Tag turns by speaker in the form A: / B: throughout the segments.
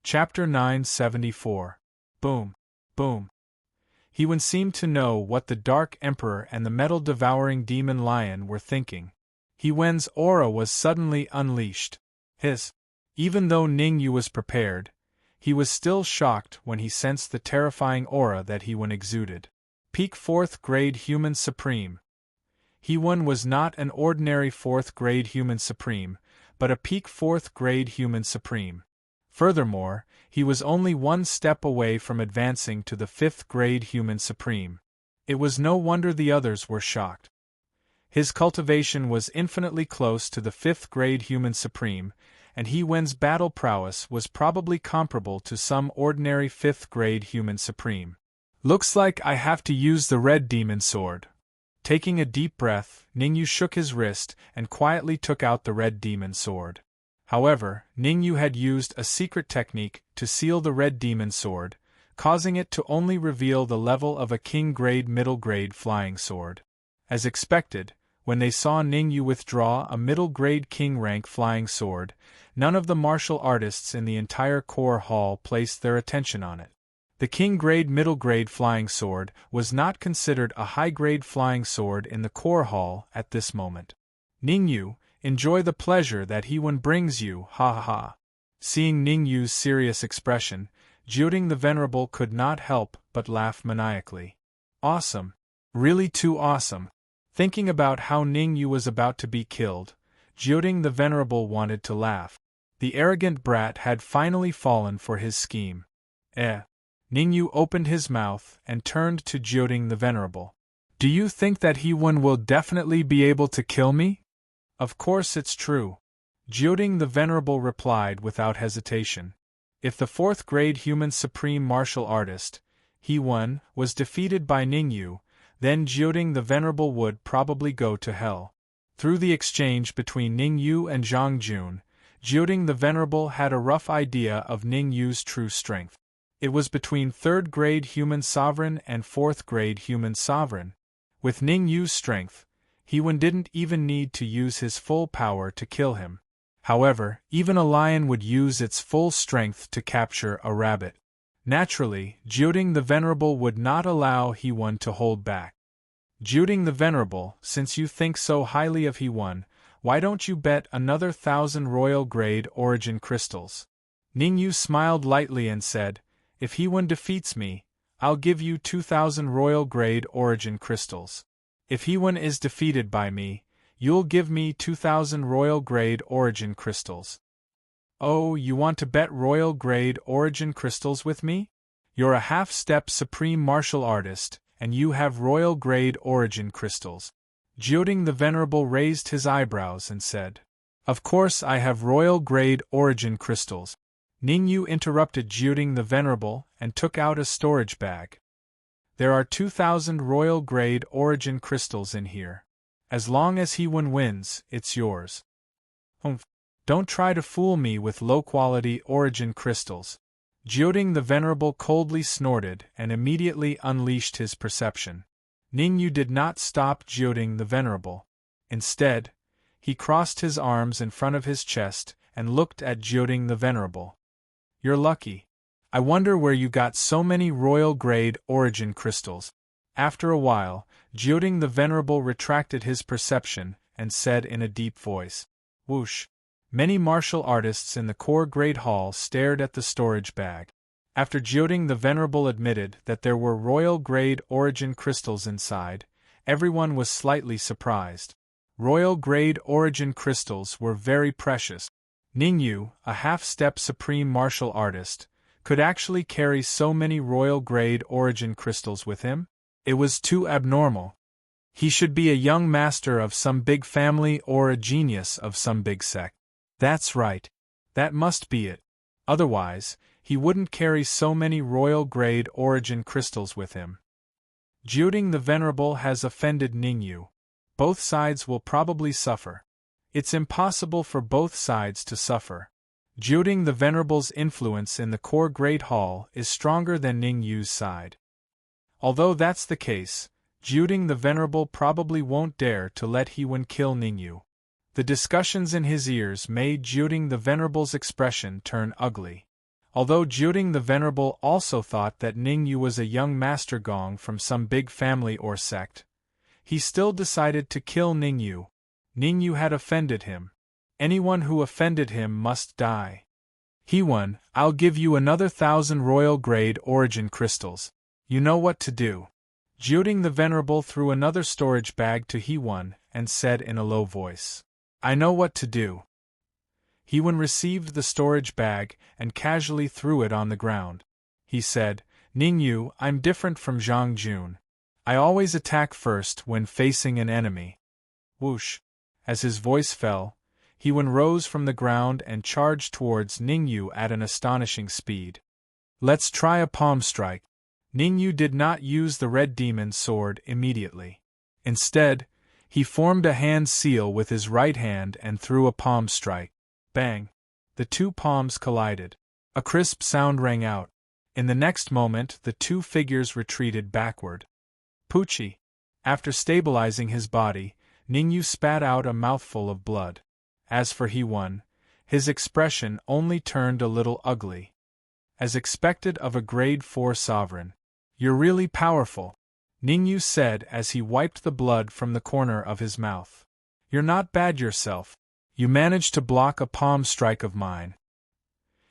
A: Chapter 974. Boom. Boom. He seemed to know what the Dark Emperor and the metal-devouring demon lion were thinking. He-Wen's aura was suddenly unleashed. Even though Ning-Yu was prepared, he was still shocked when he sensed the terrifying aura that He-Wen exuded. Peak 4th Grade Human Supreme. He-Wen was not an ordinary 4th Grade Human Supreme, but a peak 4th Grade Human Supreme. Furthermore, he was only one step away from advancing to the 5th Grade Human Supreme. It was no wonder the others were shocked. His cultivation was infinitely close to the 5th Grade Human Supreme, and He-Wen's battle prowess was probably comparable to some ordinary 5th Grade Human Supreme. Looks like I have to use the red demon sword. Taking a deep breath, Ning-Yu shook his wrist and quietly took out the red demon sword. However, Ning-Yu had used a secret technique to seal the red demon sword, causing it to only reveal the level of a king-grade middle-grade flying sword. As expected, when they saw Ning-Yu withdraw a middle-grade king-rank flying sword, none of the martial artists in the entire core hall placed their attention on it. The king-grade middle-grade flying sword was not considered a high-grade flying sword in the core hall at this moment. Ning-Yu, enjoy the pleasure that He-Wen brings you, ha ha ha. Seeing Ning-Yu's serious expression, Jiuding the Venerable could not help but laugh maniacally. Awesome. Really too awesome. Thinking about how Ning-Yu was about to be killed, Jiuding the Venerable wanted to laugh. The arrogant brat had finally fallen for his scheme. Ning-Yu opened his mouth and turned to Jiuding the Venerable. Do you think that He-Wen will definitely be able to kill me? Of course it's true. Jiuding the Venerable replied without hesitation. If the 4th Grade Human Supreme Martial Artist, He-Wen, was defeated by Ning-Yu, then Jiuding the Venerable would probably go to hell. Through the exchange between Ning-Yu and Zhang Jun, Jiuding the Venerable had a rough idea of Ning-Yu's true strength. It was between 3rd Grade Human Sovereign and 4th Grade Human Sovereign. With Ning-Yu's strength, He-Wen didn't even need to use his full power to kill him. However, even a lion would use its full strength to capture a rabbit. Naturally, Jiuding the Venerable would not allow He-Wen to hold back. Jiuding the Venerable, since you think so highly of He-Wen, why don't you bet another 1,000 royal grade origin crystals? Ning-Yu smiled lightly and said, if He-Wen defeats me, I'll give you 2,000 royal grade origin crystals. If He-Wen is defeated by me, you'll give me 2,000 royal grade origin crystals. Oh, you want to bet royal grade origin crystals with me? You're a half-step supreme martial artist, and you have royal grade origin crystals. Jiuding the Venerable raised his eyebrows and said, of course I have royal grade origin crystals. Ning-Yu interrupted Jiuding the Venerable and took out a storage bag. There are 2,000 royal grade origin crystals in here. As long as He-Wen wins, it's yours. Don't try to fool me with low-quality origin crystals. Jiuding the Venerable coldly snorted and immediately unleashed his perception. Ning-Yu did not stop Jiuding the Venerable. Instead, he crossed his arms in front of his chest and looked at Jiuding the Venerable. You're lucky. I wonder where you got so many royal grade origin crystals. After a while, Jiuding the Venerable retracted his perception and said in a deep voice, whoosh. Many martial artists in the core Great Hall stared at the storage bag. After Jiuding the Venerable admitted that there were royal grade origin crystals inside, everyone was slightly surprised. Royal grade origin crystals were very precious. Ning-Yu, a half-step supreme martial artist, could actually carry so many royal grade origin crystals with him? It was too abnormal. He should be a young master of some big family or a genius of some big sect. That's right. That must be it. Otherwise, he wouldn't carry so many royal grade origin crystals with him. Jiuding the Venerable has offended Ning-Yu. Both sides will probably suffer. It's impossible for both sides to suffer. Jiuding the Venerable's influence in the core Great Hall is stronger than Ning-Yu's side. Although that's the case, Jiuding the Venerable probably won't dare to let He-Wen kill Ning-Yu. The discussions in his ears made Jiuding the Venerable's expression turn ugly. Although Jiuding the Venerable also thought that Ningyu was a young master gong from some big family or sect, he still decided to kill Ningyu. Ningyu had offended him. Anyone who offended him must die. He-One, I'll give you another 1,000 royal grade origin crystals. You know what to do. Jiuding the Venerable threw another storage bag to He-One and said in a low voice, I know what to do. He-One received the storage bag and casually threw it on the ground. He said, Ningyu, I'm different from Zhang Jun. I always attack first when facing an enemy. Whoosh! As his voice fell, He-One rose from the ground and charged towards Ningyu at an astonishing speed. Let's try a palm strike. Ningyu did not use the red demon's sword immediately. Instead, he formed a hand seal with his right hand and threw a palm strike. Bang! The two palms collided. A crisp sound rang out. In the next moment, the two figures retreated backward. Poochie! After stabilizing his body, Ningyu spat out a mouthful of blood. As for He-One, his expression only turned a little ugly. As expected of a grade 4 sovereign. You're really powerful, Ningyu said as he wiped the blood from the corner of his mouth. You're not bad yourself. You managed to block a palm strike of mine.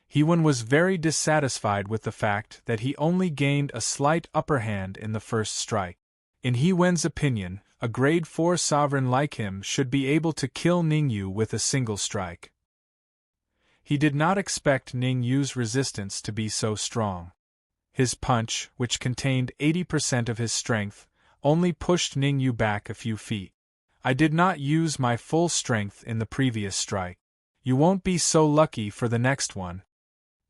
A: He-One was very dissatisfied with the fact that he only gained a slight upper hand in the first strike. In He-Wen's opinion, a grade 4 sovereign like him should be able to kill Ningyu with a single strike. He did not expect Ningyu's resistance to be so strong. His punch, which contained 80% of his strength, only pushed Ningyu back a few feet. I did not use my full strength in the previous strike. You won't be so lucky for the next one.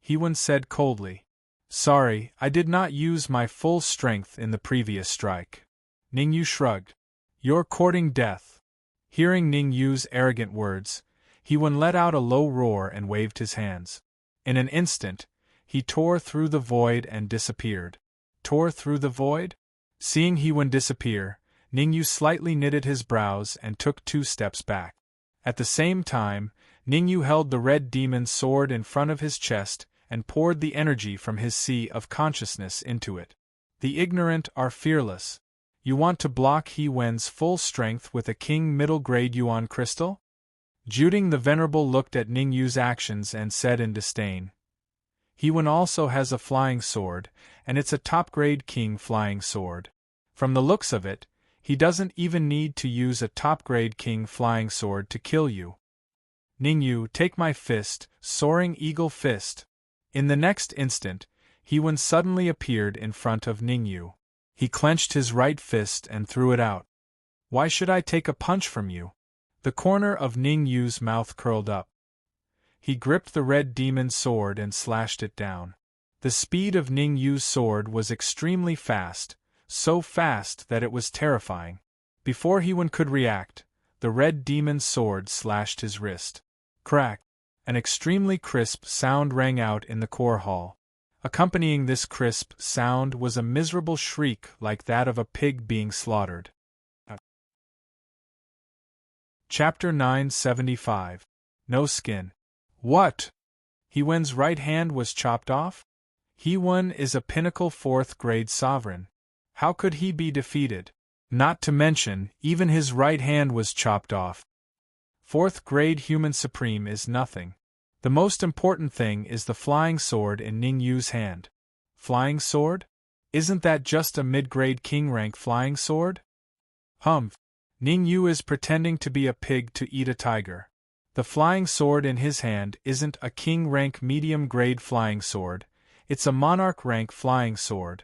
A: He-One said coldly. Sorry, I did not use my full strength in the previous strike. Ningyu shrugged. You're courting death. Hearing Ningyu's arrogant words, He-One let out a low roar and waved his hands. In an instant, he tore through the void and disappeared. Tore through the void? Seeing He-One disappear, Ningyu slightly knitted his brows and took 2 steps back. At the same time, Ningyu held the red demon's sword in front of his chest and poured the energy from his sea of consciousness into it. The ignorant are fearless. You want to block He-Wen's full strength with a king middle grade yuan crystal? Jiuding the Venerable looked at Ningyu's actions and said in disdain. He-Wen also has a flying sword, and it's a top-grade king flying sword. From the looks of it, he doesn't even need to use a top-grade king flying sword to kill you. Ningyu, take my fist, soaring eagle fist. In the next instant, He-Wen suddenly appeared in front of Ningyu. He clenched his right fist and threw it out. Why should I take a punch from you? The corner of Ningyu's mouth curled up. He gripped the red demon's sword and slashed it down. The speed of Ningyu's sword was extremely fast, so fast that it was terrifying. Before He-Wen could react, the red demon's sword slashed his wrist. Crack! An extremely crisp sound rang out in the core hall. Accompanying this crisp sound was a miserable shriek like that of a pig being slaughtered. Chapter 975. No skin. What? He-Wen's right hand was chopped off? He-Wen is a pinnacle 4th grade sovereign. How could he be defeated? Not to mention, even his right hand was chopped off. 4th grade human supreme is nothing. The most important thing is the flying sword in Ningyu's hand. Flying sword? Isn't that just a mid-grade king rank flying sword? Humph. Ningyu is pretending to be a pig to eat a tiger. The flying sword in his hand isn't a king rank medium grade flying sword, it's a monarch rank flying sword.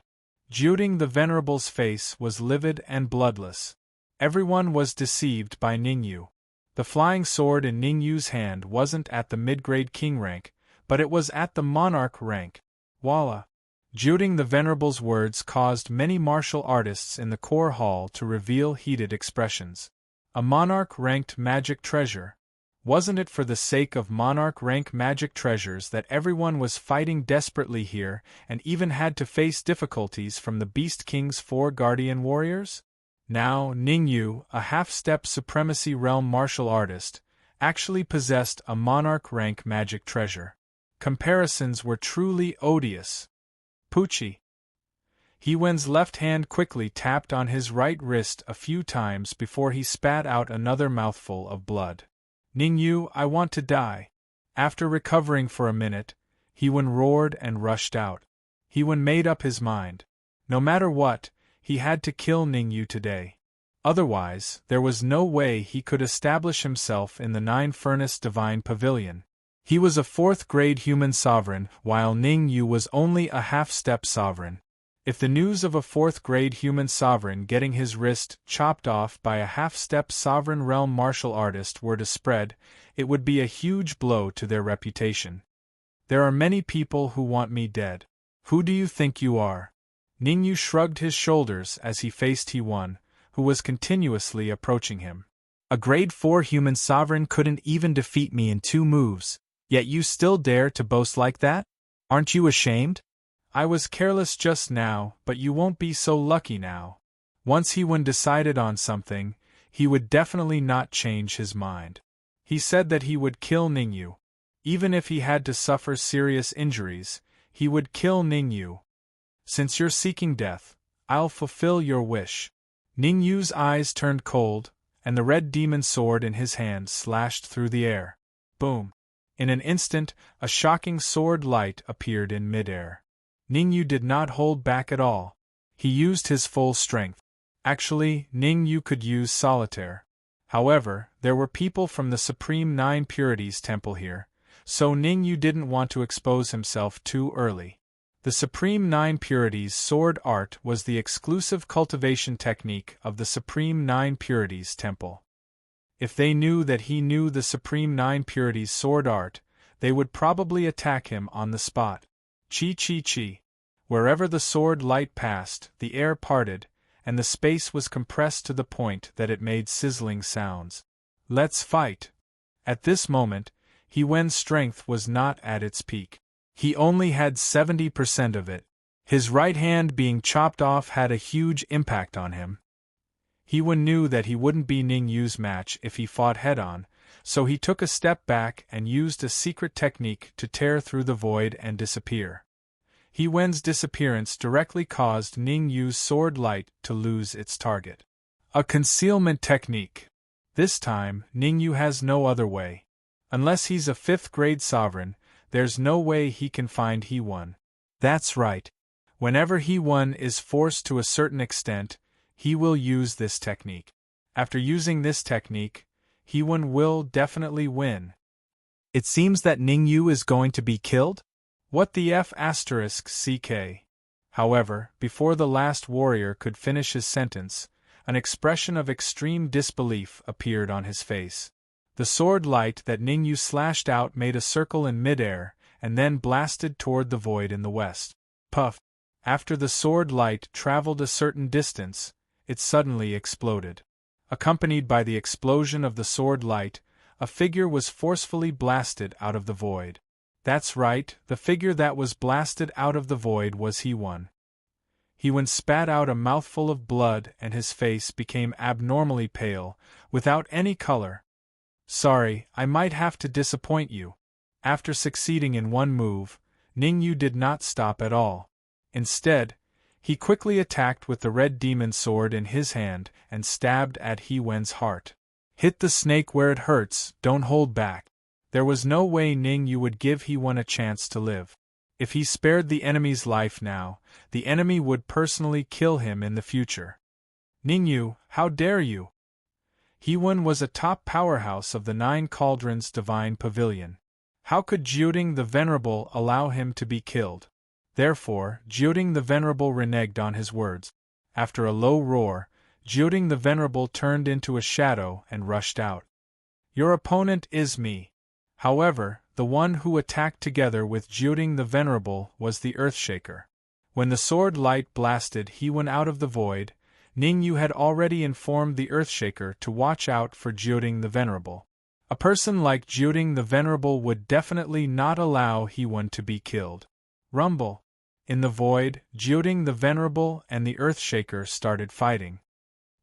A: Jiuding the Venerable's face was livid and bloodless. Everyone was deceived by Ningyu. The flying sword in Ningyu's hand wasn't at the mid-grade king rank, but it was at the monarch rank. Voila! Jiuding the Venerable's words caused many martial artists in the core hall to reveal heated expressions. A monarch-ranked magic treasure. Wasn't it for the sake of monarch-rank magic treasures that everyone was fighting desperately here and even had to face difficulties from the Beast King's 4 guardian warriors? Now, Ningyu, a half-step supremacy realm martial artist, actually possessed a monarch-rank magic treasure. Comparisons were truly odious. Poochie. He-Wen's left hand quickly tapped on his right wrist a few times before he spat out another mouthful of blood. Ningyu, I want to die. After recovering for a minute, He-Wen roared and rushed out. He-Wen made up his mind. No matter what, he had to kill Ningyu today. Otherwise, there was no way he could establish himself in the Nine-Furnace Divine Pavilion. He was a fourth-grade human sovereign, while Ningyu was only a half-step sovereign. If the news of a fourth-grade human sovereign getting his wrist chopped off by a half-step sovereign realm martial artist were to spread, it would be a huge blow to their reputation. There are many people who want me dead. Who do you think you are? Ningyu shrugged his shoulders as he faced He-Wen, who was continuously approaching him. A grade 4 human sovereign couldn't even defeat me in 2 moves, yet you still dare to boast like that? Aren't you ashamed? I was careless just now, but you won't be so lucky now. Once He-Wen decided on something, he would definitely not change his mind. He said that he would kill Ningyu. Even if he had to suffer serious injuries, he would kill Ningyu. Since you're seeking death, I'll fulfill your wish. Ningyu's eyes turned cold, and the red demon sword in his hand slashed through the air. Boom! In an instant, a shocking sword light appeared in midair. Ningyu did not hold back at all. He used his full strength. Actually, Ningyu could use solitaire. However, there were people from the Supreme Nine Purities Temple here, so Ningyu didn't want to expose himself too early. The Supreme Nine Purities sword art was the exclusive cultivation technique of the Supreme Nine Purities Temple. If they knew that he knew the Supreme Nine Purities sword art, they would probably attack him on the spot. Chi. Wherever the sword light passed, the air parted, and the space was compressed to the point that it made sizzling sounds. Let's fight! At this moment, He-Wen's strength was not at its peak. He only had 70% of it. His right hand being chopped off had a huge impact on him. He-Wen knew that he wouldn't be Ningyu's match if he fought head-on, so he took a step back and used a secret technique to tear through the void and disappear. He-Wen's disappearance directly caused Ningyu's sword light to lose its target. A concealment technique. This time, Ningyu has no other way. Unless he's a 5th-grade sovereign, there's no way he can find He-Wen. That's right. Whenever He-Wen is forced to a certain extent, he will use this technique. After using this technique, He-Wen will definitely win. It seems that Ningyu is going to be killed? What the F***ck? However, before the last warrior could finish his sentence, an expression of extreme disbelief appeared on his face. The sword light that Ningyu slashed out made a circle in midair, and then blasted toward the void in the west. Puff! After the sword light traveled a certain distance, it suddenly exploded. Accompanied by the explosion of the sword light, a figure was forcefully blasted out of the void. That's right, the figure that was blasted out of the void was He-Wen. He-Wen spat out a mouthful of blood and his face became abnormally pale, without any color. Sorry, I might have to disappoint you. After succeeding in one move, Ningyu did not stop at all. Instead, he quickly attacked with the red demon sword in his hand and stabbed at He-Wen's heart. Hit the snake where it hurts, don't hold back. There was no way Ningyu would give He-Wen a chance to live. If he spared the enemy's life now, the enemy would personally kill him in the future. Ningyu, how dare you! He-Wen was a top powerhouse of the Nine Cauldrons Divine Pavilion. How could Jiuding the Venerable allow him to be killed? Therefore, Jiuding the Venerable reneged on his words. After a low roar, Jiuding the Venerable turned into a shadow and rushed out. Your opponent is me. However, the one who attacked together with Jiuding the Venerable was the Earthshaker. When the sword light blasted He-Wen out of the void, Ningyu had already informed the Earthshaker to watch out for Jiuding the Venerable. A person like Jiuding the Venerable would definitely not allow He-Wen to be killed. Rumble. In the void, Jiuding the Venerable and the Earthshaker started fighting.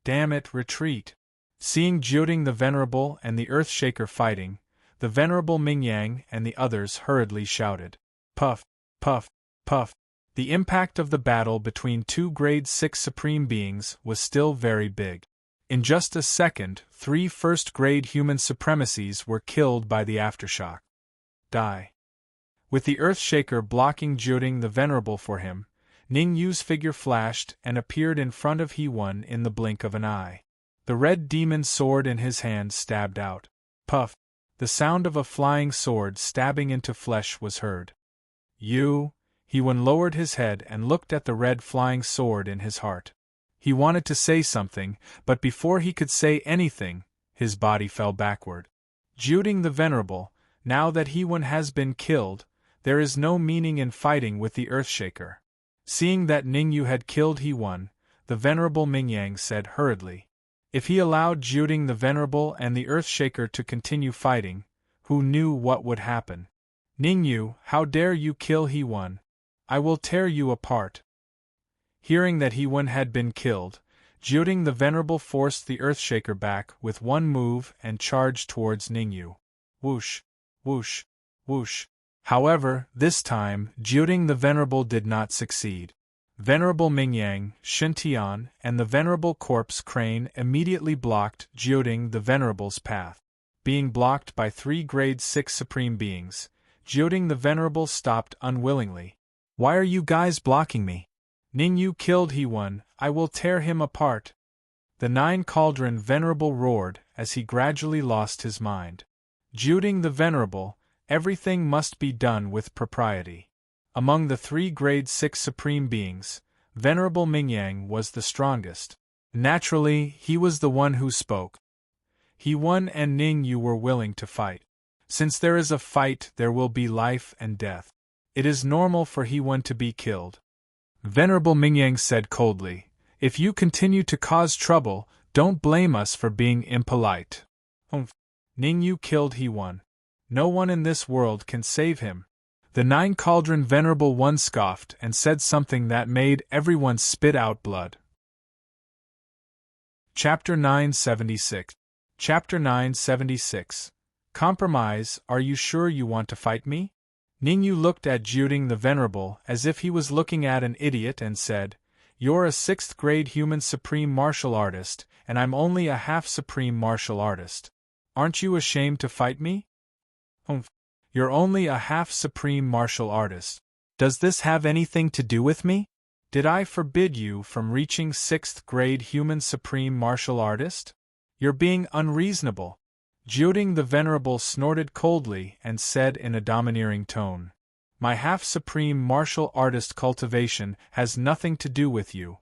A: Damn it, retreat. Seeing Jiuding the Venerable and the Earthshaker fighting, the venerable Mingyang and the others hurriedly shouted. Puff, puff, puff. The impact of the battle between two grade 6 supreme beings was still very big. In just a second, 3 first-grade human supremacies were killed by the aftershock. Die. With the Earthshaker blocking Jiuding the Venerable for him, Ning Yu's figure flashed and appeared in front of He-One in the blink of an eye. The red demon sword in his hand stabbed out. Puff! The sound of a flying sword stabbing into flesh was heard. You? He-One lowered his head and looked at the red flying sword in his heart. He wanted to say something, but before he could say anything, his body fell backward. Jiuding the Venerable, now that He-One has been killed, there is no meaning in fighting with the Earthshaker. Seeing that Ning Yu had killed He-One, the Venerable Mingyang said hurriedly. If he allowed Jiuding the Venerable and the Earthshaker to continue fighting, who knew what would happen? Ning Yu, how dare you kill He-One? I will tear you apart. Hearing that He-One had been killed, Jiuding the Venerable forced the Earthshaker back with one move and charged towards Ning Yu. Whoosh, whoosh, whoosh. However, this time, Jiuding the Venerable did not succeed. Venerable Mingyang, Shintian, and the Venerable Corpse Crane immediately blocked Jiuding the Venerable's path. Being blocked by 3 grade 6 supreme beings, Jiuding the Venerable stopped unwillingly. Why are you guys blocking me? Ning Yu killed He-One, I will tear him apart. The 9 Cauldron Venerable roared as he gradually lost his mind. Jiuding the Venerable, everything must be done with propriety. Among the 3 grade 6 supreme beings, Venerable Mingyang was the strongest. Naturally, he was the one who spoke. He-One and Ning Yu were willing to fight. Since there is a fight, there will be life and death. It is normal for He-One to be killed. Venerable Mingyang said coldly, if you continue to cause trouble, don't blame us for being impolite. Ning Yu killed He-One. No one in this world can save him. The 9 Cauldron Venerable One scoffed and said something that made everyone spit out blood. Chapter 976. Chapter 976. Compromise, are you sure you want to fight me? Ning Yu looked at Jiuding the Venerable as if he was looking at an idiot and said, you're a 6th grade human supreme martial artist, and I'm only a half supreme martial artist. Aren't you ashamed to fight me? You're only a half supreme martial artist. Does this have anything to do with me? Did I forbid you from reaching 6th grade human supreme martial artist? You're being unreasonable. Jiuding the Venerable snorted coldly and said in a domineering tone, my half-supreme martial artist cultivation has nothing to do with you.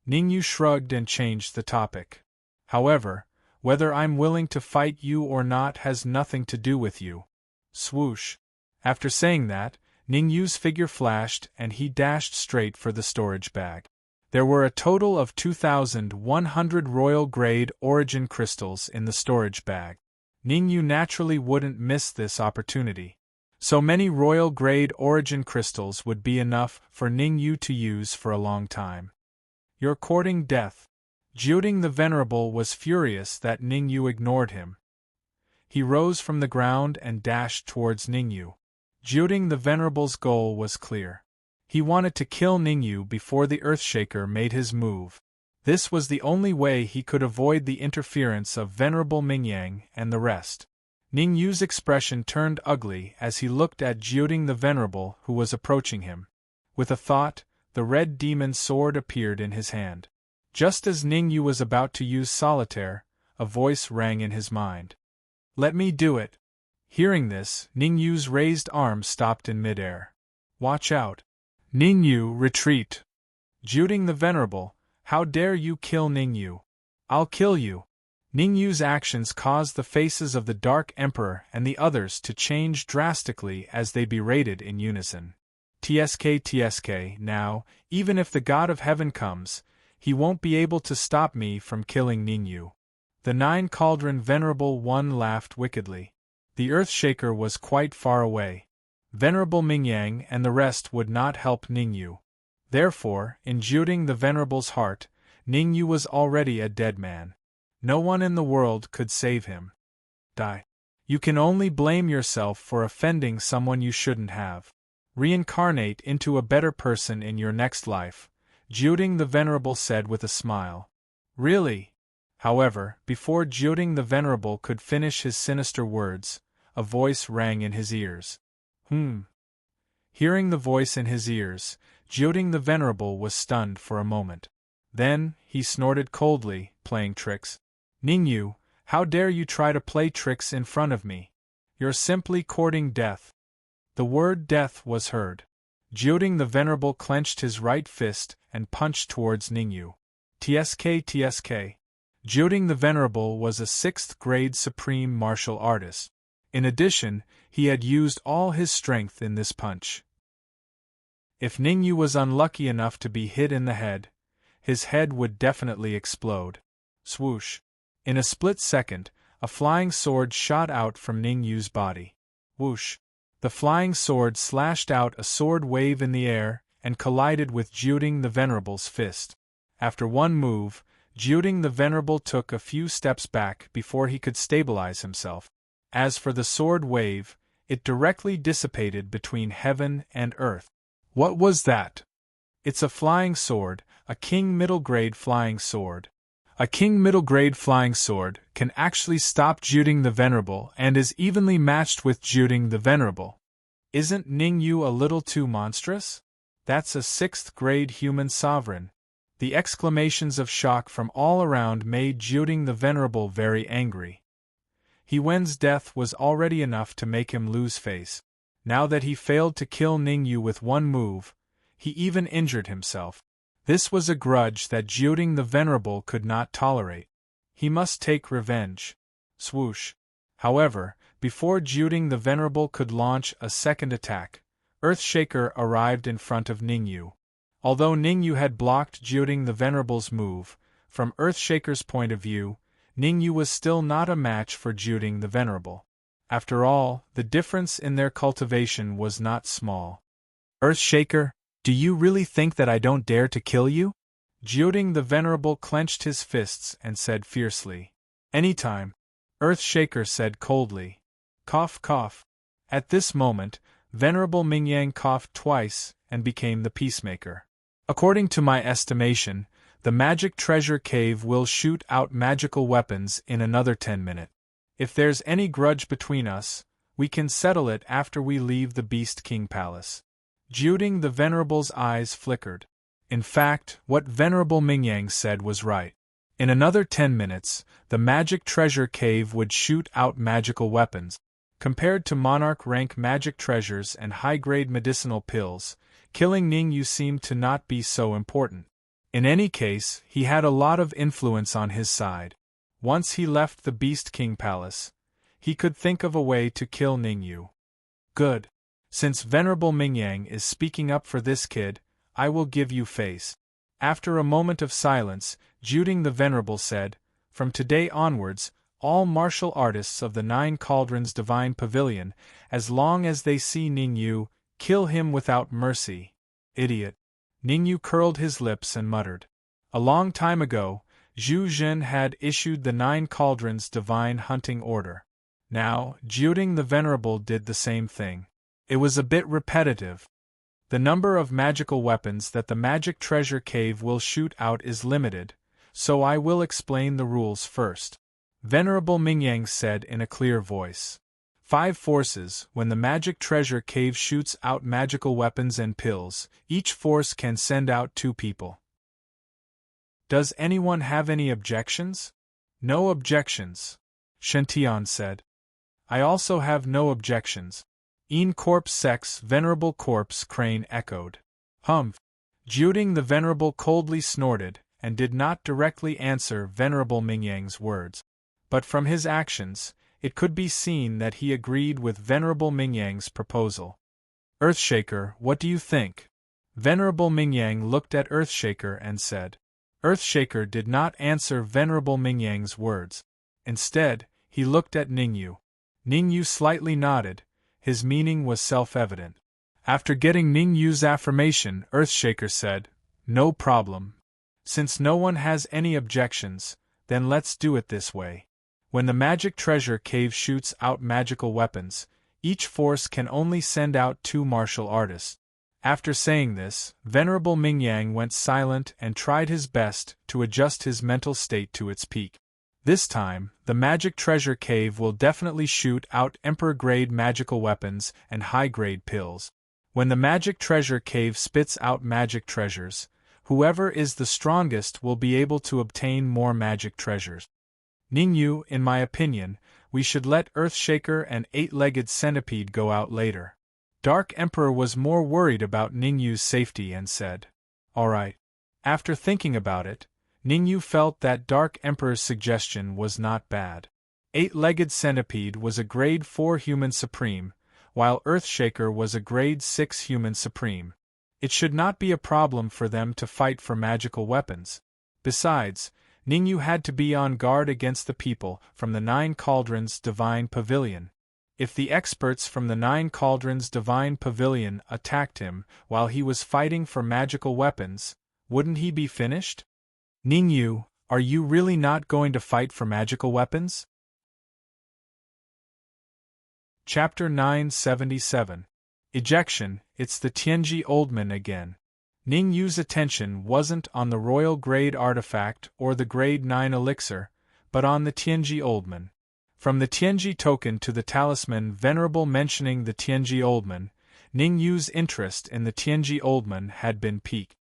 A: Ning Yu shrugged and changed the topic. However, whether I'm willing to fight you or not has nothing to do with you. Swoosh. After saying that, Ning Yu's figure flashed and he dashed straight for the storage bag. There were a total of 2,100 royal grade origin crystals in the storage bag. Ning Yu naturally wouldn't miss this opportunity. So many royal grade origin crystals would be enough for Ning Yu to use for a long time. You're courting death. Jiuding the Venerable was furious that Ning Yu ignored him. He rose from the ground and dashed towards Ning Yu. Jiuding the Venerable's goal was clear. He wanted to kill Ning Yu before the Earthshaker made his move. This was the only way he could avoid the interference of Venerable Mingyang and the rest. Ning Yu's expression turned ugly as he looked at Jiuding the Venerable who was approaching him. With a thought, the red demon sword appeared in his hand. Just as Ning Yu was about to use solitaire, a voice rang in his mind. Let me do it. Hearing this, Ning Yu's raised arm stopped in midair. Watch out. Ning Yu, retreat. Jiuding the Venerable, how dare you kill Ning Yu? I'll kill you. Ning Yu's actions caused the faces of the Dark Emperor and the others to change drastically as they berated in unison. TSK, now, even if the God of Heaven comes, he won't be able to stop me from killing Ning Yu. The 9 Cauldron Venerable One laughed wickedly. The Earthshaker was quite far away. Venerable Mingyang and the rest would not help Ning Yu. Therefore, in Jiuding the Venerable's heart, Ning Yu was already a dead man. No one in the world could save him. Die. You can only blame yourself for offending someone you shouldn't have. Reincarnate into a better person in your next life, Jiuding the Venerable said with a smile. Really? However, before Jiuding the Venerable could finish his sinister words, a voice rang in his ears. Hearing the voice in his ears, Jiuding the Venerable was stunned for a moment. Then, he snorted coldly, playing tricks. Ningyu, how dare you try to play tricks in front of me? You're simply courting death. The word death was heard. Jiuding the Venerable clenched his right fist and punched towards Ningyu. Tsk. Jiuding the Venerable was a 6th grade supreme martial artist. In addition, he had used all his strength in this punch. If Ningyu was unlucky enough to be hit in the head, his head would definitely explode. Swoosh! In a split second, a flying sword shot out from Ningyu's body. Whoosh! The flying sword slashed out a sword wave in the air and collided with Jiuding the Venerable's fist. After one move, Jiuding the Venerable took a few steps back before he could stabilize himself. As for the sword wave, it directly dissipated between heaven and earth. What was that? It's a flying sword, a king middle grade flying sword. A king middle grade flying sword can actually stop Jiuding the Venerable and is evenly matched with Jiuding the Venerable. Isn't Ningyu a little too monstrous? That's a 6th grade human sovereign. The exclamations of shock from all around made Jiuding the Venerable very angry. He Wen's death was already enough to make him lose face. Now that he failed to kill Ningyu with one move, he even injured himself. This was a grudge that Jiuding the Venerable could not tolerate. He must take revenge. Swoosh! However, before Jiuding the Venerable could launch a second attack, Earthshaker arrived in front of Ningyu. Although Ningyu had blocked Jiuding the Venerable's move, from Earthshaker's point of view, Ningyu was still not a match for Jiuding the Venerable. After all, the difference in their cultivation was not small. Earthshaker, do you really think that I don't dare to kill you? Jiuding the Venerable clenched his fists and said fiercely. Anytime, Earthshaker said coldly. Cough cough. At this moment, Venerable Mingyang coughed twice and became the peacemaker. According to my estimation, the magic treasure cave will shoot out magical weapons in another 10 minutes. If there's any grudge between us, we can settle it after we leave the Beast King Palace. Jiuding the Venerable's eyes flickered. In fact, what Venerable Mingyang said was right. In another 10 minutes, the magic treasure cave would shoot out magical weapons. Compared to monarch rank magic treasures and high-grade medicinal pills, killing Ningyu seemed to not be so important. In any case, he had a lot of influence on his side. Once he left the Beast King Palace, he could think of a way to kill Ningyu. Good. Since Venerable Mingyang is speaking up for this kid, I will give you face. After a moment of silence, Jiuding the Venerable said, From today onwards, all martial artists of the 9 Cauldrons Divine Pavilion, as long as they see Ningyu, kill him without mercy. Idiot. Ningyu curled his lips and muttered. A long time ago, Zhu Zhen had issued the 9 Cauldrons Divine Hunting Order. Now, Jiuding the Venerable did the same thing. It was a bit repetitive. The number of magical weapons that the magic treasure cave will shoot out is limited, so I will explain the rules first. Venerable Mingyang said in a clear voice. 5 forces. When the magic treasure cave shoots out magical weapons and pills, each force can send out 2 people. Does anyone have any objections? No objections, Shention said. I also have no objections. En Corpse Sex Venerable Corpse Crane echoed. Humph. Jiuding the Venerable coldly snorted and did not directly answer Venerable Mingyang's words. But from his actions, it could be seen that he agreed with Venerable Mingyang's proposal. Earthshaker, what do you think? Venerable Mingyang looked at Earthshaker and said. Earthshaker did not answer Venerable Mingyang's words. Instead, he looked at Ningyu. Ningyu slightly nodded. His meaning was self-evident. After getting Ningyu's affirmation, Earthshaker said, No problem. Since no one has any objections, then let's do it this way. When the magic treasure cave shoots out magical weapons, each force can only send out 2 martial artists. After saying this, Venerable Mingyang went silent and tried his best to adjust his mental state to its peak. This time, the magic treasure cave will definitely shoot out Emperor-grade magical weapons and high-grade pills. When the magic treasure cave spits out magic treasures, whoever is the strongest will be able to obtain more magic treasures. Ningyu, in my opinion, we should let Earthshaker and 8-legged centipede go out later. Dark Emperor was more worried about Ningyu's safety and said, "Alright." After thinking about it, Ningyu felt that Dark Emperor's suggestion was not bad. 8-legged centipede was a grade 4 human supreme, while Earthshaker was a grade 6 human supreme. It should not be a problem for them to fight for magical weapons. Besides, Ningyu had to be on guard against the people from the 9 Cauldrons Divine Pavilion. If the experts from the 9 Cauldrons Divine Pavilion attacked him while he was fighting for magical weapons, wouldn't he be finished? Ningyu, are you really not going to fight for magical weapons? Chapter 977. Ejection. It's the Tianji Oldman again. Ningyu's attention wasn't on the royal grade artifact or the grade 9 elixir, but on the Tianji Oldman. From the Tianji token to the talisman Venerable mentioning the Tianji Oldman, Ningyu's interest in the Tianji Oldman had been piqued.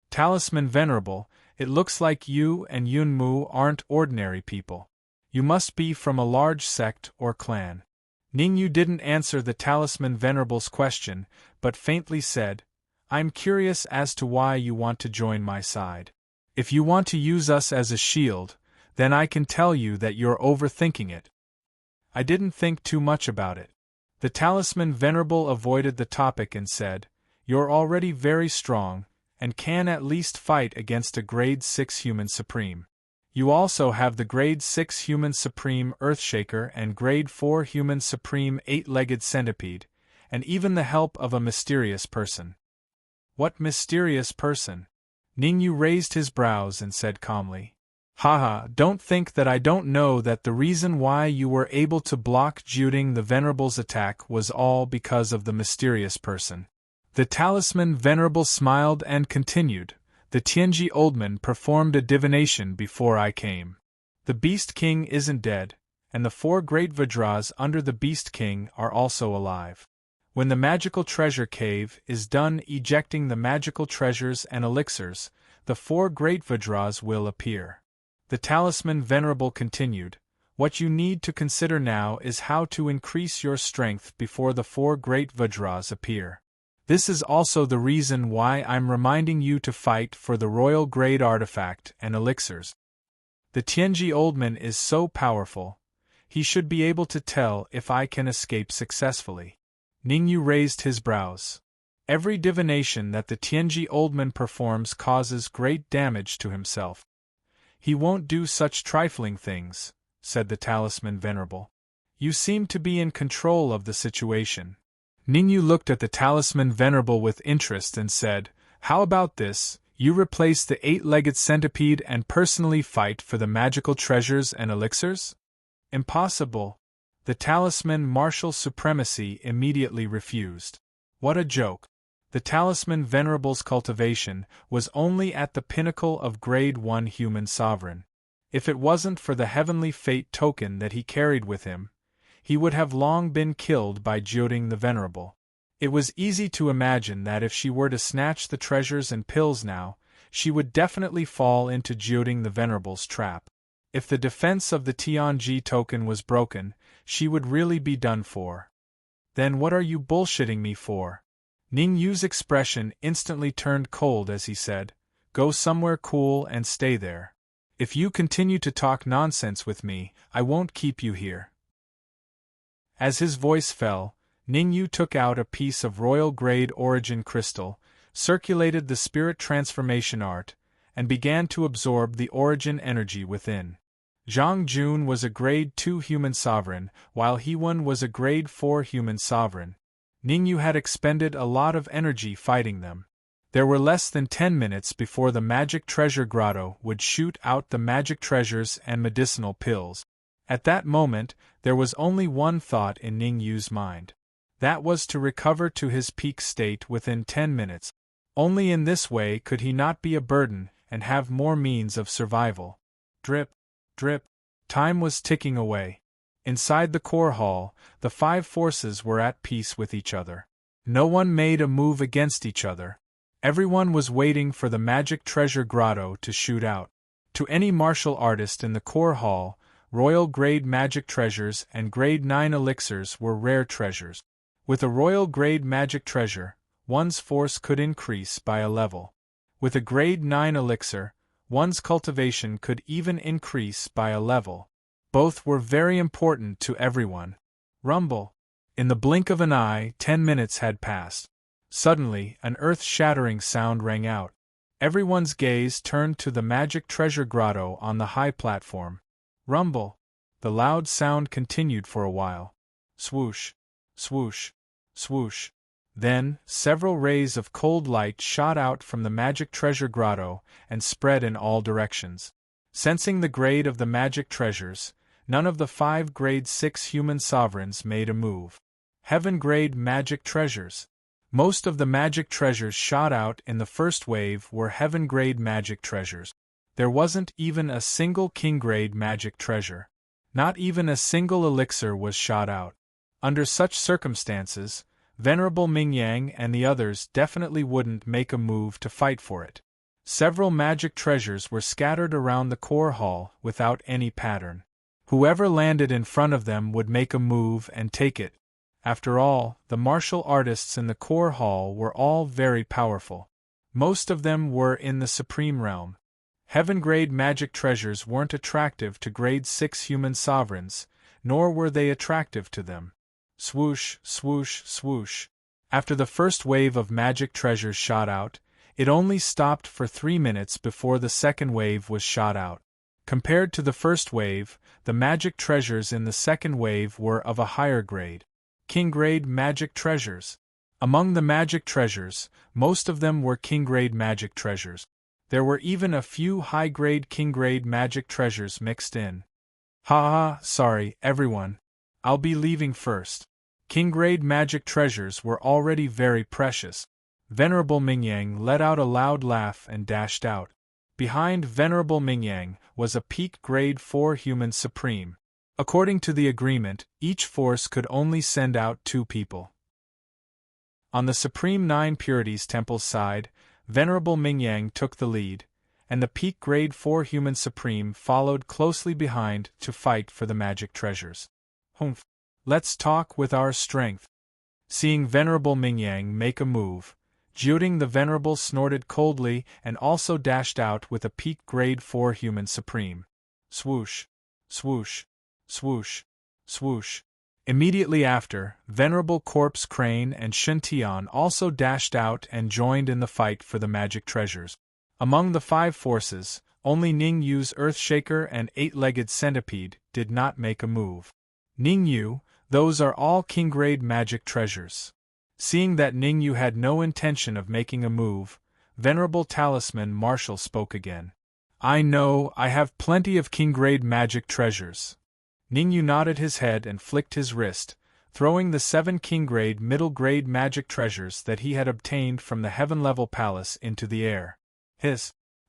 A: Talisman Venerable, it looks like you and Yunmu aren't ordinary people. You must be from a large sect or clan. Ningyu didn't answer the Talisman Venerable's question, but faintly said, "I'm curious as to why you want to join my side. If you want to use us as a shield, then I can tell you that you're overthinking it." I didn't think too much about it. The Talisman Venerable avoided the topic and said, "You're already very strong, and can at least fight against a grade 6 human supreme. You also have the grade 6 human supreme Earthshaker and grade 4 human supreme 8-legged centipede, and even the help of a mysterious person." "What mysterious person?" Ningyu raised his brows and said calmly, "Haha, don't think that I don't know that the reason why you were able to block Juding the Venerable's attack was all because of the mysterious person." The Talisman Venerable smiled and continued, "The Tianji Oldman performed a divination before I came. The Beast King isn't dead, and the 4 great Vajras under the Beast King are also alive. When the magical treasure cave is done ejecting the magical treasures and elixirs, the 4 great Vajras will appear." The Talisman Venerable continued, "What you need to consider now is how to increase your strength before the 4 great Vajras appear. This is also the reason why I'm reminding you to fight for the royal grade artifact and elixirs. The Tianji Oldman is so powerful, he should be able to tell if I can escape successfully." Ningyu raised his brows. "Every divination that the Tianji Oldman performs causes great damage to himself. He won't do such trifling things," said the Talisman Venerable. "You seem to be in control of the situation." Ningyu looked at the Talisman Venerable with interest and said, "How about this, you replace the 8-legged centipede and personally fight for the magical treasures and elixirs?" "Impossible." The Talisman Martial Supremacy immediately refused. What a joke. The Talisman Venerable's cultivation was only at the pinnacle of grade 1 human sovereign. If it wasn't for the heavenly fate token that he carried with him, he would have long been killed by Jyoding the Venerable. It was easy to imagine that if she were to snatch the treasures and pills now, she would definitely fall into Jyoding the Venerable's trap. If the defense of the Tianji token was broken, she would really be done for. "Then what are you bullshitting me for?" Ningyu's expression instantly turned cold as he said, "Go somewhere cool and stay there. If you continue to talk nonsense with me, I won't keep you here." As his voice fell, Ningyu took out a piece of royal grade origin crystal, circulated the spirit transformation art, and began to absorb the origin energy within. Zhang Jun was a grade 2 human sovereign, while Heewon was a grade 4 human sovereign. Ningyu had expended a lot of energy fighting them. There were less than 10 minutes before the magic treasure grotto would shoot out the magic treasures and medicinal pills. At that moment, there was only one thought in Ning Yu's mind. That was to recover to his peak state within 10 minutes. Only in this way could he not be a burden and have more means of survival. Drip, drip. Time was ticking away. Inside the core hall, the 5 forces were at peace with each other. No one made a move against each other. Everyone was waiting for the magic treasure grotto to shoot out. To any martial artist in the core hall, royal grade magic treasures and grade 9 elixirs were rare treasures. With a royal grade magic treasure, one's force could increase by a level. With a grade 9 elixir, one's cultivation could even increase by a level. Both were very important to everyone. Rumble. In the blink of an eye, 10 minutes had passed. Suddenly, an earth-shattering sound rang out. Everyone's gaze turned to the magic treasure grotto on the high platform. Rumble. The loud sound continued for a while. Swoosh, swoosh, swoosh. Then, several rays of cold light shot out from the magic treasure grotto and spread in all directions. Sensing the grade of the magic treasures, none of the 5 grade 6 human sovereigns made a move. Heaven-grade magic treasures. Most of the magic treasures shot out in the first wave were heaven-grade magic treasures. There wasn't even a single king-grade magic treasure. Not even a single elixir was shot out. Under such circumstances, Venerable Mingyang and the others definitely wouldn't make a move to fight for it. Several magic treasures were scattered around the core hall without any pattern. Whoever landed in front of them would make a move and take it. After all, the martial artists in the core hall were all very powerful. Most of them were in the supreme realm. Heaven-grade magic treasures weren't attractive to grade 6 human sovereigns, nor were they attractive to them. Swoosh, swoosh, swoosh. After the first wave of magic treasures shot out, it only stopped for 3 minutes before the second wave was shot out. Compared to the first wave, the magic treasures in the second wave were of a higher grade. King-grade magic treasures. Among the magic treasures, most of them were king-grade magic treasures. There were even a few high-grade king-grade magic treasures mixed in. Sorry, everyone. I'll be leaving first. King-grade magic treasures were already very precious. Venerable Mingyang let out a loud laugh and dashed out. Behind Venerable Mingyang was a peak grade 4 human supreme. According to the agreement, each force could only send out 2 people. On the Supreme 9 Purities Temple's side, Venerable Mingyang took the lead, and the peak grade 4 human supreme followed closely behind to fight for the magic treasures. Humph. Let's talk with our strength. Seeing Venerable Mingyang make a move, Jiuting the Venerable snorted coldly and also dashed out with a peak grade 4 human supreme. Swoosh, swoosh, swoosh, swoosh. Immediately after, Venerable Corpse Crane and Shintian also dashed out and joined in the fight for the magic treasures. Among the 5 forces, only Ning Yu's Earthshaker and 8-legged centipede did not make a move. Ning Yu, those are all king-grade magic treasures. Seeing that Ning Yu had no intention of making a move, Venerable Talisman Marshal spoke again. I know, I have plenty of king-grade magic treasures. Ning Yu nodded his head and flicked his wrist, throwing the 7 king-grade middle-grade magic treasures that he had obtained from the heaven-level palace into the air.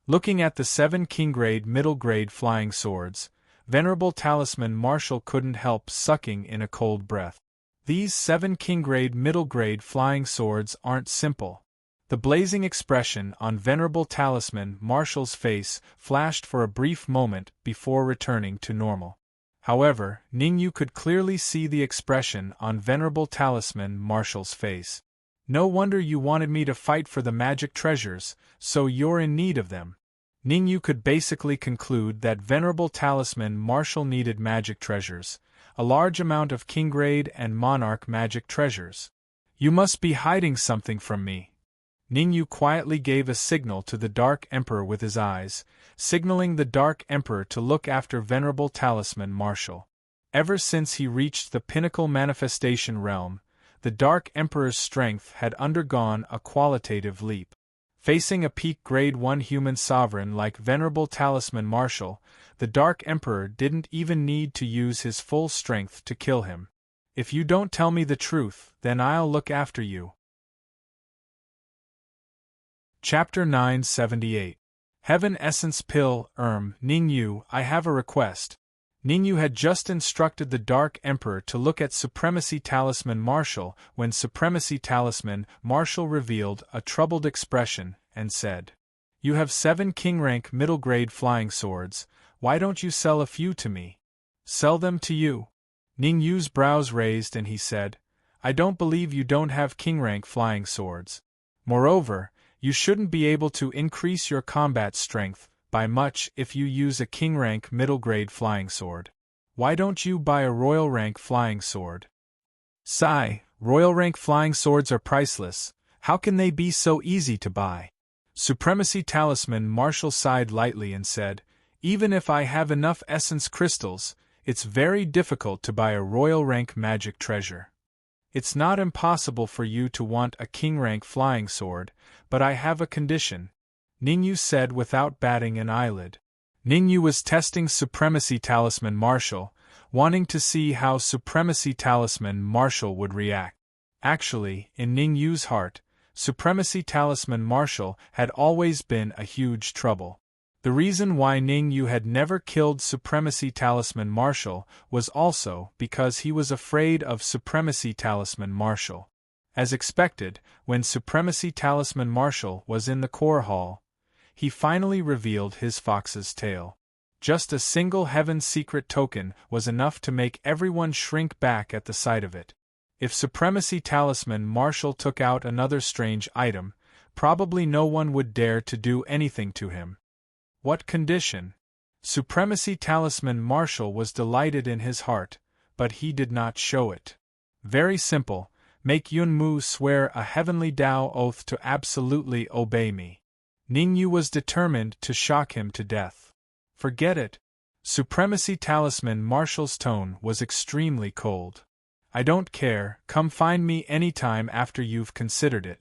A: Looking at the 7 king-grade middle-grade flying swords, Venerable Talisman Marshal couldn't help sucking in a cold breath. These 7 king-grade middle-grade flying swords aren't simple. The blazing expression on Venerable Talisman Marshal's face flashed for a brief moment before returning to normal. However, Ning Yu could clearly see the expression on Venerable Talisman Marshal's face. No wonder you wanted me to fight for the magic treasures, so you're in need of them. Ning Yu could basically conclude that Venerable Talisman Marshal needed magic treasures, a large amount of king-grade and monarch magic treasures. You must be hiding something from me. Ning Yu quietly gave a signal to the Dark Emperor with his eyes, signaling the Dark Emperor to look after Venerable Talisman Marshal. Ever since he reached the pinnacle manifestation realm, the Dark Emperor's strength had undergone a qualitative leap. Facing a peak grade 1 human sovereign like Venerable Talisman Marshal, the Dark Emperor didn't even need to use his full strength to kill him. If you don't tell me the truth, then I'll look after you. Chapter 978. Heaven Essence Pill. Ningyu, I have a request. Ningyu had just instructed the Dark Emperor to look at Supremacy Talisman Marshal when Supremacy Talisman Marshal revealed a troubled expression and said, "You have 7 king-rank middle-grade flying swords, why don't you sell a few to me?" "Sell them to you?" Ningyu's brows raised and he said, "I don't believe you don't have king-rank flying swords. Moreover, you shouldn't be able to increase your combat strength by much if you use a king-rank middle-grade flying sword. Why don't you buy a royal-rank flying sword?" "Sigh, royal-rank flying swords are priceless, how can they be so easy to buy?" Supremacy Talisman Marshal sighed lightly and said, "Even if I have enough essence crystals, it's very difficult to buy a royal-rank magic treasure. It's not impossible for you to want a king-rank flying sword, but I have a condition," Ningyu said without batting an eyelid. Ningyu was testing Supremacy Talisman Marshal, wanting to see how Supremacy Talisman Marshal would react. Actually, in Ningyu's heart, Supremacy Talisman Marshal had always been a huge trouble. The reason why Ningyu had never killed Supremacy Talisman Marshal was also because he was afraid of Supremacy Talisman Marshal. As expected, when Supremacy Talisman Marshal was in the core hall, he finally revealed his fox's tail. Just a single Heaven Secret token was enough to make everyone shrink back at the sight of it. If Supremacy Talisman Marshal took out another strange item, probably no one would dare to do anything to him. What condition? Supremacy Talisman Marshal was delighted in his heart, but he did not show it. Very simple, make Yunmu swear a heavenly Tao oath to absolutely obey me. Ningyu was determined to shock him to death. Forget it. Supremacy Talisman Marshal's tone was extremely cold. I don't care, come find me anytime after you've considered it.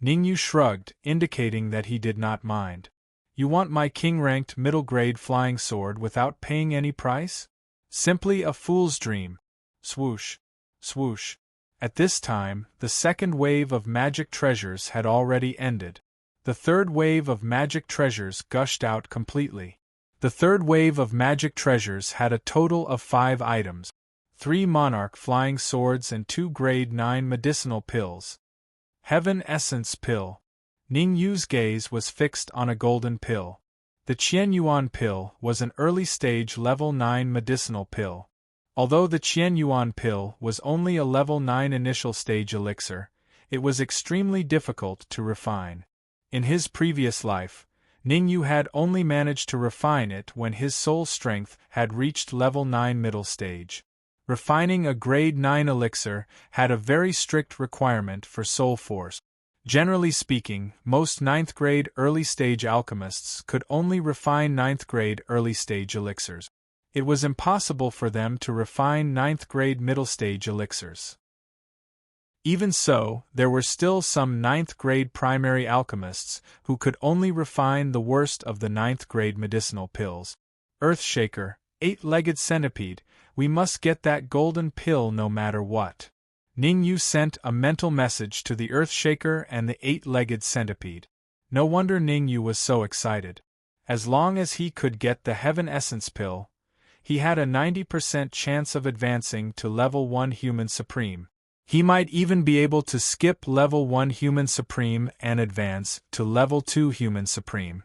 A: Ningyu shrugged, indicating that he did not mind. You want my king-ranked middle-grade flying sword without paying any price? Simply a fool's dream. Swoosh. Swoosh. At this time, the second wave of magic treasures had already ended. The third wave of magic treasures gushed out completely. The third wave of magic treasures had a total of 5 items. 3 monarch flying swords and 2 grade 9 medicinal pills. Heaven Essence Pill. Ningyu's gaze was fixed on a golden pill. The Qianyuan pill was an early-stage level 9 medicinal pill. Although the Qianyuan pill was only a level 9 initial stage elixir, it was extremely difficult to refine. In his previous life, Ningyu had only managed to refine it when his soul strength had reached level 9 middle stage. Refining a grade 9 elixir had a very strict requirement for soul force. Generally speaking, most 9th grade early stage alchemists could only refine 9th grade early stage elixirs. It was impossible for them to refine 9th grade middle stage elixirs. Even so, there were still some 9th grade primary alchemists who could only refine the worst of the 9th grade medicinal pills. Earthshaker, 8-legged centipede, we must get that golden pill no matter what. Ningyu sent a mental message to the Earthshaker and the 8-legged centipede. No wonder Ningyu was so excited. As long as he could get the Heaven Essence Pill, he had a 90% chance of advancing to level 1 Human Supreme. He might even be able to skip level 1 Human Supreme and advance to level 2 Human Supreme.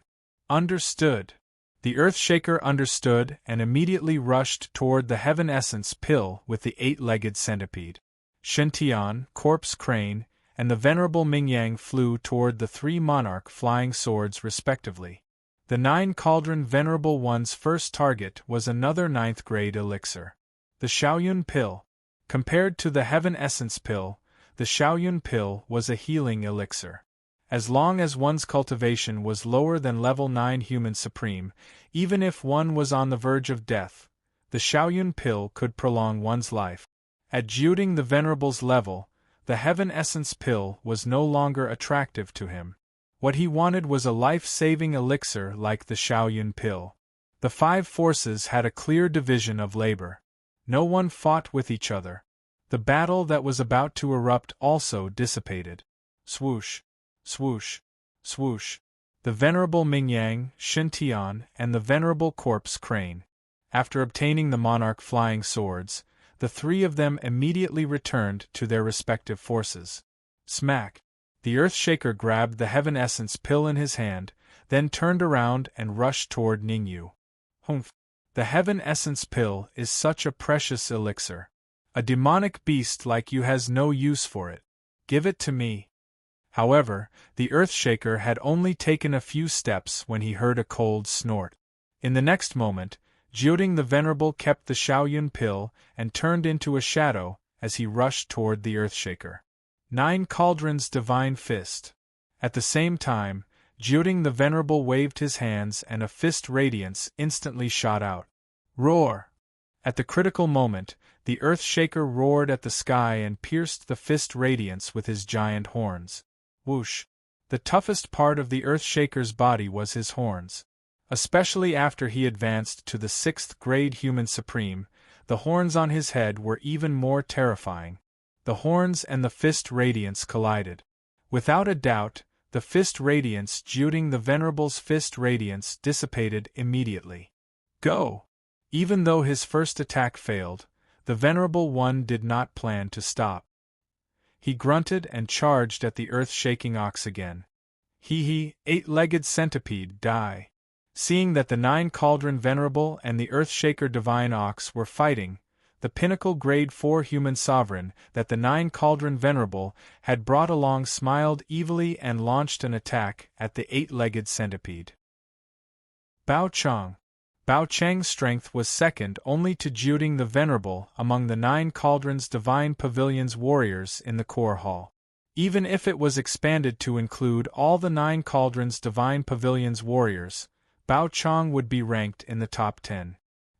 A: Understood. The Earthshaker understood and immediately rushed toward the Heaven Essence Pill with the 8-legged centipede. Shintian, Corpse Crane, and the Venerable Mingyang flew toward the 3 monarch flying swords respectively. The 9 Cauldron Venerable One's first target was another 9th grade elixir. The Shaoyun Pill. Compared to the Heaven Essence Pill, the Shaoyun Pill was a healing elixir. As long as one's cultivation was lower than level 9 Human Supreme, even if one was on the verge of death, the Shaoyun Pill could prolong one's life. At Jiuding the Venerable's level, the Heaven Essence Pill was no longer attractive to him. What he wanted was a life-saving elixir like the Shaoyun pill. The 5 forces had a clear division of labor. No one fought with each other. The battle that was about to erupt also dissipated. Swoosh, swoosh, swoosh. The venerable Mingyang, Shintian, and the venerable corpse Crane. After obtaining the monarch flying swords, the 3 of them immediately returned to their respective forces. Smack! The Earthshaker grabbed the Heaven Essence pill in his hand, then turned around and rushed toward Ningyu. Humph! The Heaven Essence pill is such a precious elixir. A demonic beast like you has no use for it. Give it to me. However, the Earthshaker had only taken a few steps when he heard a cold snort. In the next moment, Jiuding the Venerable kept the Shaoyun pill and turned into a shadow as he rushed toward the Earthshaker. 9 Cauldrons Divine Fist. At the same time, Jiuding the Venerable waved his hands and a fist radiance instantly shot out. Roar! At the critical moment, the Earthshaker roared at the sky and pierced the fist radiance with his giant horns. Whoosh! The toughest part of the Earthshaker's body was his horns. Especially after he advanced to the 6th grade Human Supreme, the horns on his head were even more terrifying. The horns and the fist radiance collided. Without a doubt, the fist radiance Jiuding the Venerable's fist radiance dissipated immediately. Go! Even though his first attack failed, the Venerable One did not plan to stop. He grunted and charged at the earth-shaking ox again. Hee, 8-legged centipede, die. Seeing that the 9 Cauldron Venerable and the Earthshaker Divine Ox were fighting, the pinnacle grade 4 human sovereign that the 9 Cauldron Venerable had brought along smiled evilly and launched an attack at the 8-legged centipede. Bao Chang. Bao Chang's strength was second only to Jiuding the Venerable among the 9 Cauldrons Divine Pavilion's warriors in the core hall. Even if it was expanded to include all the 9 Cauldrons Divine Pavilion's warriors, Bao Chang would be ranked in the top 10.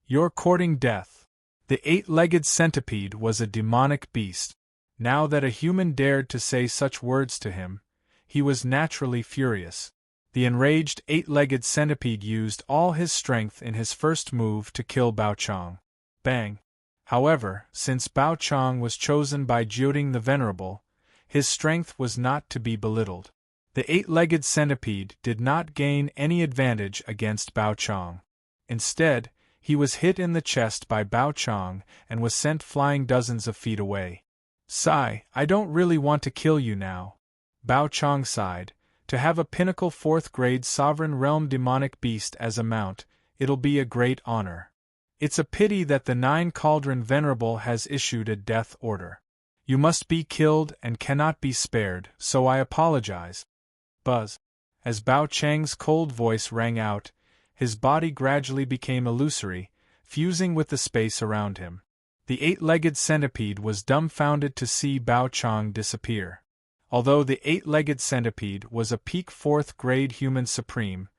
A: You're courting death. The 8-legged centipede was a demonic beast. Now that a human dared to say such words to him, he was naturally furious. The enraged 8-legged centipede used all his strength in his first move to kill Bao Chang. Bang! However, since Bao Chang was chosen by Jiuding the Venerable, his strength was not to be belittled. The 8-legged centipede did not gain any advantage against Bao Chang. Instead, he was hit in the chest by Bao Chang and was sent flying dozens of feet away. Sigh, I don't really want to kill you now. Bao Chang sighed. To have a pinnacle 4th grade sovereign realm demonic beast as a mount, it'll be a great honor. It's a pity that the 9 Cauldron Venerable has issued a death order. You must be killed and cannot be spared, so I apologize. Buzz. As Bao Chang's cold voice rang out, his body gradually became illusory, fusing with the space around him. The 8-legged centipede was dumbfounded to see Bao Chang disappear. Although the 8-legged centipede was a peak 4th grade human supreme,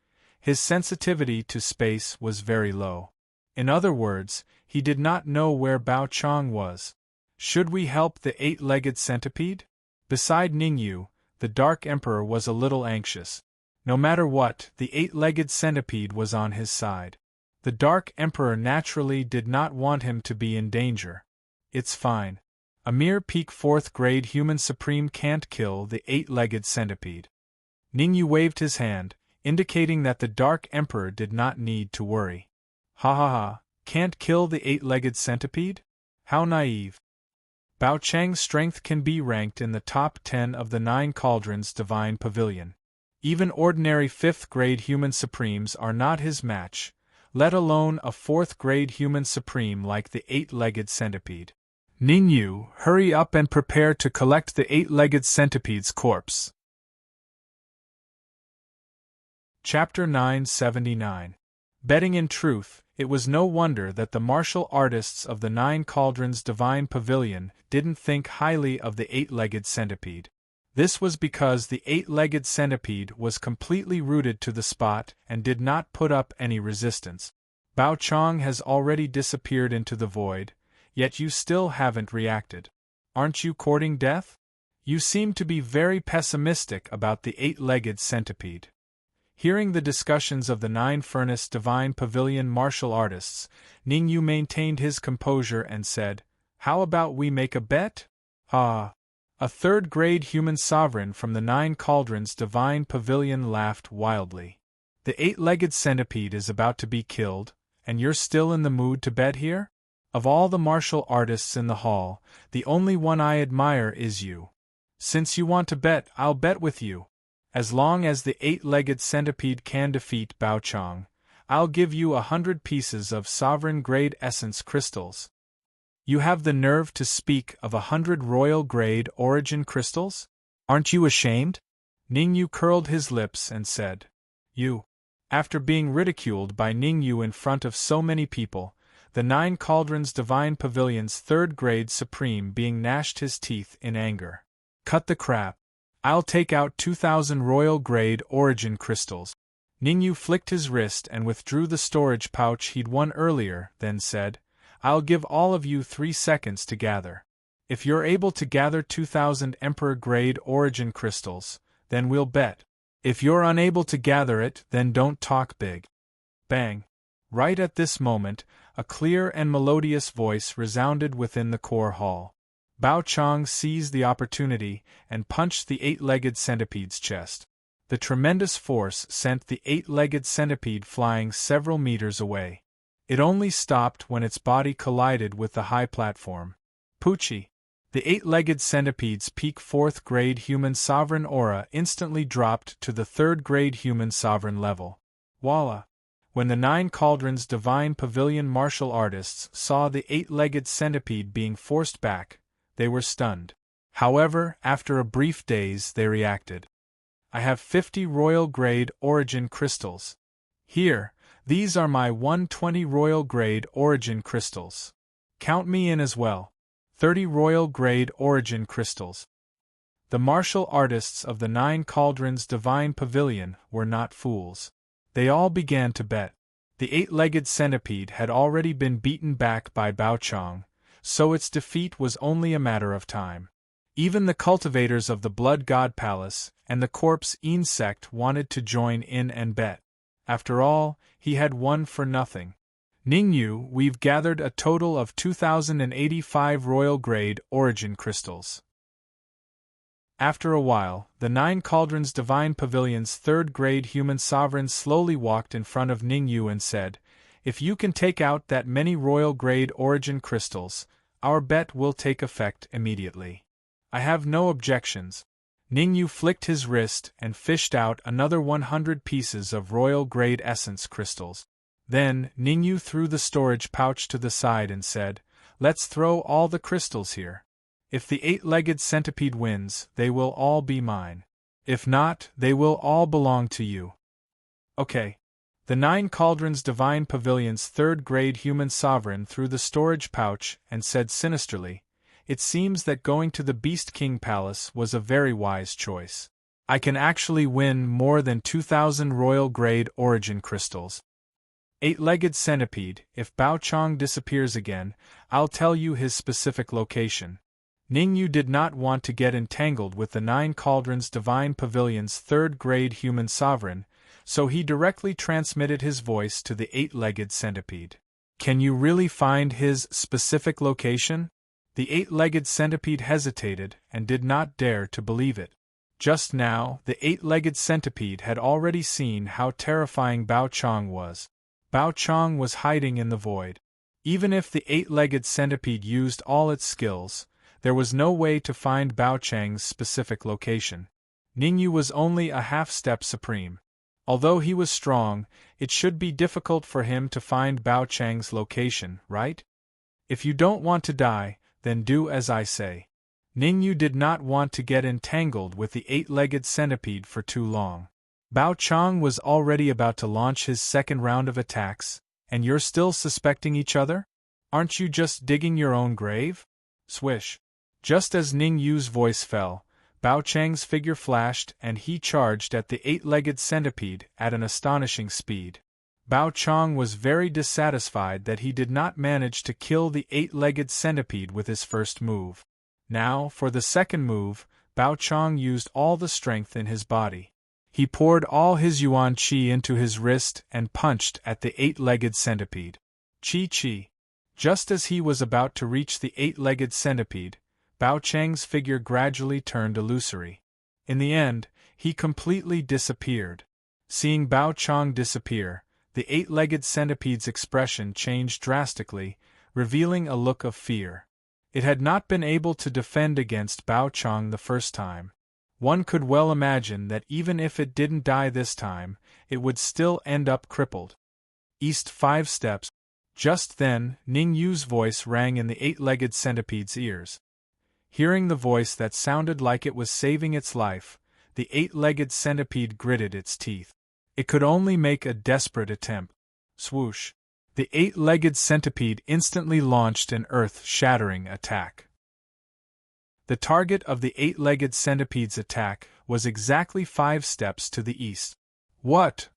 A: his sensitivity to space was very low. In other words, he did not know where Bao Chang was. Should we help the 8-legged centipede? Beside Ningyu, the Dark Emperor was a little anxious. No matter what, the 8-legged centipede was on his side. The Dark Emperor naturally did not want him to be in danger. It's fine. A mere peak 4th grade human supreme can't kill the 8-legged centipede. Ningyu waved his hand, indicating that the Dark Emperor did not need to worry. Ha ha ha, can't kill the 8-legged centipede? How naive. Bao Chang's strength can be ranked in the top 10 of the 9 Cauldrons Divine Pavilion. Even ordinary 5th grade human supremes are not his match, let alone a 4th grade human supreme like the 8-legged centipede. Ningyu, hurry up and prepare to collect the 8-legged centipede's corpse. Chapter 979. Betting in truth, it was no wonder that the martial artists of the 9 Cauldrons Divine Pavilion didn't think highly of the 8-legged centipede. This was because the 8-legged centipede was completely rooted to the spot and did not put up any resistance. Bao Chang has already disappeared into the void, yet you still haven't reacted. Aren't you courting death? You seem to be very pessimistic about the eight-legged centipede. Hearing the discussions of the nine-furnace divine pavilion martial artists, Ningyu maintained his composure and said, "How about we make a bet?" "Ah!" A third-grade human sovereign from the Nine Cauldrons divine pavilion laughed wildly. "The eight-legged centipede is about to be killed, and you're still in the mood to bet here? Of all the martial artists in the hall, the only one I admire is you. Since you want to bet, I'll bet with you. As long as the eight-legged centipede can defeat Bao Chang, I'll give you 100 pieces of sovereign-grade essence crystals." "You have the nerve to speak of 100 royal-grade origin crystals? Aren't you ashamed?" Ningyu curled his lips and said, "You." After being ridiculed by Ningyu in front of so many people, the Nine Cauldrons Divine Pavilion's third-grade supreme being gnashed his teeth in anger. "Cut the crap. I'll take out 2,000 royal-grade origin crystals." Ningyu flicked his wrist and withdrew the storage pouch he'd won earlier, then said, "I'll give all of you 3 seconds to gather. If you're able to gather 2,000 Emperor-grade origin crystals, then we'll bet. If you're unable to gather it, then don't talk big." Bang! Right at this moment, a clear and melodious voice resounded within the core hall. Bao Chang seized the opportunity and punched the eight-legged centipede's chest. The tremendous force sent the eight-legged centipede flying several meters away. It only stopped when its body collided with the high platform. Poochie! The eight-legged centipede's peak fourth-grade human sovereign aura instantly dropped to the third-grade human sovereign level. Voila! When the Nine Cauldrons Divine Pavilion martial artists saw the eight-legged centipede being forced back, they were stunned. However, after a brief daze, they reacted. "I have 50 royal-grade origin crystals. Here, these are my 120 royal-grade origin crystals. Count me in as well. 30 royal-grade origin crystals." The martial artists of the Nine Cauldrons Divine Pavilion were not fools. They all began to bet. The eight-legged centipede had already been beaten back by Bao Chang, so its defeat was only a matter of time. Even the cultivators of the Blood God Palace and the Corpse Insect wanted to join in and bet. After all, he had won for nothing. "Ningyu, we've gathered a total of 2,085 royal-grade origin crystals." After a while, the Nine Cauldrons Divine Pavilion's third-grade human sovereign slowly walked in front of Ningyu and said, "If you can take out that many royal-grade origin crystals, our bet will take effect immediately. I have no objections." Ningyu flicked his wrist and fished out another 100 pieces of royal-grade essence crystals. Then, Ningyu threw the storage pouch to the side and said, "Let's throw all the crystals here. If the eight-legged centipede wins, they will all be mine. If not, they will all belong to you." "Okay." The Nine Cauldrons Divine Pavilion's third-grade human sovereign threw the storage pouch and said sinisterly, "It seems that going to the Beast King Palace was a very wise choice. I can actually win more than 2,000 royal-grade origin crystals. Eight-legged centipede, if Bao Chang disappears again, I'll tell you his specific location." Ningyu did not want to get entangled with the Nine Cauldrons Divine Pavilion's third-grade human sovereign, so he directly transmitted his voice to the eight-legged centipede. "Can you really find his specific location?" The eight-legged centipede hesitated and did not dare to believe it. Just now, the eight-legged centipede had already seen how terrifying Bao Chang was. Bao Chang was hiding in the void. Even if the eight-legged centipede used all its skills, there was no way to find Bao Chang's specific location. Ningyu was only a half-step supreme. Although he was strong, it should be difficult for him to find Bao Chang's location, right? "If you don't want to die, then do as I say." Ningyu did not want to get entangled with the eight-legged centipede for too long. Bao Chang was already about to launch his second round of attacks, and you're still suspecting each other? Aren't you just digging your own grave? Swish. Just as Ningyu's voice fell, Bao Chang's figure flashed and he charged at the eight-legged centipede at an astonishing speed. Bao Chang was very dissatisfied that he did not manage to kill the eight-legged centipede with his first move. Now, for the second move, Bao Chang used all the strength in his body. He poured all his yuan qi into his wrist and punched at the eight-legged centipede. Chi. Just as he was about to reach the eight-legged centipede, Bao Chang's figure gradually turned illusory. In the end, he completely disappeared. Seeing Bao Chang disappear, the eight-legged centipede's expression changed drastically, revealing a look of fear. It had not been able to defend against Bao Chang the first time. One could well imagine that even if it didn't die this time, it would still end up crippled. East 5 steps. Just then, Ning Yu's voice rang in the eight-legged centipede's ears. Hearing the voice that sounded like it was saving its life, the eight-legged centipede gritted its teeth. It could only make a desperate attempt. Swoosh! The eight-legged centipede instantly launched an earth-shattering attack. The target of the eight-legged centipede's attack was exactly 5 steps to the east. What?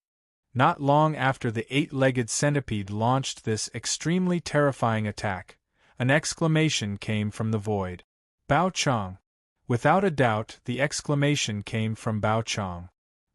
A: Not long after the eight-legged centipede launched this extremely terrifying attack, an exclamation came from the void. Bao Chang. Without a doubt, the exclamation came from Bao Chang.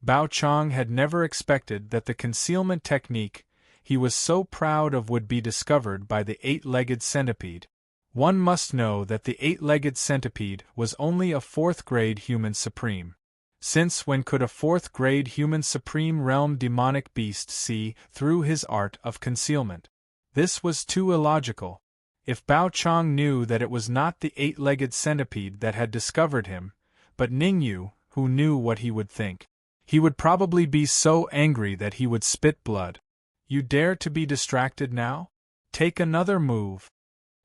A: Bao Chang had never expected that the concealment technique he was so proud of would be discovered by the eight-legged centipede. One must know that the eight-legged centipede was only a 4th-grade human supreme. Since when could a 4th-grade human supreme realm demonic beast see through his art of concealment? This was too illogical. If Bao Chang knew that it was not the eight-legged centipede that had discovered him, but Ning Yu, who knew what he would think, he would probably be so angry that he would spit blood. You dare to be distracted now? Take another move.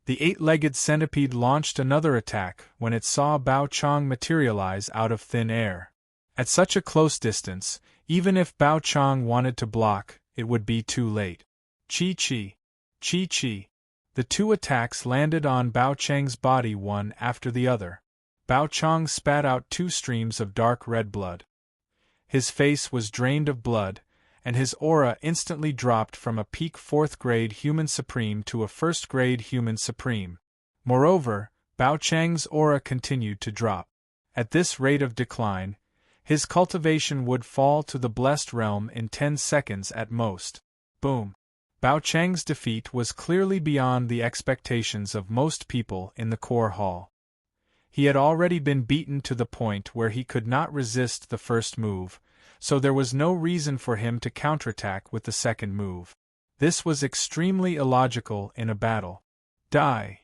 A: The eight-legged centipede launched another attack when it saw Bao Chang materialize out of thin air. At such a close distance, even if Bao Chang wanted to block, it would be too late. Chi. The two attacks landed on Bao Chang's body one after the other. Bao Chang spat out 2 streams of dark red blood. His face was drained of blood, and his aura instantly dropped from a peak 4th-grade human supreme to a 1st-grade human supreme. Moreover, Bao Chang's aura continued to drop. At this rate of decline, his cultivation would fall to the blessed realm in 10 seconds at most. Boom! Bao Chang's defeat was clearly beyond the expectations of most people in the core hall. He had already been beaten to the point where he could not resist the first move, so there was no reason for him to counterattack with the second move. This was extremely illogical in a battle. Die!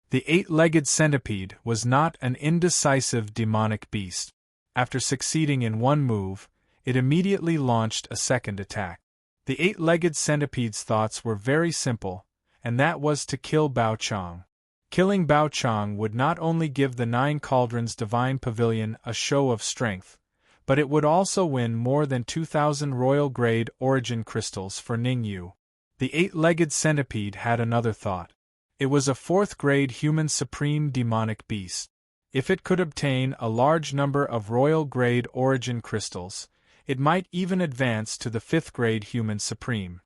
A: The eight-legged centipede was not an indecisive demonic beast. After succeeding in one move, it immediately launched a second attack. The eight-legged centipede's thoughts were very simple, and that was to kill Bao Chang. Killing Bao Chang would not only give the 9 Cauldrons Divine Pavilion a show of strength, but it would also win more than 2,000 royal-grade origin crystals for Ning Yu. The eight-legged centipede had another thought. It was a 4th-grade human supreme demonic beast. If it could obtain a large number of royal-grade origin crystals, it might even advance to the 5th-grade human supreme.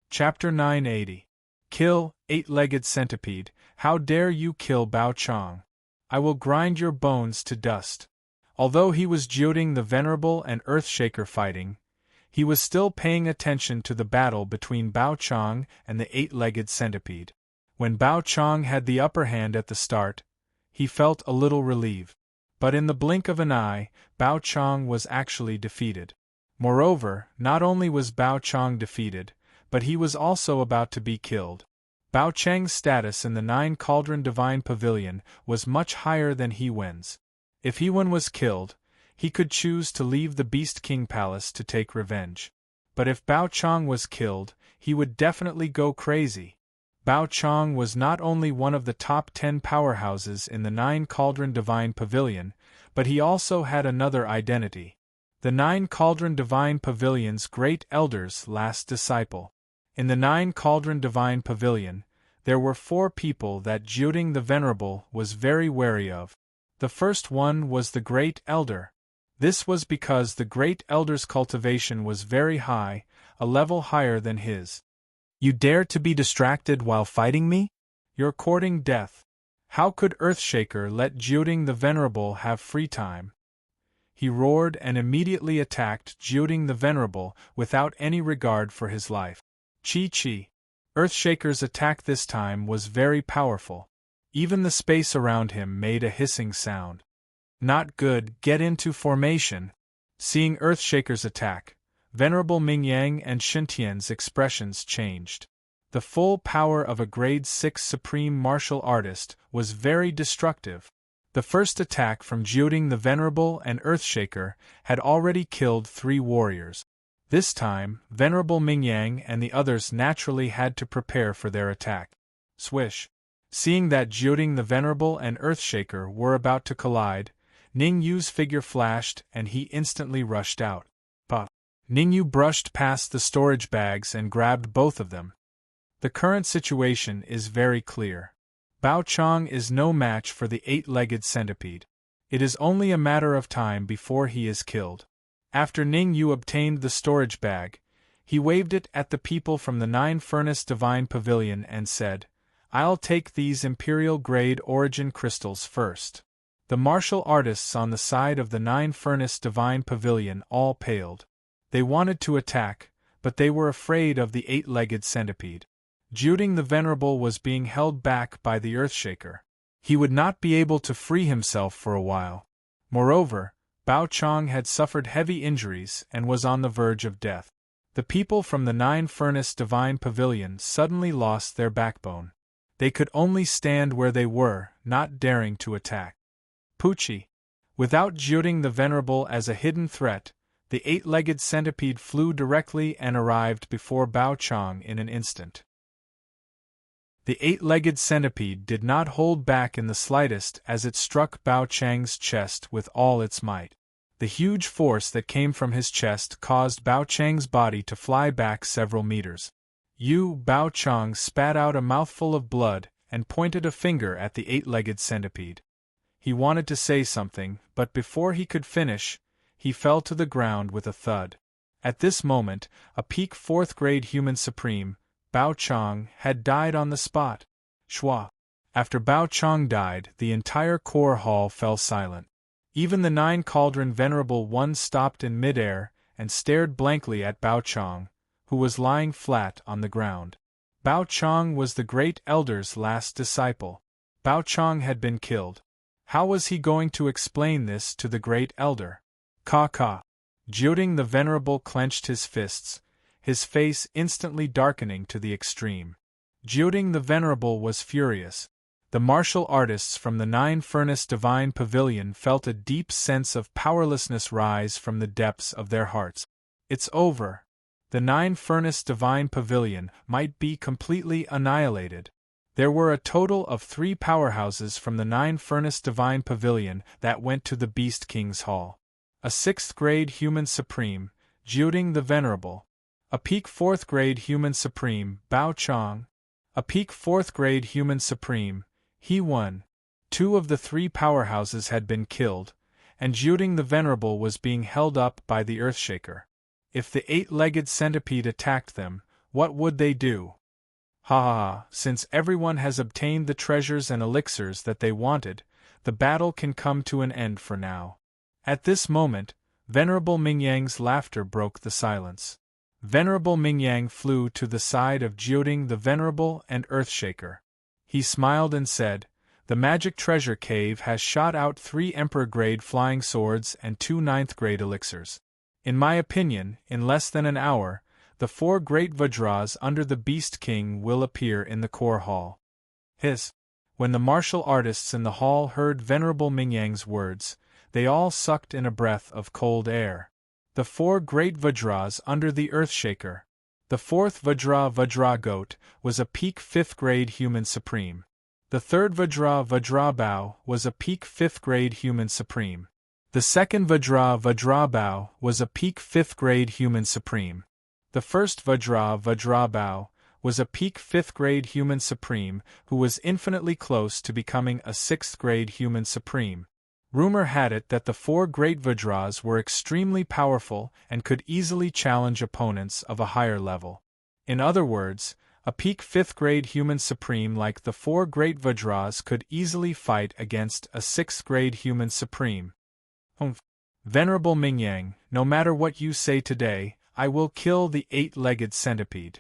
A: Chapter 980. Kill, eight-legged centipede, how dare you kill Bao Chang? I will grind your bones to dust. Although he was jioting the Venerable and Earthshaker fighting, he was still paying attention to the battle between Bao Chang and the eight-legged centipede. When Bao Chang had the upper hand at the start, he felt a little relieved. But in the blink of an eye, Bao Chang was actually defeated. Moreover, not only was Bao Chang defeated, but he was also about to be killed. Bao Chang's status in the 9 Cauldron Divine Pavilion was much higher than He Wen's. If He Wen was killed, he could choose to leave the Beast King Palace to take revenge. But if Bao Chang was killed, he would definitely go crazy. Bao Chang was not only one of the top 10 powerhouses in the 9 Cauldron Divine Pavilion, but he also had another identity. The 9 Cauldron Divine Pavilion's Great Elder's last disciple. In the 9 Cauldron Divine Pavilion, there were 4 people that Jiuding the Venerable was very wary of. The first one was the Great Elder. This was because the Great Elder's cultivation was very high, a level higher than his. You dare to be distracted while fighting me? You're courting death. How could Earthshaker let Jiuding the Venerable have free time? He roared and immediately attacked Jiuding the Venerable without any regard for his life. Chi. Earthshaker's attack this time was very powerful. Even the space around him made a hissing sound. Not good, get into formation. Seeing Earthshaker's attack, Venerable Mingyang and Shintian's expressions changed. The full power of a grade 6 supreme martial artist was very destructive. The first attack from Jiuding the Venerable and Earthshaker had already killed 3 warriors. This time, Venerable Mingyang and the others naturally had to prepare for their attack. Swish! Seeing that Jiuding the Venerable and Earthshaker were about to collide, Ningyu's figure flashed and he instantly rushed out. Puff! Ningyu brushed past the storage bags and grabbed both of them. The current situation is very clear. Bao Chang is no match for the 8-legged centipede. It is only a matter of time before he is killed. After Ningyu obtained the storage bag, he waved it at the people from the 9-furnace Divine Pavilion and said, "I'll take these Imperial-grade origin crystals first." The martial artists on the side of the 9-furnace Divine Pavilion all paled. They wanted to attack, but they were afraid of the 8-legged centipede. Jiuding the Venerable was being held back by the Earthshaker. He would not be able to free himself for a while. Moreover, Bao Chang had suffered heavy injuries and was on the verge of death. The people from the 9-furnace Divine Pavilion suddenly lost their backbone. They could only stand where they were, not daring to attack. Pucci. Without Jiuding the Venerable as a hidden threat, the 8-legged centipede flew directly and arrived before Bao Chang in an instant. The 8-legged centipede did not hold back in the slightest as it struck Bao Chang's chest with all its might. The huge force that came from his chest caused Bao Chang's body to fly back several meters. Bao Chang spat out a mouthful of blood and pointed a finger at the 8-legged centipede. He wanted to say something, but before he could finish, he fell to the ground with a thud. At this moment, a peak 4th-grade human supreme, Bao Chang, had died on the spot. Shua. After Bao Chang died, the entire core hall fell silent. Even the 9-cauldron Venerable One stopped in midair and stared blankly at Bao Chang, who was lying flat on the ground. Bao Chang was the Great Elder's last disciple. Bao Chang had been killed. How was he going to explain this to the Great Elder? Ka. Jiuding the Venerable clenched his fists, his face instantly darkening to the extreme. Jiuding the Venerable was furious. The martial artists from the 9-furnace Divine Pavilion felt a deep sense of powerlessness rise from the depths of their hearts. It's over. The 9-furnace Divine Pavilion might be completely annihilated. There were a total of 3 powerhouses from the 9-furnace Divine Pavilion that went to the Beast King's Hall. A 6th-grade human supreme, Jiuding the Venerable. A peak 4th-grade human supreme, Bao Chang. A peak 4th-grade human supreme, He Won. 2 of the 3 powerhouses had been killed, and Jiuding the Venerable was being held up by the Earthshaker. If the 8-legged centipede attacked them, what would they do? Since everyone has obtained the treasures and elixirs that they wanted, the battle can come to an end for now. At this moment, Venerable Mingyang's laughter broke the silence. Venerable Mingyang flew to the side of Jiuding the Venerable and Earthshaker. He smiled and said, "The magic treasure cave has shot out 3 Emperor-grade flying swords and 2 9th-grade elixirs. In my opinion, in less than an hour, the 4 great Vajras under the Beast King will appear in the core hall." When the martial artists in the hall heard Venerable Mingyang's words, they all sucked in a breath of cold air. The 4 great Vajras under the Earthshaker. The 4th Vajra Goat, was a peak 5th-grade human supreme. The 3rd Vajra Bao, was a peak 5th-grade human supreme. The 2nd Vajra Bao, was a peak 5th-grade human supreme. The 1st Vajra Bao, was a peak 5th-grade human supreme who was infinitely close to becoming a 6th-grade human supreme. Rumor had it that the 4 great Vajras were extremely powerful and could easily challenge opponents of a higher level. In other words, A peak 5th grade human supreme like the 4 great Vajras could easily fight against a 6th grade human supreme. Venerable Mingyang, no matter what you say today, I will kill the 8-legged centipede.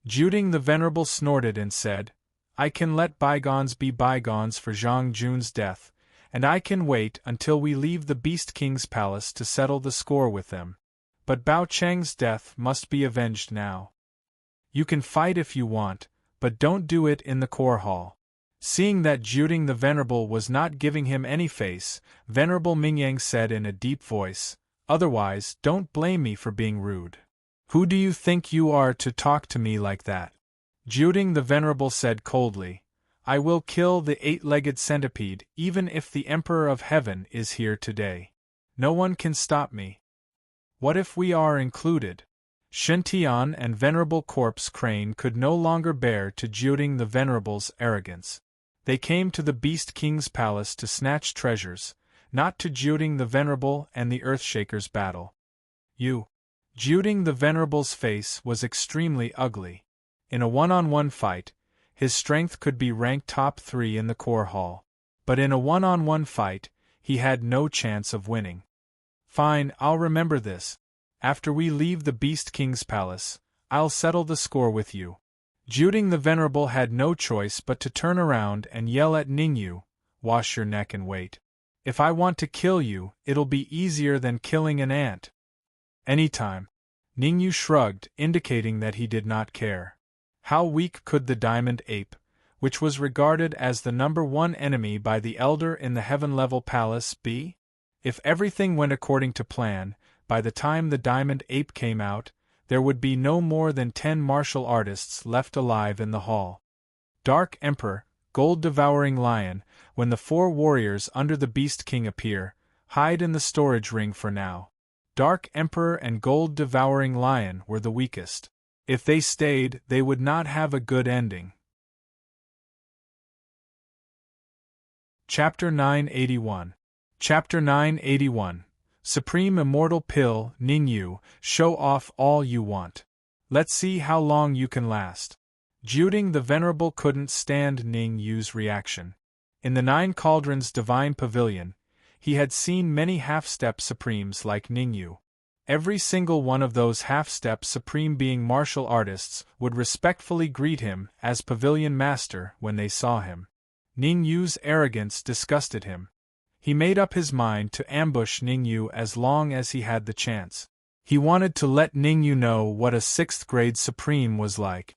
A: Juding the Venerable snorted and said, I can let bygones be bygones for Zhang Jun's death, and I can wait until we leave the Beast King's palace to settle the score with them. But Bao Cheng's death must be avenged now. You can fight if you want, but don't do it in the core hall. Seeing that Juding the Venerable was not giving him any face, Venerable Mingyang said in a deep voice, Otherwise, don't blame me for being rude. Who do you think you are to talk to me like that? Juding the Venerable said coldly, I will kill the 8-legged centipede even if the Emperor of Heaven is here today. No one can stop me. What if we are included? Shintian and Venerable Corpse Crane could no longer bear to Juding the Venerable's arrogance. They came to the Beast King's palace to snatch treasures, not to Juding the Venerable and the Earthshaker's battle. Juding the Venerable's face was extremely ugly. In a one-on-one fight, his strength could be ranked top 3 in the core hall. But in a one-on-one fight, he had no chance of winning. Fine, I'll remember this. After we leave the Beast King's palace, I'll settle the score with you. Juding the Venerable had no choice but to turn around and yell at Ningyu, wash your neck and wait. If I want to kill you, it'll be easier than killing an ant. Anytime. Ningyu shrugged, indicating that he did not care. How weak could the diamond ape, which was regarded as the #1 enemy by the Elder in the Heaven-level palace, be? If everything went according to plan, by the time the diamond ape came out, there would be no more than 10 martial artists left alive in the hall. Dark Emperor, Gold-devouring Lion, when the 4 warriors under the Beast King appear, hide in the storage ring for now. Dark Emperor and Gold-devouring Lion were the weakest. If they stayed, they would not have a good ending. Chapter 981. Chapter 981. Supreme Immortal Pill, Ningyu, show off all you want. Let's see how long you can last. Juding the Venerable couldn't stand Ningyu's reaction. In the 9 Cauldrons Divine Pavilion, he had seen many half-step supremes like Ningyu. Every single one of those half-step supreme being martial artists would respectfully greet him as pavilion master when they saw him. Ningyu's arrogance disgusted him. He made up his mind to ambush Ningyu as long as he had the chance. He wanted to let Ningyu know what a 6th grade supreme was like.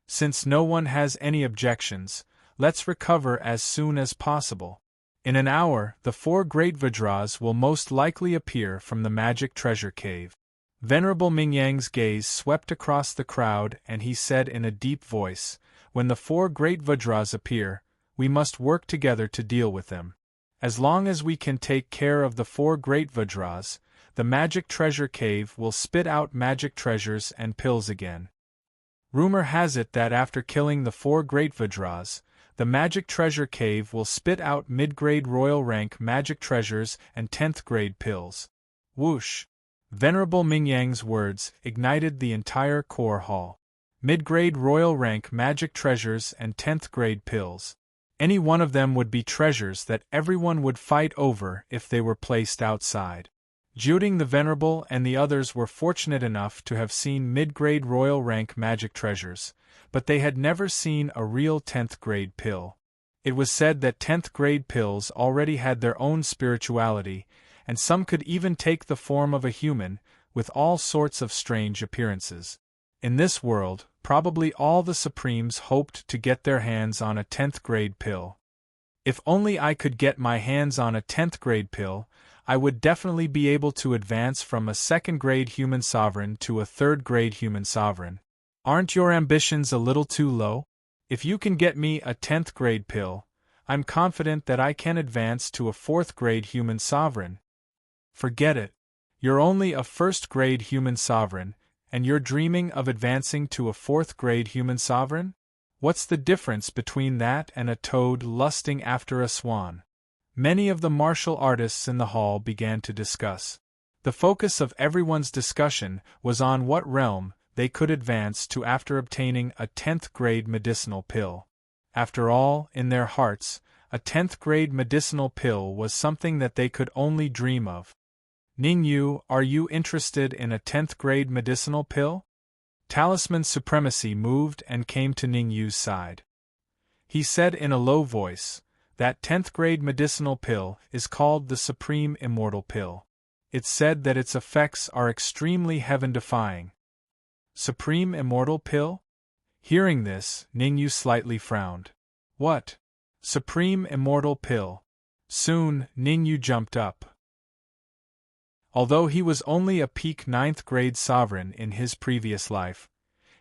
A: Since no one has any objections, let's recover as soon as possible. In an hour, the 4 great Vajras will most likely appear from the magic treasure cave. Venerable Mingyang's gaze swept across the crowd and he said in a deep voice, When the 4 great Vajras appear, we must work together to deal with them. As long as we can take care of the 4 great Vajras, the magic treasure cave will spit out magic treasures and pills again. Rumor has it that after killing the 4 great Vajras, the magic treasure cave will spit out mid-grade royal rank magic treasures and 10th grade pills. Whoosh! Venerable Mingyang's words ignited the entire core hall. Mid-grade royal rank magic treasures and 10th grade pills. Any one of them would be treasures that everyone would fight over if they were placed outside. Juding the Venerable and the others were fortunate enough to have seen mid-grade royal rank magic treasures, but they had never seen a real 10th grade pill. It was said that 10th grade pills already had their own spirituality, and some could even take the form of a human, with all sorts of strange appearances. In this world, probably all the Supremes hoped to get their hands on a 10th grade pill. If only I could get my hands on a 10th grade pill, I would definitely be able to advance from a 2nd grade human sovereign to a 3rd grade human sovereign. Aren't your ambitions a little too low? If you can get me a 10th grade pill, I'm confident that I can advance to a 4th grade human sovereign. Forget it. You're only a 1st grade human sovereign, and you're dreaming of advancing to a 4th grade human sovereign? What's the difference between that and a toad lusting after a swan? Many of the martial artists in the hall began to discuss. The focus of everyone's discussion was on what realm they could advance to after obtaining a 10th grade medicinal pill. After all, in their hearts, a 10th grade medicinal pill was something that they could only dream of. Ningyu, are you interested in a 10th grade medicinal pill? Talisman Supremacy moved and came to Ningyu's side. He said in a low voice, that 10th grade medicinal pill is called the Supreme Immortal Pill. It's said that its effects are extremely heaven-defying. Supreme Immortal Pill? Hearing this, Ningyu slightly frowned. What? Supreme Immortal Pill. Soon, Ningyu jumped up. Although he was only a peak 9th grade sovereign in his previous life,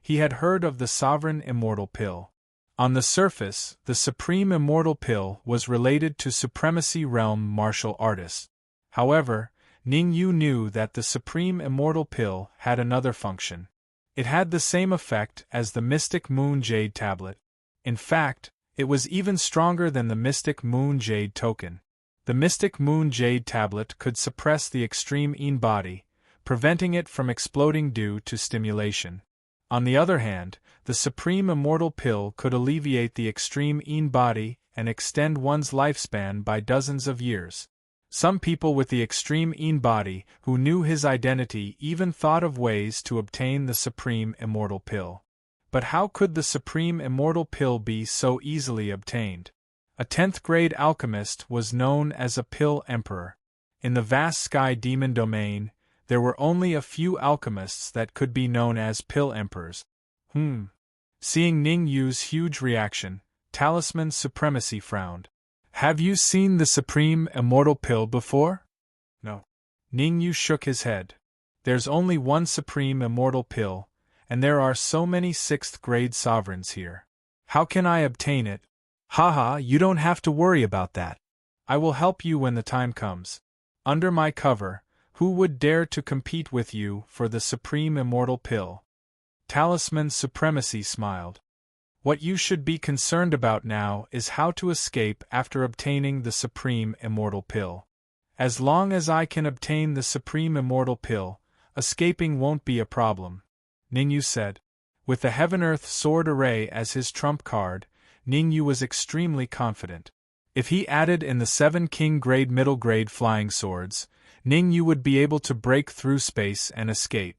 A: he had heard of the Sovereign Immortal Pill. On the surface, the Supreme Immortal Pill was related to Supremacy Realm martial artists. However, Ningyu knew that the Supreme Immortal Pill had another function. It had the same effect as the Mystic Moon Jade Tablet. In fact, it was even stronger than the Mystic Moon Jade Token. The Mystic Moon Jade Tablet could suppress the extreme Yin body, preventing it from exploding due to stimulation. On the other hand, the Supreme Immortal Pill could alleviate the extreme Yin body and extend one's lifespan by dozens of years. Some people with the extreme Yin body who knew his identity even thought of ways to obtain the Supreme Immortal Pill. But how could the Supreme Immortal Pill be so easily obtained? A 10th grade alchemist was known as a Pill Emperor. In the vast Sky Demon domain, there were only a few alchemists that could be known as Pill Emperors. Seeing Ningyu's huge reaction, Talisman Supremacy frowned. Have you seen the Supreme Immortal Pill before? No. Ningyu shook his head. There's only one Supreme Immortal Pill, and there are so many 6th grade sovereigns here. How can I obtain it? Haha, you don't have to worry about that. I will help you when the time comes. Under my cover, who would dare to compete with you for the Supreme Immortal Pill? Talisman Supremacy smiled. What you should be concerned about now is how to escape after obtaining the Supreme Immortal Pill. As long as I can obtain the Supreme Immortal Pill, escaping won't be a problem, Ningyu said. With the Heaven-Earth Sword Array as his trump card, Ningyu was extremely confident. If he added in the 7 King grade middle grade flying swords, Ningyu would be able to break through space and escape.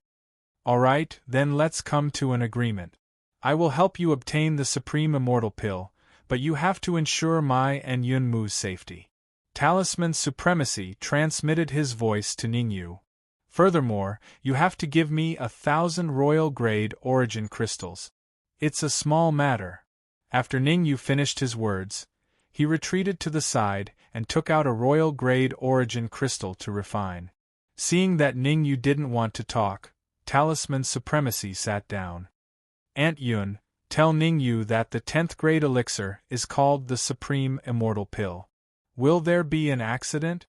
A: Alright, then let's come to an agreement. I will help you obtain the Supreme Immortal Pill, but you have to ensure my and Yunmu's safety. Talisman Supremacy transmitted his voice to Ningyu. Furthermore, you have to give me 1,000 royal grade origin crystals. It's a small matter. After Ningyu finished his words, he retreated to the side and took out a royal grade origin crystal to refine. Seeing that Ningyu didn't want to talk, Talisman Supremacy sat down. Aunt Yun, tell Ningyu that the 10th grade elixir is called the Supreme Immortal Pill. Will there be an accident?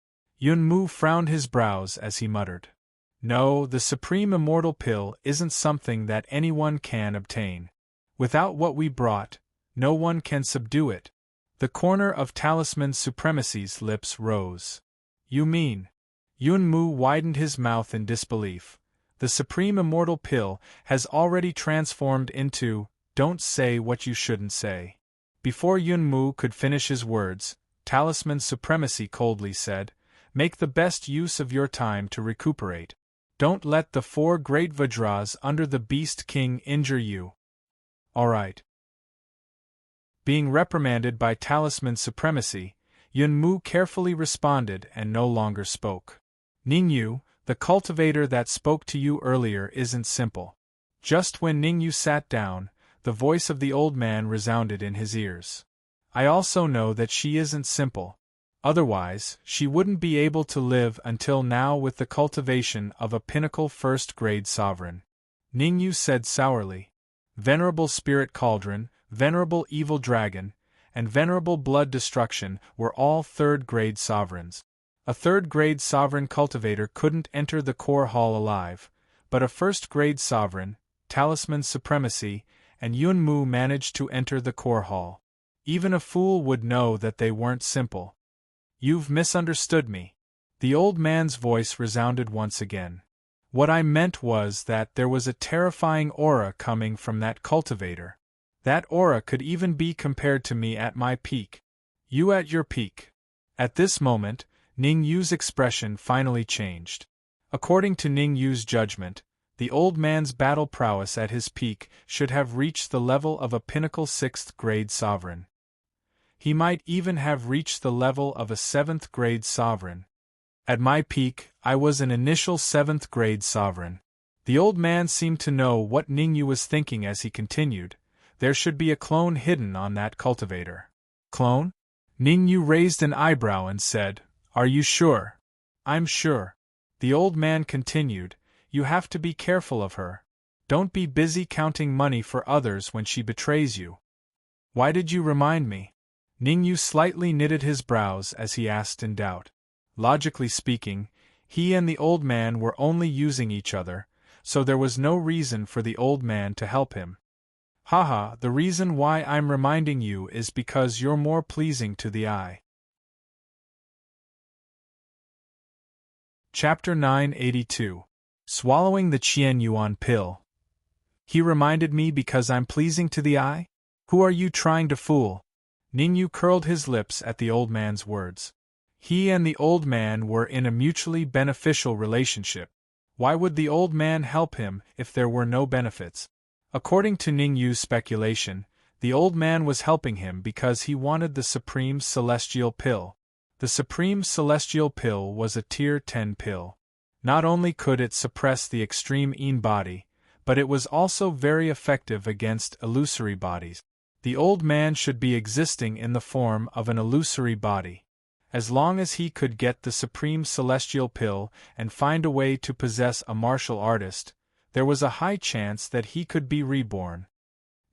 A: Yunmu frowned his brows as he muttered. No, the Supreme Immortal Pill isn't something that anyone can obtain. Without what we brought, no one can subdue it. The corner of Talisman Supremacy's lips rose. You mean? Yunmu widened his mouth in disbelief. The Supreme Immortal Pill has already transformed into, don't say what you shouldn't say. Before Yunmu could finish his words, Talisman Supremacy coldly said, make the best use of your time to recuperate. Don't let the 4 great Vajras under the Beast King injure you. Alright. Being reprimanded by Talisman Supremacy, Yunmu carefully responded and no longer spoke. Ningyu, the cultivator that spoke to you earlier isn't simple. Just when Ningyu sat down, the voice of the old man resounded in his ears. I also know that she isn't simple. Otherwise, she wouldn't be able to live until now with the cultivation of a pinnacle 1st grade sovereign. Ningyu said sourly. Venerable Spirit Cauldron, Venerable Evil Dragon, and Venerable Blood Destruction were all 3rd grade sovereigns. A 3rd grade sovereign cultivator couldn't enter the core hall alive, but a 1st grade sovereign, Talisman Supremacy, and Yunmu managed to enter the core hall. Even a fool would know that they weren't simple. You've misunderstood me. The old man's voice resounded once again. What I meant was that there was a terrifying aura coming from that cultivator. That aura could even be compared to me at my peak. You at your peak. At this moment, Ning Yu's expression finally changed. According to Ning Yu's judgment, the old man's battle prowess at his peak should have reached the level of a pinnacle 6th grade sovereign. He might even have reached the level of a 7th grade sovereign. At my peak, I was an initial 7th grade sovereign. The old man seemed to know what Ning Yu was thinking as he continued. There should be a clone hidden on that cultivator. Clone? Ning Yu raised an eyebrow and said, "Are you sure?" "I'm sure." The old man continued, "You have to be careful of her. Don't be busy counting money for others when she betrays you." "Why did you remind me?" Ning Yu slightly knitted his brows as he asked in doubt. Logically speaking, he and the old man were only using each other, so there was no reason for the old man to help him. "Haha, the reason why I'm reminding you is because you're more pleasing to the eye." Chapter 982. Swallowing the Qian Yuan Pill. He reminded me because I'm pleasing to the eye? Who are you trying to fool? Ning Yu curled his lips at the old man's words. He and the old man were in a mutually beneficial relationship. Why would the old man help him if there were no benefits? According to Ning Yu's speculation, the old man was helping him because he wanted the Supreme Celestial Pill. The Supreme Celestial Pill was a Tier 10 pill. Not only could it suppress the extreme Yin body, but it was also very effective against illusory bodies. The old man should be existing in the form of an illusory body. As long as he could get the Supreme Celestial Pill and find a way to possess a martial artist, there was a high chance that he could be reborn.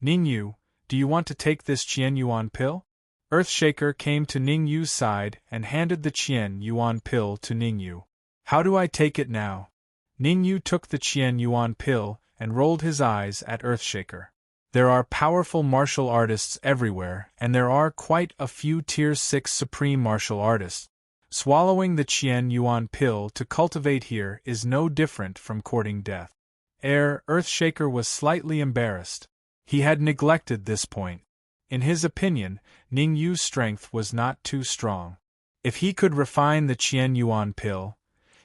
A: "Ning Yu, do you want to take this Qian Yuan Pill?" Earthshaker came to Ning Yu's side and handed the Qian Yuan Pill to Ning Yu. "How do I take it now?" Ning Yu took the Qian Yuan Pill and rolled his eyes at Earthshaker. There are powerful martial artists everywhere, and there are quite a few Tier 6 supreme martial artists. Swallowing the Qian Yuan Pill to cultivate here is no different from courting death. Earthshaker was slightly embarrassed. He had neglected this point. In his opinion, Ning Yu's strength was not too strong. If he could refine the Qian Yuan Pill,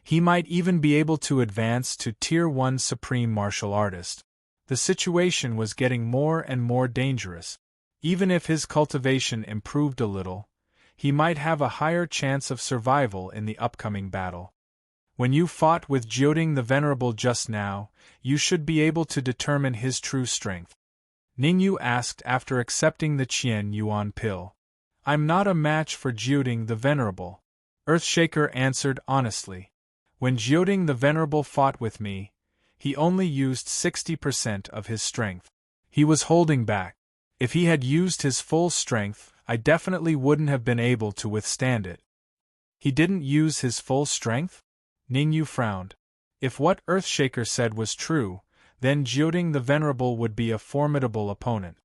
A: he might even be able to advance to Tier 1 supreme martial artist. The situation was getting more and more dangerous. Even if his cultivation improved a little, he might have a higher chance of survival in the upcoming battle. When you fought with Jioding the Venerable just now, you should be able to determine his true strength. Ning Yu asked after accepting the Qian Yuan Pill. "I'm not a match for Jioding the Venerable," Earthshaker answered honestly. "When Jioding the Venerable fought with me, he only used 60% of his strength. He was holding back. If he had used his full strength, I definitely wouldn't have been able to withstand it." "He didn't use his full strength?" Ning Yu frowned. If what Earthshaker said was true, then Jioding the Venerable would be a formidable opponent.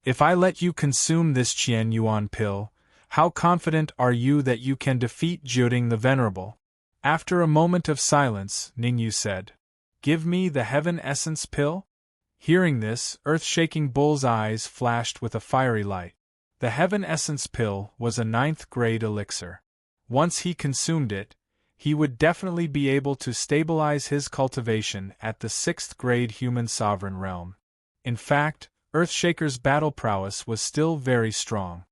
A: "If I let you consume this Qian Yuan Pill, how confident are you that you can defeat Jioding the Venerable?" After a moment of silence, Ning Yu said, "Give me the Heaven Essence Pill?" Hearing this, Earth-shaking Bull's eyes flashed with a fiery light. The Heaven Essence Pill was a 9th grade elixir. Once he consumed it, he would definitely be able to stabilize his cultivation at the 6th grade human sovereign realm. In fact, Earthshaker's battle prowess was still very strong.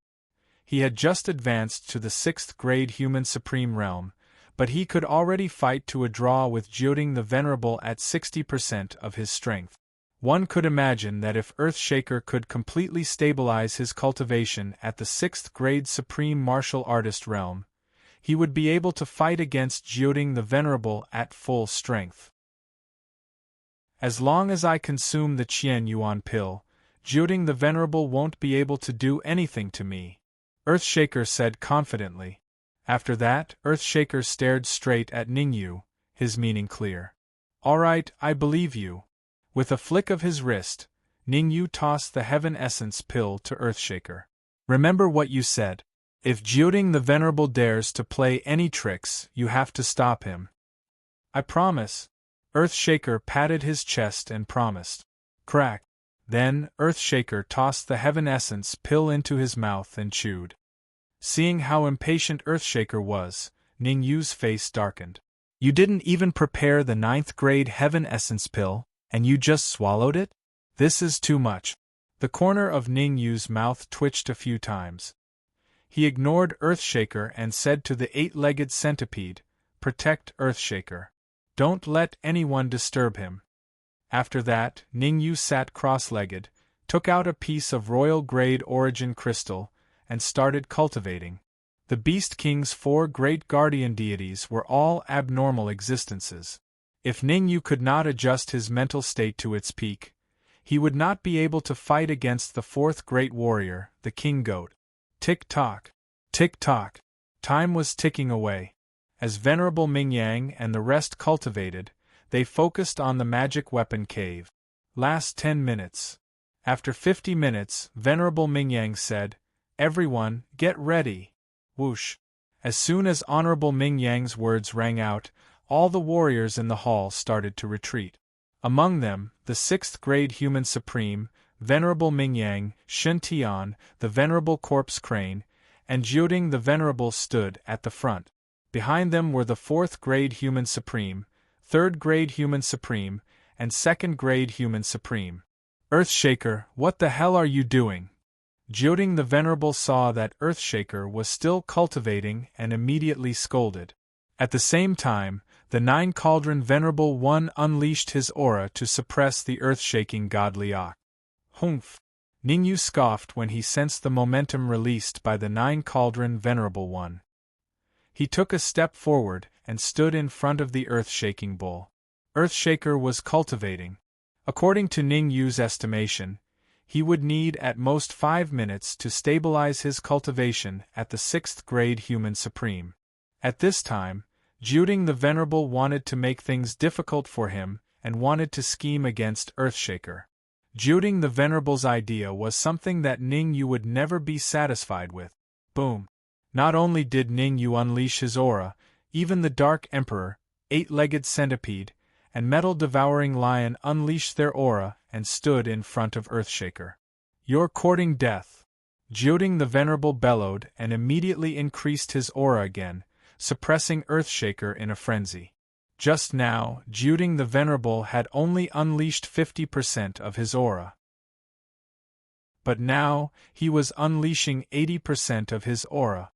A: He had just advanced to the 6th grade human supreme realm, but he could already fight to a draw with Jioding the Venerable at 60% of his strength. One could imagine that if Earthshaker could completely stabilize his cultivation at the 6th grade supreme martial artist realm, he would be able to fight against Jioding the Venerable at full strength. "As long as I consume the Qian Yuan Pill, Jioding the Venerable won't be able to do anything to me," Earthshaker said confidently. After that, Earthshaker stared straight at Ning Yu, his meaning clear. "All right, I believe you." With a flick of his wrist, Ning Yu tossed the Heaven Essence Pill to Earthshaker. "Remember what you said. If Jioding the Venerable dares to play any tricks, you have to stop him." "I promise." Earthshaker patted his chest and promised. Crack. Then, Earthshaker tossed the Heaven Essence pill into his mouth and chewed. Seeing how impatient Earthshaker was, Ning Yu's face darkened. You didn't even prepare the 9th grade Heaven Essence pill, and you just swallowed it? This is too much. The corner of Ning Yu's mouth twitched a few times. He ignored Earthshaker and said to the 8-legged centipede, Protect Earthshaker. Don't let anyone disturb him. After that, Ning Yu sat cross-legged, took out a piece of royal-grade origin crystal, and started cultivating. The Beast King's 4 great guardian deities were all abnormal existences. If Ning Yu could not adjust his mental state to its peak, he would not be able to fight against the 4th great warrior, the King Goat. Tick-tock, tick-tock. Time was ticking away. As Venerable Mingyang and the rest cultivated, they focused on the magic weapon cave. Last 10 minutes. After 50 minutes, Venerable Mingyang said, Everyone, get ready. Whoosh. As soon as Honorable Mingyang's words rang out, all the warriors in the hall started to retreat. Among them, the 6th grade human supreme, Venerable Mingyang, Shen Tian, the Venerable Corpse Crane, and Jiuding the Venerable stood at the front. Behind them were the 4th grade human supreme, 3rd grade human supreme, and 2nd grade human supreme. Earthshaker, what the hell are you doing? Jiuding the Venerable saw that Earthshaker was still cultivating and immediately scolded. At the same time, the 9 Cauldron Venerable One unleashed his aura to suppress the earth-shaking godly Ak. Humph! Ning Yu scoffed when he sensed the momentum released by the 9 Cauldron Venerable One. He took a step forward and stood in front of the earth-shaking bull. Earthshaker was cultivating. According to Ning Yu's estimation, he would need at most 5 minutes to stabilize his cultivation at the 6th grade human supreme. At this time, Jiuding the Venerable wanted to make things difficult for him and wanted to scheme against Earthshaker. Jiuding the Venerable's idea was something that Ning Yu would never be satisfied with. Boom! Not only did Ning Yu unleash his aura, even the Dark Emperor, 8-legged centipede, and metal-devouring lion unleashed their aura and stood in front of Earthshaker. You're courting death. Jiuding the Venerable bellowed and immediately increased his aura again, suppressing Earthshaker in a frenzy. Just now, Jiuding the Venerable had only unleashed 50% of his aura. But now, he was unleashing 80% of his aura.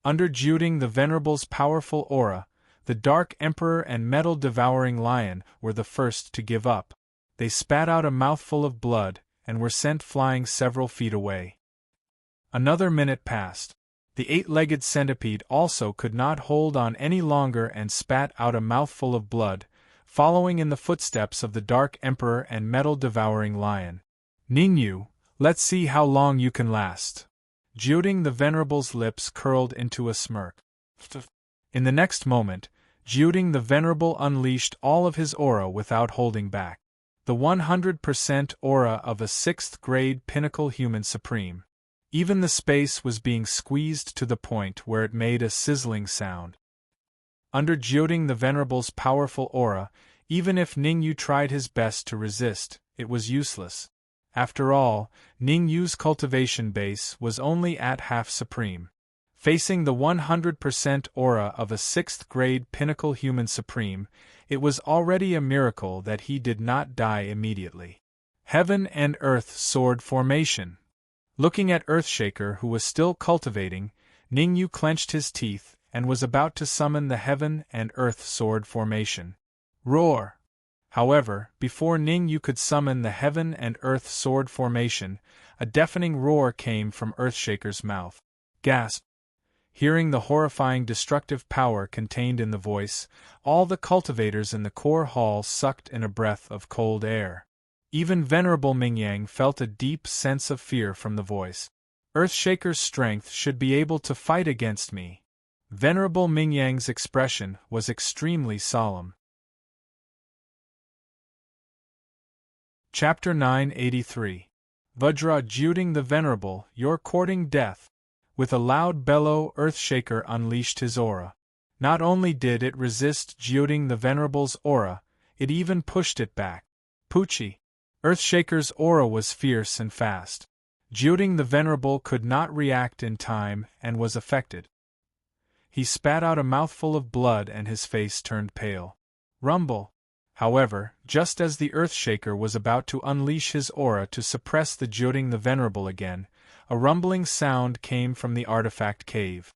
A: Under Jiuding the Venerable's powerful aura, the Dark Emperor and metal-devouring lion were the first to give up. They spat out a mouthful of blood and were sent flying several feet away. Another minute passed. The 8-legged centipede also could not hold on any longer and spat out a mouthful of blood, following in the footsteps of the Dark Emperor and metal-devouring lion. Ning Yu, let's see how long you can last. Jiuding the Venerable's lips curled into a smirk. In the next moment, Jiuding the Venerable unleashed all of his aura without holding back. The 100% aura of a 6th grade pinnacle human supreme. Even the space was being squeezed to the point where it made a sizzling sound. Under Jiuding the Venerable's powerful aura, even if Ning Yu tried his best to resist, it was useless. After all, Ning Yu's cultivation base was only at half supreme. Facing the 100% aura of a 6th grade pinnacle human supreme, it was already a miracle that he did not die immediately. Heaven and Earth Sword Formation. Looking at Earthshaker, who was still cultivating, Ning Yu clenched his teeth and was about to summon the Heaven and Earth Sword Formation. Roar! However, before Ning Yu could summon the Heaven and Earth Sword Formation, a deafening roar came from Earthshaker's mouth. Gasp! Hearing the horrifying destructive power contained in the voice, all the cultivators in the core hall sucked in a breath of cold air. Even Venerable Mingyang felt a deep sense of fear from the voice. Earthshaker's strength should be able to fight against me. Venerable Mingyang's expression was extremely solemn. Chapter 983. Vajra Jiuding the Venerable, you're courting death. With a loud bellow, Earthshaker unleashed his aura. Not only did it resist Jiuding the Venerable's aura, it even pushed it back. Poochie! Earthshaker's aura was fierce and fast. Jiuding the Venerable could not react in time and was affected. He spat out a mouthful of blood and his face turned pale. Rumble! However, just as the Earthshaker was about to unleash his aura to suppress the Jiuding the Venerable again, a rumbling sound came from the artifact cave.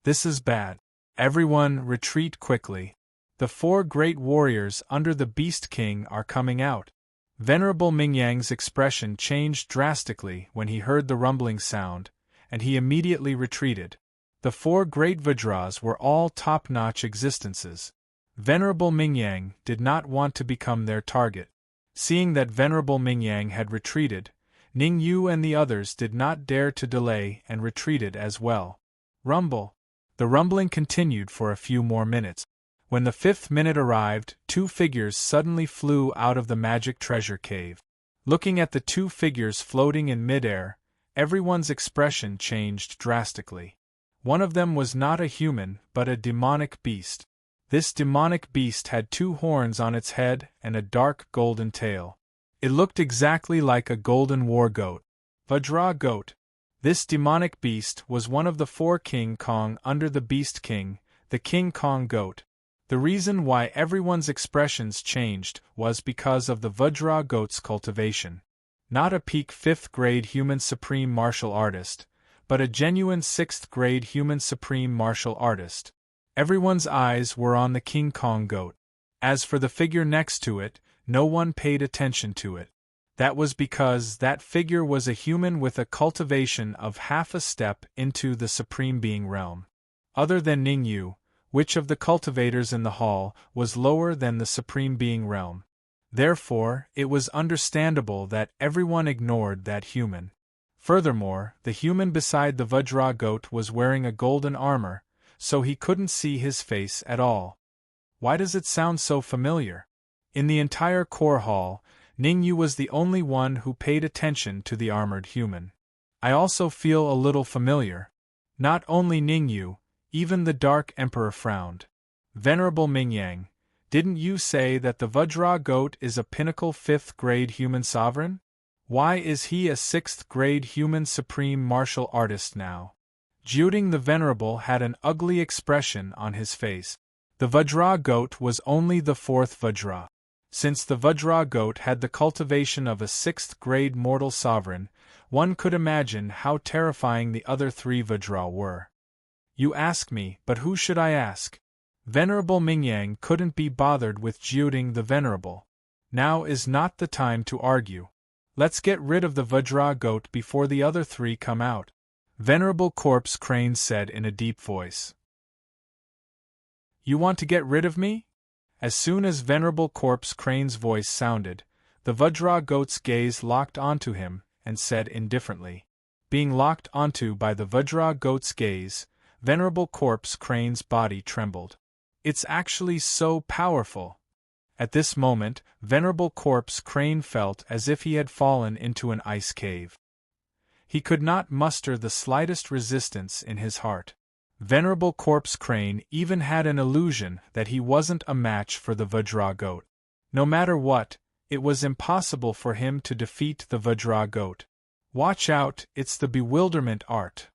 A: This is bad. Everyone, retreat quickly. The 4 great warriors under the Beast King are coming out. Venerable Mingyang's expression changed drastically when he heard the rumbling sound, and he immediately retreated. The 4 great Vajras were all top-notch existences. Venerable Mingyang did not want to become their target. Seeing that Venerable Mingyang had retreated, Ning Yu and the others did not dare to delay and retreated as well. Rumble! The rumbling continued for a few more minutes. When the 5th minute arrived, 2 figures suddenly flew out of the magic treasure cave. Looking at the 2 figures floating in midair, everyone's expression changed drastically. One of them was not a human, but a demonic beast. This demonic beast had 2 horns on its head and a dark golden tail. It looked exactly like a golden war goat. Vajra goat. This demonic beast was one of the 4 King Kong under the Beast King, the King Kong goat. The reason why everyone's expressions changed was because of the Vajra goat's cultivation. Not a peak 5th grade human supreme martial artist, but a genuine 6th grade human supreme martial artist. Everyone's eyes were on the King Kong goat. As for the figure next to it, no one paid attention to it. That was because that figure was a human with a cultivation of half a step into the Supreme Being realm. Other than Ning Yu, which of the cultivators in the hall was lower than the Supreme Being realm? Therefore, it was understandable that everyone ignored that human. Furthermore, the human beside the Vajra goat was wearing a golden armor, so he couldn't see his face at all. Why does it sound so familiar? In the entire core hall, Ning Yu was the only one who paid attention to the armored human. I also feel a little familiar. Not only Ning Yu, even the Dark Emperor frowned. Venerable Mingyang, didn't you say that the Vajra goat is a pinnacle 5th grade human sovereign? Why is he a 6th grade human supreme martial artist now? Jiuding the Venerable had an ugly expression on his face. The Vajra goat was only the 4th Vajra. Since the Vajra goat had the cultivation of a 6th grade mortal sovereign, one could imagine how terrifying the other 3 Vajra were. You ask me, but who should I ask? Venerable Mingyang couldn't be bothered with Jiuding the Venerable. Now is not the time to argue. Let's get rid of the Vajra goat before the other 3 come out. Venerable Corpse Crane said in a deep voice. You want to get rid of me? As soon as Venerable Corpse Crane's voice sounded, the Vajra goat's gaze locked onto him, and said indifferently. Being locked onto by the Vajra goat's gaze, Venerable Corpse Crane's body trembled. It's actually so powerful. At this moment, Venerable Corpse Crane felt as if he had fallen into an ice cave. He could not muster the slightest resistance in his heart. Venerable Corpse Crane even had an illusion that he wasn't a match for the Vajra goat. No matter what, it was impossible for him to defeat the Vajra goat. Watch out, it's the bewilderment art.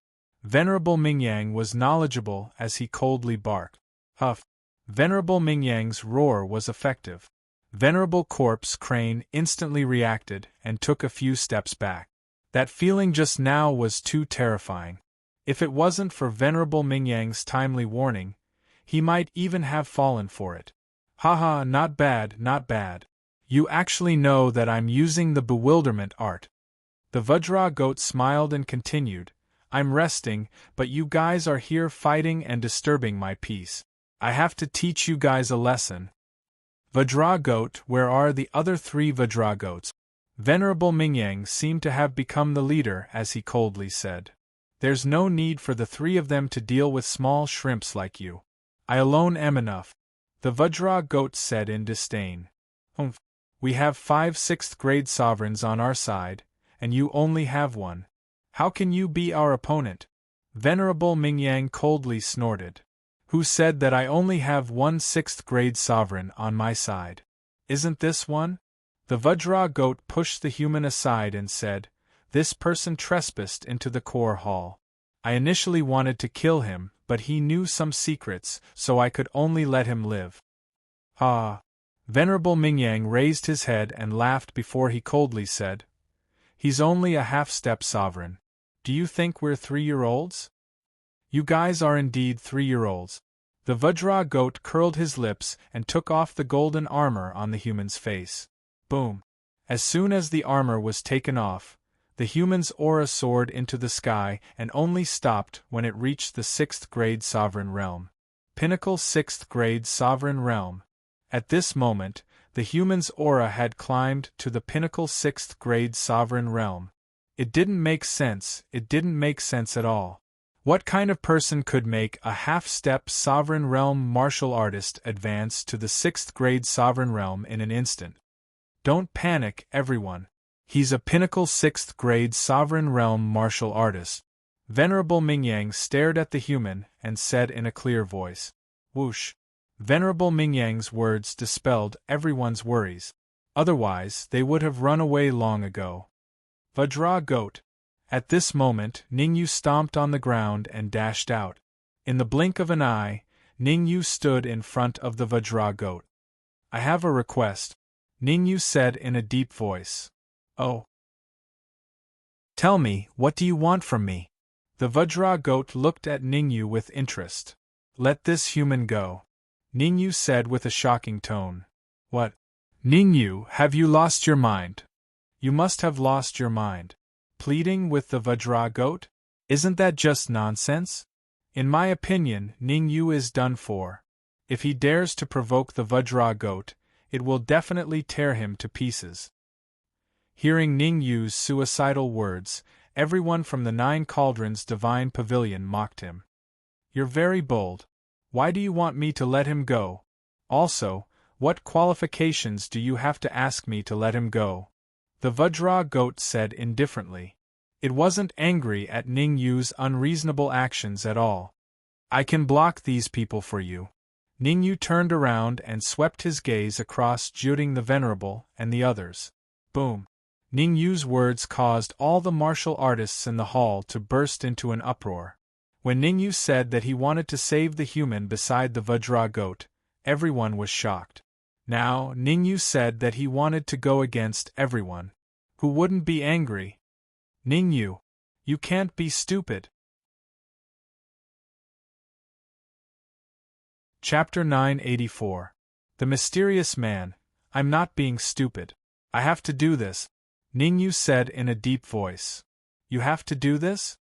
A: Venerable Mingyang was knowledgeable as he coldly barked. Huff! Venerable Mingyang's roar was effective. Venerable Corpse Crane instantly reacted and took a few steps back. That feeling just now was too terrifying. If it wasn't for Venerable Mingyang's timely warning, he might even have fallen for it. Haha, not bad, not bad. You actually know that I'm using the bewilderment art. The Vajra goat smiled and continued, I'm resting, but you guys are here fighting and disturbing my peace. I have to teach you guys a lesson. Vajra goat, where are the other 3 Vajra goats? Venerable Mingyang seemed to have become the leader as he coldly said. There's no need for the 3 of them to deal with small shrimps like you. I alone am enough. The Vajra goat said in disdain. Humph. We have 5 6th grade sovereigns on our side, and you only have 1. How can you be our opponent? Venerable Mingyang coldly snorted. Who said that I only have one 6th grade sovereign on my side? Isn't this one? The Vajra goat pushed the human aside and said, "This person trespassed into the core hall. I initially wanted to kill him, but he knew some secrets, so I could only let him live." Ah! Venerable Mingyang raised his head and laughed before he coldly said, "He's only a half-step sovereign. Do you think we're 3-year-olds? You guys are indeed 3-year-olds. The Vajra goat curled his lips and took off the golden armor on the human's face. Boom! As soon as the armor was taken off, the human's aura soared into the sky and only stopped when it reached the 6th grade sovereign realm. Pinnacle 6th grade sovereign realm. At this moment, the human's aura had climbed to the pinnacle 6th grade sovereign realm. It didn't make sense at all. What kind of person could make a half-step sovereign realm martial artist advance to the 6th grade sovereign realm in an instant? Don't panic, everyone. He's a pinnacle 6th grade sovereign realm martial artist. Venerable Mingyang stared at the human and said in a clear voice, "Whoosh." Venerable Mingyang's words dispelled everyone's worries. Otherwise, they would have run away long ago. Vajra goat. At this moment, Ningyu stomped on the ground and dashed out. In the blink of an eye, Ningyu stood in front of the Vajra goat. "I have a request," Ningyu said in a deep voice. "Oh. Tell me, what do you want from me?" The Vajra goat looked at Ningyu with interest. "Let this human go," Ningyu said with a shocking tone. "What? Ningyu, have you lost your mind?" "You must have lost your mind. Pleading with the Vajra goat? Isn't that just nonsense? In my opinion, Ningyu is done for. If he dares to provoke the Vajra goat, it will definitely tear him to pieces." Hearing Ningyu's suicidal words, everyone from the 9 Cauldrons Divine Pavilion mocked him. "You're very bold. Why do you want me to let him go? Also, what qualifications do you have to ask me to let him go?" The Vajra goat said indifferently. It wasn't angry at Ningyu's unreasonable actions at all. "I can block these people for you." Ningyu turned around and swept his gaze across Juding the Venerable and the others. Boom! Ningyu's words caused all the martial artists in the hall to burst into an uproar. When Ningyu said that he wanted to save the human beside the Vajra goat, everyone was shocked. Now, Ningyu said that he wanted to go against everyone. Who wouldn't be angry? Ningyu, you can't be stupid. Chapter 984. The Mysterious Man. I'm not being stupid. I have to do this, Ningyu said in a deep voice. You have to do this?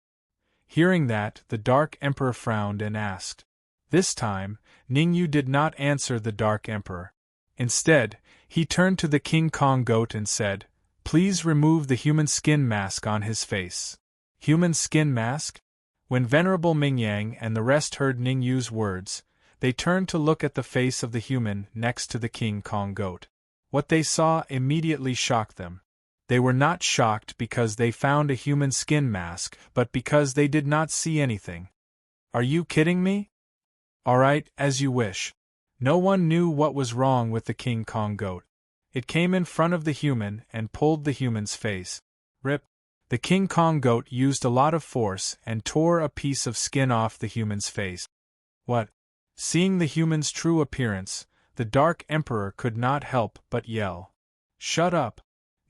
A: Hearing that, the Dark Emperor frowned and asked. This time, Ningyu did not answer the Dark Emperor. Instead, he turned to the King Kong goat and said, "Please remove the human skin mask on his face." Human skin mask? When Venerable Mingyang and the rest heard Ningyu's words, they turned to look at the face of the human next to the King Kong goat. What they saw immediately shocked them. They were not shocked because they found a human skin mask, but because they did not see anything. Are you kidding me? Alright, as you wish. No one knew what was wrong with the King Kong goat. It came in front of the human and pulled the human's face. Rip. The King Kong goat used a lot of force and tore a piece of skin off the human's face. What? Seeing the human's true appearance, the Dark Emperor could not help but yell. Shut up!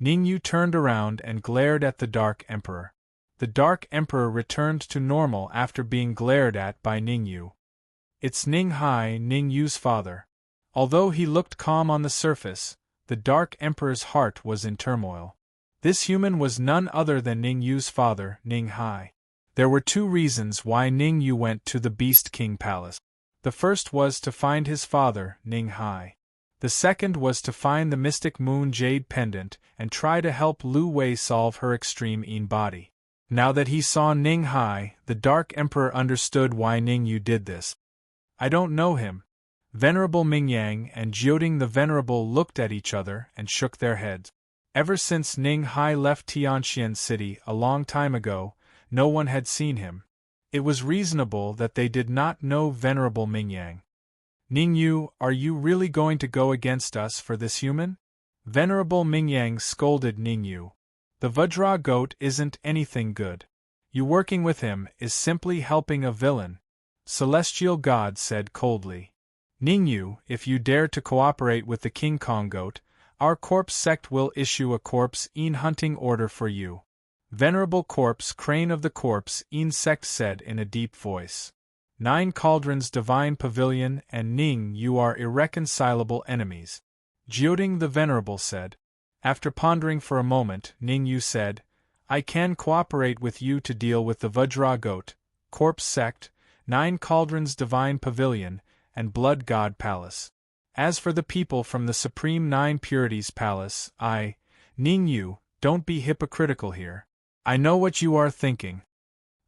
A: Ningyu turned around and glared at the Dark Emperor. The Dark Emperor returned to normal after being glared at by Ningyu. It's Ninghai, Ningyu's father. Although he looked calm on the surface, the Dark Emperor's heart was in turmoil. This human was none other than Ningyu's father, Ninghai. There were 2 reasons why Ningyu went to the Beast King Palace. The first was to find his father, Ninghai. The second was to find the Mystic Moon Jade Pendant and try to help Lu Wei solve her extreme Yin body. Now that he saw Ninghai, the Dark Emperor understood why Ningyu did this. I don't know him. Venerable Mingyang and Jioding the Venerable looked at each other and shook their heads. Ever since Ninghai left Tianxian City a long time ago, no one had seen him. It was reasonable that they did not know Venerable Mingyang. Ningyu, are you really going to go against us for this human? Venerable Mingyang scolded Ningyu. The Vajra goat isn't anything good. You working with him is simply helping a villain, Celestial God said coldly. Ningyu, if you dare to cooperate with the King Kong goat, our corpse sect will issue a corpse hunting order for you. Venerable Corpse Crane of the Corpse sect said in a deep voice. 9 Cauldrons Divine Pavilion and Ning, you are irreconcilable enemies. Jioding the Venerable said. After pondering for a moment, Ningyu said, I can cooperate with you to deal with the Vajra goat, Corpse sect, 9 Cauldrons Divine Pavilion, and Blood God Palace. As for the people from the Supreme 9 Purities Palace, Ningyu, don't be hypocritical here. I know what you are thinking.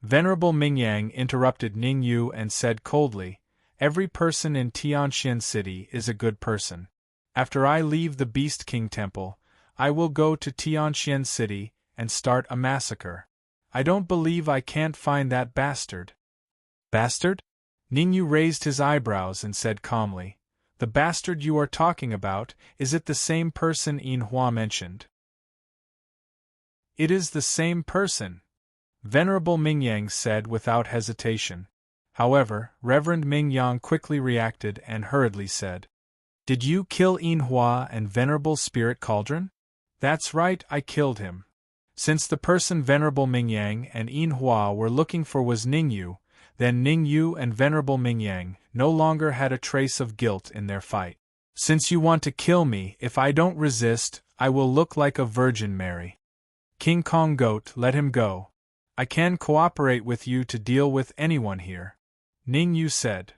A: Venerable Mingyang interrupted Ningyu and said coldly, every person in Tianxian City is a good person. After I leave the Beast King Temple, I will go to Tianxian City and start a massacre. I don't believe I can't find that bastard. Bastard? Ningyu raised his eyebrows and said calmly, the bastard you are talking about, is it the same person Hua mentioned? It is the same person, Venerable Mingyang said without hesitation. However, Reverend Mingyang quickly reacted and hurriedly said, did you kill Hua and Venerable Spirit Cauldron? That's right, I killed him. Since the person Venerable Mingyang and Hua were looking for was Ningyu, then Ningyu and Venerable Mingyang no longer had a trace of guilt in their fight. Since you want to kill me, if I don't resist, I will look like a Virgin Mary. King Kong Goat, let him go. I can cooperate with you to deal with anyone here. Ningyu said.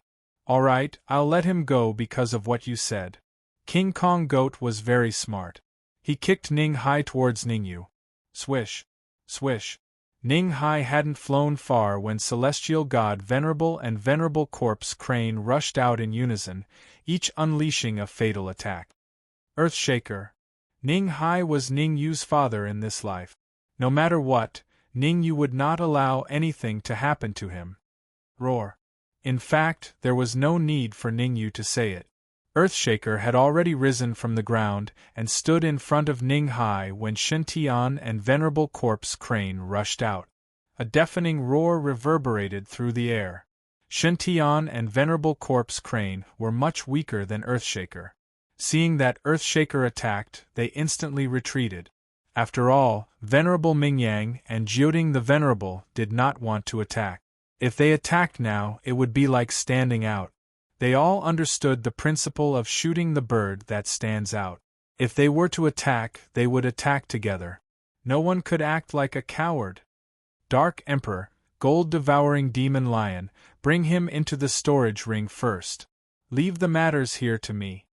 A: All right, I'll let him go because of what you said. King Kong Goat was very smart. He kicked Ning Hai towards Ningyu. Swish. Swish. Ning Hai hadn't flown far when Celestial God Venerable and Venerable Corpse Crane rushed out in unison, each unleashing a fatal attack. Earthshaker. Ning Hai was Ningyu's father in this life. No matter what, Ningyu would not allow anything to happen to him. Roar. In fact, there was no need for Ningyu to say it. Earthshaker had already risen from the ground and stood in front of Ning Hai when Shintian and Venerable Corpse Crane rushed out. A deafening roar reverberated through the air. Shintian and Venerable Corpse Crane were much weaker than Earthshaker. Seeing that Earthshaker attacked, they instantly retreated. After all, Venerable Mingyang and Jioding the Venerable did not want to attack. If they attacked now, it would be like standing out. They all understood the principle of shooting the bird that stands out. If they were to attack, they would attack together. No one could act like a coward. Dark Emperor, gold-devouring demon lion, bring him into the storage ring first. Leave the matters here to me.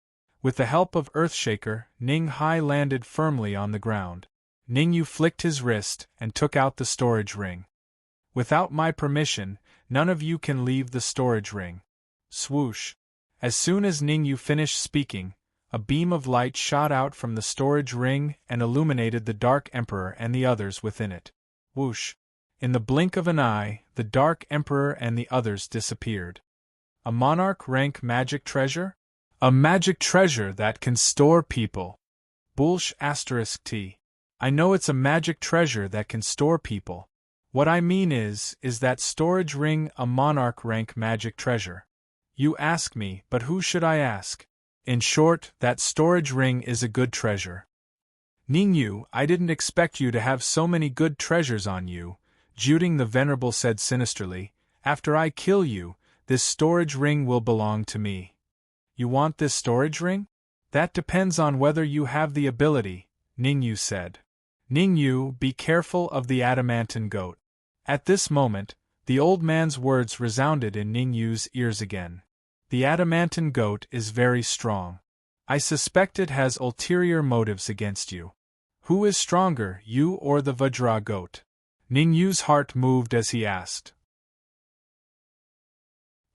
A: With the help of Earthshaker, Ning Hai landed firmly on the ground. Ningyu flicked his wrist and took out the storage ring. Without my permission, none of you can leave the storage ring. Swoosh. As soon as Ningyu finished speaking, a beam of light shot out from the storage ring and illuminated the Dark Emperor and the others within it. Whoosh. In the blink of an eye, the Dark Emperor and the others disappeared. A monarch rank magic treasure? A magic treasure that can store people. Bullsh *T. I know it's a magic treasure that can store people. What I mean is that storage ring a monarch rank magic treasure? You ask me, but who should I ask? In short, that storage ring is a good treasure. Ningyu, I didn't expect you to have so many good treasures on you, Jioding the Venerable said sinisterly. After I kill you, this storage ring will belong to me. You want this storage ring? That depends on whether you have the ability, Ningyu said. Ningyu, be careful of the adamantine goat. At this moment, the old man's words resounded in Ningyu's ears again. The adamantine goat is very strong. I suspect it has ulterior motives against you. Who is stronger, you or the Vajra goat? Ningyu's heart moved as he asked.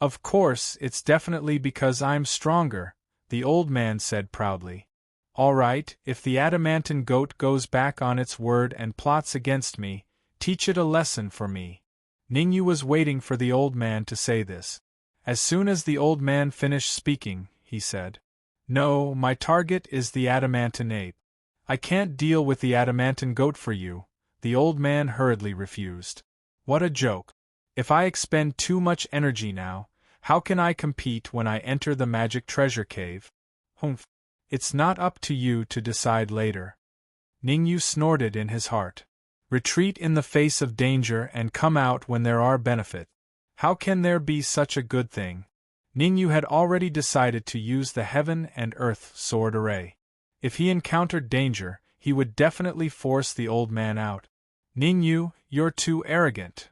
A: Of course, it's definitely because I'm stronger, the old man said proudly. All right, if the adamantine goat goes back on its word and plots against me, teach it a lesson for me. Ningyu was waiting for the old man to say this. As soon as the old man finished speaking, he said, "No, my target is the adamantine ape. I can't deal with the adamantine goat for you," the old man hurriedly refused. What a joke. If I expend too much energy now, how can I compete when I enter the magic treasure cave? Humph. It's not up to you to decide later. Ningyu snorted in his heart. Retreat in the face of danger and come out when there are benefits. How can there be such a good thing? Ningyu had already decided to use the heaven and earth sword array. If he encountered danger, he would definitely force the old man out. Ningyu, you're too arrogant.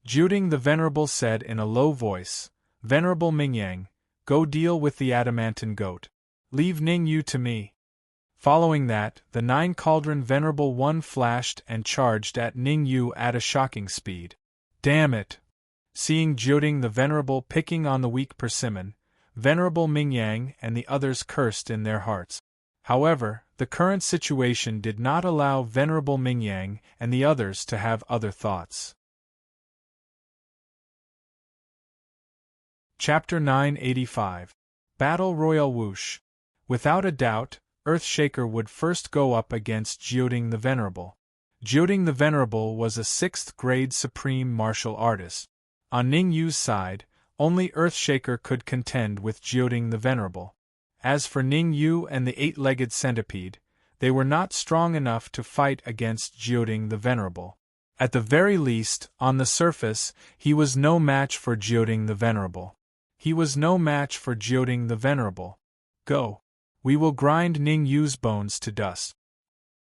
A: Juding the Venerable said in a low voice, Venerable Mingyang, go deal with the adamantine goat. Leave Ningyu to me. Following that, the 9 cauldron Venerable One flashed and charged at Ningyu at a shocking speed. Damn it! Seeing Juding the Venerable picking on the weak persimmon, Venerable Mingyang and the others cursed in their hearts. However, the current situation did not allow Venerable Mingyang and the others to have other thoughts. Chapter 985. Battle Royal Whoosh. Without a doubt, Earthshaker would first go up against Juding the Venerable. Juding the Venerable was a 6th grade supreme martial artist. On Ningyu's side, only Earthshaker could contend with Juding the Venerable. As for Ningyu and the 8-legged centipede, they were not strong enough to fight against Juding the Venerable. At the very least, on the surface, he was no match for Juding the Venerable. He was no match for Juding the Venerable. Go. We will grind Ningyu's bones to dust.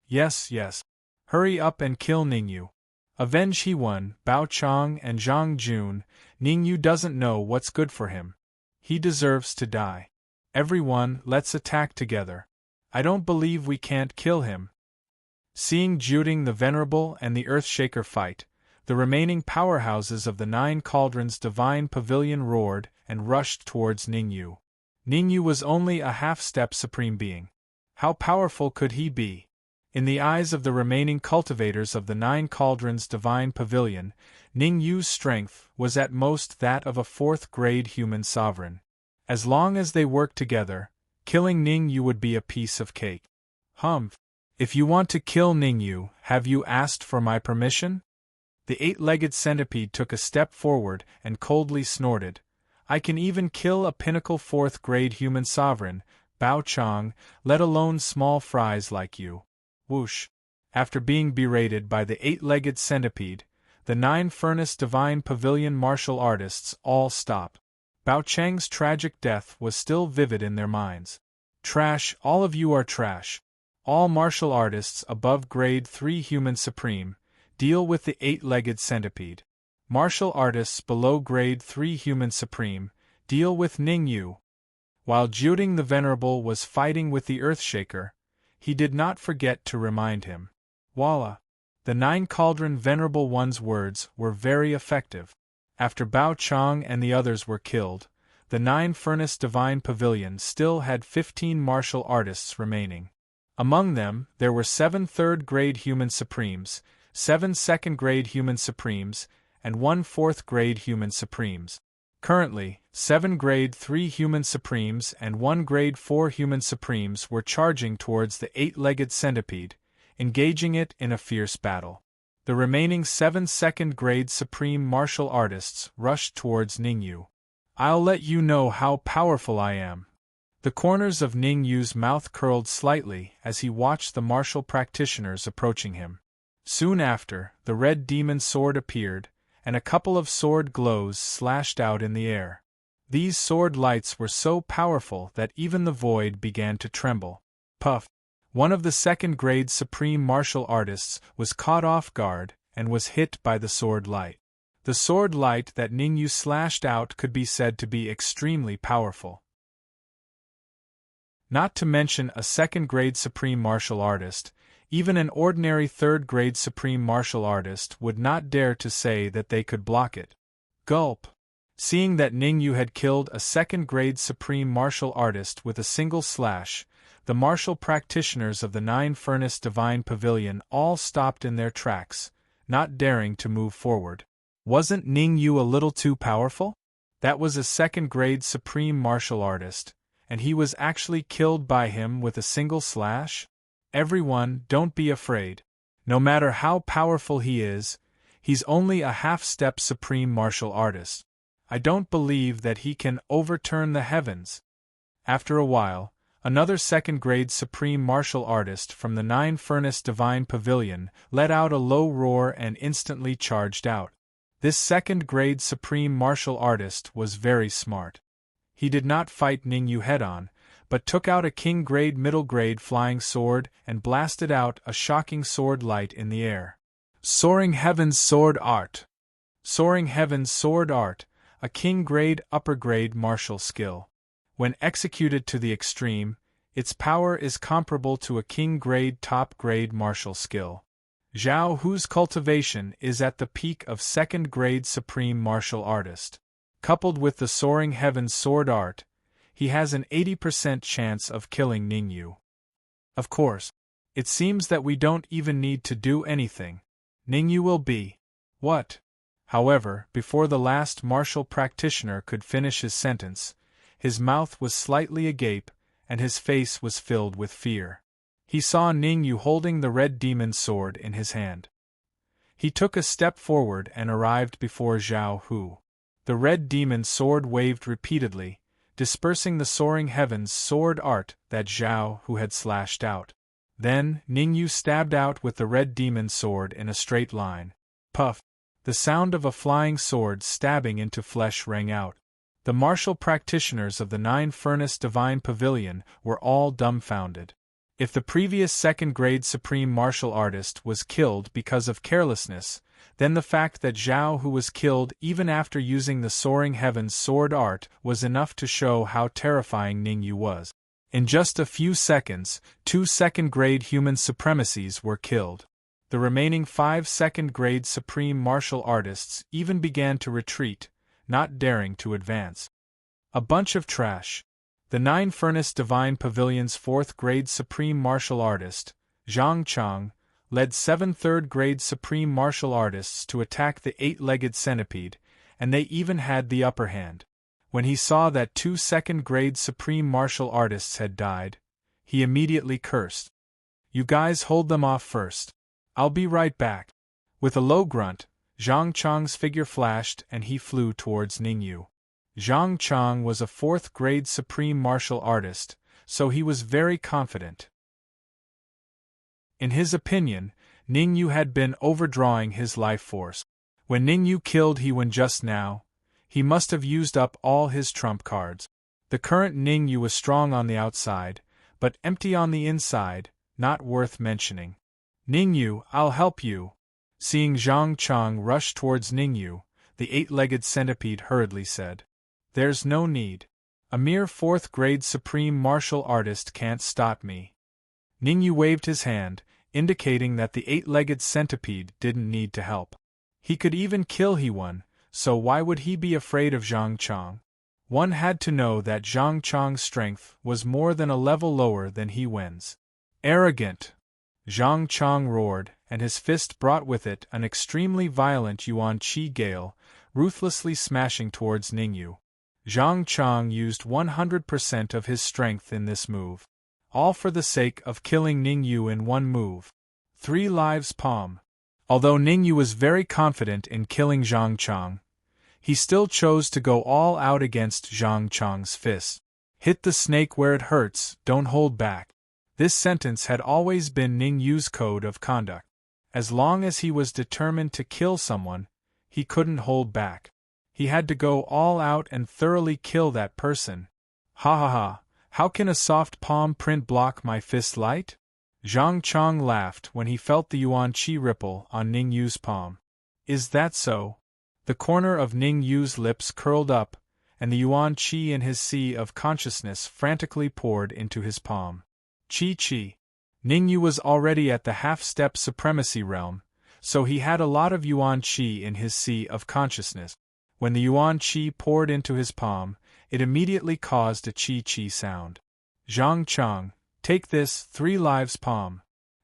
A: Yes, yes. Hurry up and kill Ningyu. Avenge He-Won, Bao Chong and Zhang Jun. Ningyu doesn't know what's good for him. He deserves to die. Everyone, let's attack together. I don't believe we can't kill him. Seeing Juding the Venerable and the Earthshaker fight, the remaining powerhouses of the 9 Cauldrons Divine Pavilion roared and rushed towards Ningyu. Ningyu was only a half-step supreme being. How powerful could he be? In the eyes of the remaining cultivators of the 9 Cauldrons Divine Pavilion, Ningyu's strength was at most that of a 4th-grade human sovereign. As long as they worked together, killing Ningyu would be a piece of cake. Humph! If you want to kill Ningyu, have you asked for my permission? The 8-legged centipede took a step forward and coldly snorted. I can even kill a pinnacle 4th-grade human sovereign, Bao Chong, let alone small fries like you. Whoosh! After being berated by the 8-legged centipede, the 9 Furnace Divine Pavilion martial artists all stopped. Bao Chang's tragic death was still vivid in their minds. Trash, all of you are trash. All martial artists above grade 3 human supreme, deal with the 8-legged centipede. Martial artists below grade 3 human supreme, deal with Ningyu. While Juding the Venerable was fighting with the Earthshaker, he did not forget to remind him. Voila! The 9 Cauldron Venerable One's words were very effective. After Bao Chong and the others were killed, the 9 Furnace Divine Pavilion still had 15 martial artists remaining. Among them, there were 7 3rd-grade human supremes, 7 2nd-grade human supremes, and 1 4th-grade human supremes. Currently, 7 grade 3 human supremes and 1 grade 4 human supremes were charging towards the 8-legged centipede, engaging it in a fierce battle. The remaining 7 2nd-grade supreme martial artists rushed towards Ningyu. I'll let you know how powerful I am. The corners of Ningyu's mouth curled slightly as he watched the martial practitioners approaching him. Soon after, the red demon sword appeared, and a couple of sword glows slashed out in the air. These sword lights were so powerful that even the void began to tremble. Puff! One of the 2nd-grade supreme martial artists was caught off guard and was hit by the sword light. The sword light that Ningyu slashed out could be said to be extremely powerful. Not to mention a 2nd-grade supreme martial artist, even an ordinary 3rd-grade supreme martial artist would not dare to say that they could block it. Gulp! Seeing that Ningyu had killed a 2nd-grade supreme martial artist with a single slash, the martial practitioners of the 9 Furnace Divine Pavilion all stopped in their tracks, not daring to move forward. Wasn't Ning Yu a little too powerful? That was a second-grade supreme martial artist, and he was actually killed by him with a single slash? Everyone, don't be afraid. No matter how powerful he is, he's only a half-step supreme martial artist. I don't believe that he can overturn the heavens. After a while, another second-grade supreme martial artist from the Nine-Furnace Divine Pavilion let out a low roar and instantly charged out. This second-grade supreme martial artist was very smart. He did not fight Ning Yu head-on, but took out a king-grade middle-grade flying sword and blasted out a shocking sword light in the air. Soaring Heaven's Sword Art. Soaring Heaven's Sword Art, a king-grade upper-grade martial skill. When executed to the extreme, its power is comparable to a king-grade top-grade martial skill. Zhao Hu's cultivation is at the peak of second-grade supreme martial artist. Coupled with the Soaring Heaven's Sword Art, he has an 80% chance of killing Ning Yu. Of course, it seems that we don't even need to do anything. Ning Yu will be what? However, before the last martial practitioner could finish his sentence, his mouth was slightly agape, and his face was filled with fear. He saw Ning Yu holding the red demon's sword in his hand. He took a step forward and arrived before Zhao Hu. The red demon's sword waved repeatedly, dispersing the Soaring Heaven's Sword Art that Zhao Hu had slashed out. Then, Ning Yu stabbed out with the red demon's sword in a straight line. Puff! The sound of a flying sword stabbing into flesh rang out. The martial practitioners of the Nine-Furnace Divine Pavilion were all dumbfounded. If the previous second-grade supreme martial artist was killed because of carelessness, then the fact that Zhao Hu was killed even after using the Soaring Heaven's Sword Art was enough to show how terrifying Ning Yu was. In just a few seconds, 2 second-grade human supremacies were killed. The remaining 5 second-grade supreme martial artists even began to retreat, not daring to advance. A bunch of trash. The Nine-Furnace Divine Pavilion's 4th-grade supreme martial artist, Zhang Chang, led 7 third-grade supreme martial artists to attack the 8-legged centipede, and they even had the upper hand. When he saw that 2 second-grade supreme martial artists had died, he immediately cursed. "You guys hold them off first. I'll be right back." With a low grunt, Zhang Chang's figure flashed and he flew towards Ning Yu. Zhang Chang was a 4th-grade supreme martial artist, so he was very confident. In his opinion, Ning Yu had been overdrawing his life force. When Ning Yu killed He-Wen just now, he must have used up all his trump cards. The current Ning Yu was strong on the outside, but empty on the inside, not worth mentioning. "Ning Yu, I'll help you." Seeing Zhang Chang rush towards Ning Yu, the 8-legged centipede hurriedly said, "There's no need. A mere 4th-grade supreme martial artist can't stop me." Ning Yu waved his hand, indicating that the 8-legged centipede didn't need to help. He could even kill He-Wen, so why would he be afraid of Zhang Chang? One had to know that Zhang Chang's strength was more than a level lower than He-Wen's. "Arrogant!" Zhang Chang roared, and his fist brought with it an extremely violent Yuan Qi gale, ruthlessly smashing towards Ning Yu. Zhang Chang used 100% of his strength in this move. All for the sake of killing Ning Yu in one move. 3 lives palm. Although Ning Yu was very confident in killing Zhang Chang, he still chose to go all out against Zhang Chang's fist. "Hit the snake where it hurts, don't hold back." This sentence had always been Ning Yu's code of conduct. As long as he was determined to kill someone, he couldn't hold back. He had to go all out and thoroughly kill that person. "Ha ha ha, how can a soft palm print block my fist light?" Zhang Chang laughed when he felt the Yuan Qi ripple on Ning Yu's palm. "Is that so?" The corner of Ning Yu's lips curled up, and the Yuan Qi in his sea of consciousness frantically poured into his palm. Qi. Ning Yu was already at the half-step supremacy realm, so he had a lot of Yuan Qi in his sea of consciousness. When the Yuan Qi poured into his palm, it immediately caused a Qi sound. "Zhang Chang, take this 3 lives palm."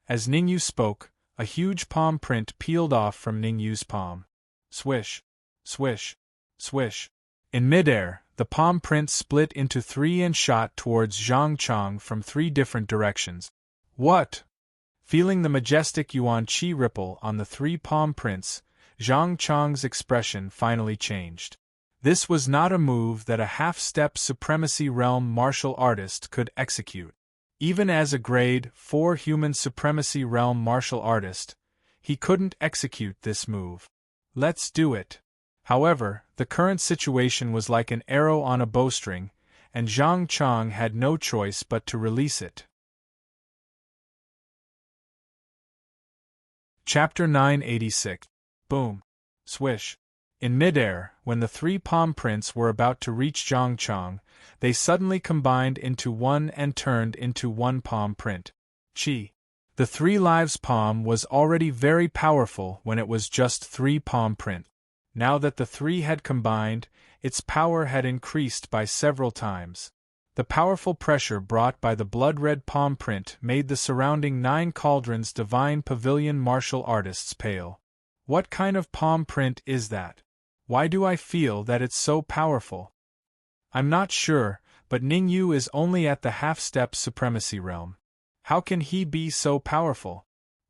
A: As Ning Yu spoke, a huge palm print peeled off from Ning Yu's palm. Swish! Swish. Swish. In midair, the palm prints split into three and shot towards Zhang Chang from three different directions. What? Feeling the majestic yuan qi ripple on the three palm prints, Zhang Chang's expression finally changed. This was not a move that a half-step supremacy realm martial artist could execute. Even as a grade 4 human supremacy realm martial artist, he couldn't execute this move. Let's do it. However, the current situation was like an arrow on a bowstring, and Zhang Chang had no choice but to release it. Chapter 986. Boom. Swish. In midair, when the three palm prints were about to reach Zhang Chang, they suddenly combined into one and turned into one palm print. Qi. The three lives palm was already very powerful when it was just three palm print. Now that the three had combined, its power had increased by several times. The powerful pressure brought by the blood-red palm print made the surrounding 9 cauldrons divine pavilion martial artists pale. What kind of palm print is that? Why do I feel that it's so powerful? I'm not sure, but Ningyu is only at the half-step supremacy realm. How can he be so powerful?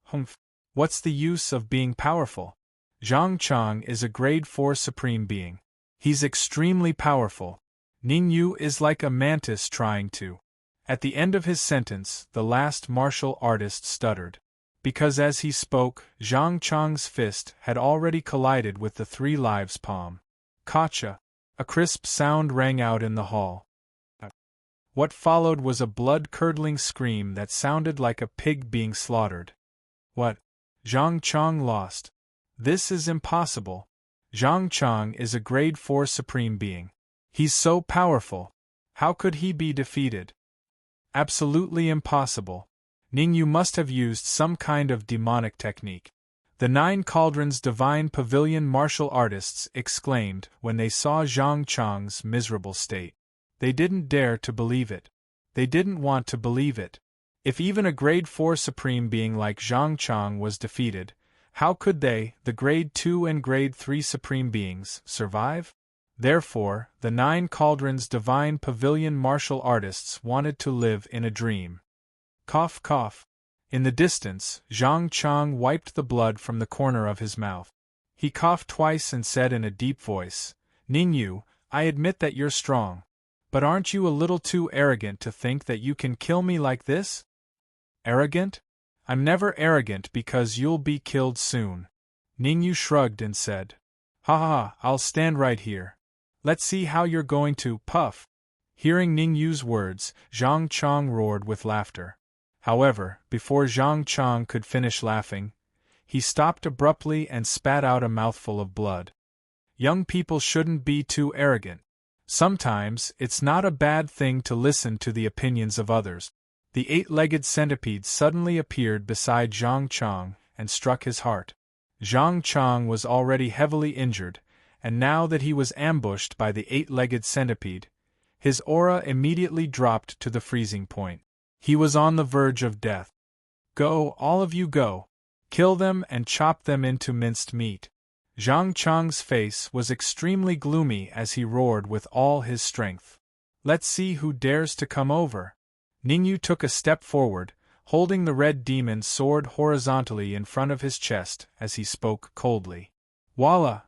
A: Humph. What's the use of being powerful? Zhang Chang is a grade 4 supreme being. He's extremely powerful. Ningyu is like a mantis trying to. At the end of his sentence, the last martial artist stuttered. Because as he spoke, Zhang Chang's fist had already collided with the three lives palm. Gotcha! A crisp sound rang out in the hall. What followed was a blood-curdling scream that sounded like a pig being slaughtered. What? Zhang Chang lost. This is impossible. Zhang Chang is a grade 4 supreme being. He's so powerful. How could he be defeated? Absolutely impossible. Ningyu must have used some kind of demonic technique. The 9 cauldrons divine pavilion martial artists exclaimed when they saw Zhang Chang's miserable state. They didn't dare to believe it. They didn't want to believe it. If even a grade 4 supreme being like Zhang Chang was defeated, how could they, the grade 2 and grade 3 supreme beings, survive? Therefore, the 9 cauldrons divine pavilion martial artists wanted to live in a dream. Cough, cough. In the distance, Zhang Chang wiped the blood from the corner of his mouth. He coughed twice and said in a deep voice, Ningyu, I admit that you're strong. But aren't you a little too arrogant to think that you can kill me like this? Arrogant? I'm never arrogant because you'll be killed soon. Ningyu shrugged and said, Ha ha, I'll stand right here. Let's see how you're going to, puff. Hearing Ningyu's words, Zhang Chang roared with laughter. However, before Zhang Chang could finish laughing, he stopped abruptly and spat out a mouthful of blood. Young people shouldn't be too arrogant. Sometimes, it's not a bad thing to listen to the opinions of others. The 8-legged centipede suddenly appeared beside Zhang Chang and struck his heart. Zhang Chang was already heavily injured, and now that he was ambushed by the 8-legged centipede, his aura immediately dropped to the freezing point. He was on the verge of death. Go, all of you go. Kill them and chop them into minced meat. Zhang Chang's face was extremely gloomy as he roared with all his strength. Let's see who dares to come over. Ningyu took a step forward, holding the red demon sword horizontally in front of his chest as he spoke coldly. Voila!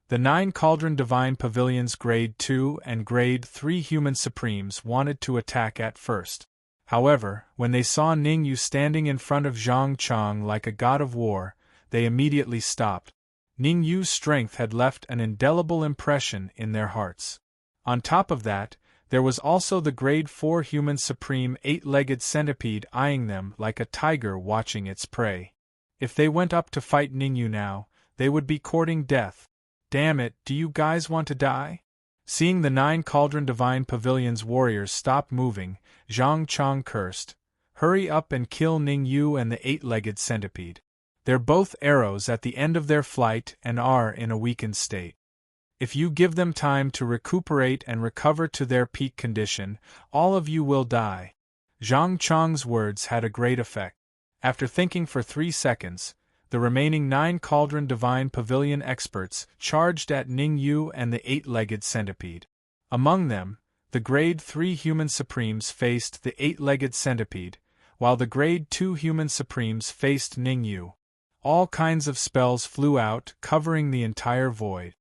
A: The 9 Cauldron Divine Pavilions Grade 2 and Grade 3 Human Supremes wanted to attack at first. However, when they saw Ningyu standing in front of Zhang Chang like a god of war, they immediately stopped. Ningyu's strength had left an indelible impression in their hearts. On top of that, there was also the Grade 4 Human Supreme 8-legged centipede eyeing them like a tiger watching its prey. If they went up to fight Ningyu now, they would be courting death. Damn it, do you guys want to die? Seeing the 9 Cauldron Divine Pavilion's warriors stop moving, Zhang Chang cursed. Hurry up and kill Ningyu and the 8-legged centipede. They're both arrows at the end of their flight and are in a weakened state. If you give them time to recuperate and recover to their peak condition, all of you will die. Zhang Chang's words had a great effect. After thinking for 3 seconds, The remaining 9 Cauldron Divine Pavilion experts charged at Ning Yu and the 8-legged centipede. Among them, the Grade 3 Human Supremes faced the 8-legged centipede, while the Grade 2 Human Supremes faced Ning Yu. All kinds of spells flew out, covering the entire void.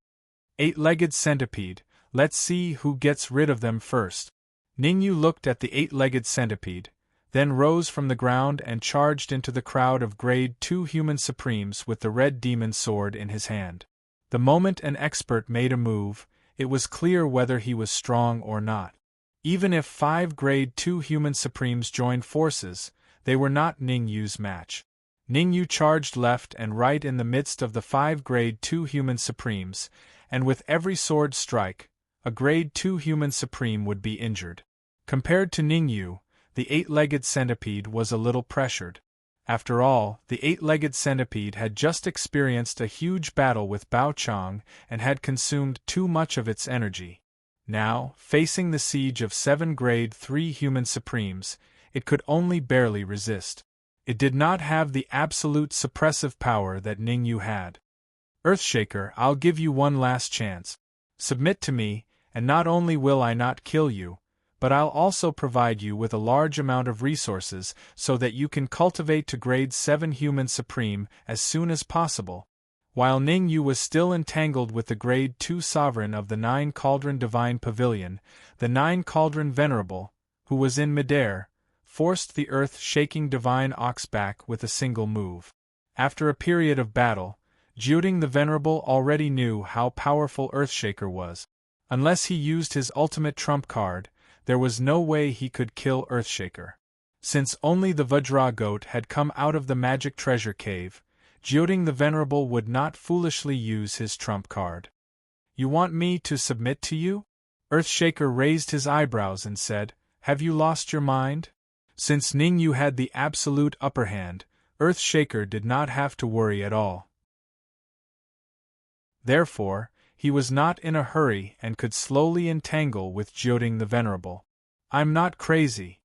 A: 8-legged centipede, let's see who gets rid of them first. Ning Yu looked at the 8-legged centipede, then rose from the ground and charged into the crowd of Grade 2 Human Supremes with the red demon sword in his hand. The moment an expert made a move, it was clear whether he was strong or not. Even if 5 Grade 2 Human Supremes joined forces, they were not Ning Yu's match. Ning Yu charged left and right in the midst of the 5 Grade 2 Human Supremes, and with every sword strike, a Grade 2 Human Supreme would be injured. Compared to Ning Yu, the 8-legged centipede was a little pressured. After all, the 8-legged centipede had just experienced a huge battle with Bao Chang and had consumed too much of its energy. Now, facing the siege of 7 Grade 3 Human Supremes, it could only barely resist. It did not have the absolute suppressive power that Ning Yu had. Earthshaker, I'll give you one last chance. Submit to me, and not only will I not kill you, but I'll also provide you with a large amount of resources so that you can cultivate to Grade 7 Human Supreme as soon as possible. While Ning Yu was still entangled with the Grade 2 Sovereign of the 9 Cauldron Divine Pavilion, the 9 Cauldron Venerable, who was in midair, forced the earth-shaking Divine Ox back with a single move. After a period of battle, Jiuding the Venerable already knew how powerful Earthshaker was. Unless he used his ultimate trump card, there was no way he could kill Earthshaker. Since only the Vajra goat had come out of the magic treasure cave, Jiuding the Venerable would not foolishly use his trump card. You want me to submit to you? Earthshaker raised his eyebrows and said, Have you lost your mind? Since Ning Yu had the absolute upper hand, Earthshaker did not have to worry at all. Therefore, he was not in a hurry and could slowly entangle with Jiuding the Venerable. I'm not crazy,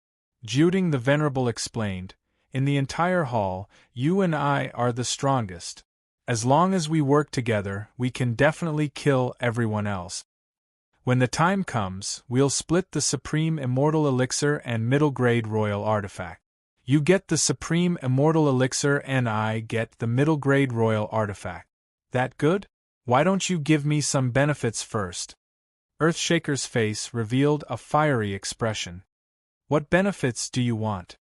A: Jiuding the Venerable explained. In the entire hall, you and I are the strongest. As long as we work together, we can definitely kill everyone else. When the time comes, we'll split the Supreme Immortal Elixir and Middle Grade Royal Artifact. You get the Supreme Immortal Elixir and I get the Middle Grade Royal Artifact. That good? Why don't you give me some benefits first? Earthshaker's face revealed a fiery expression. What benefits do you want?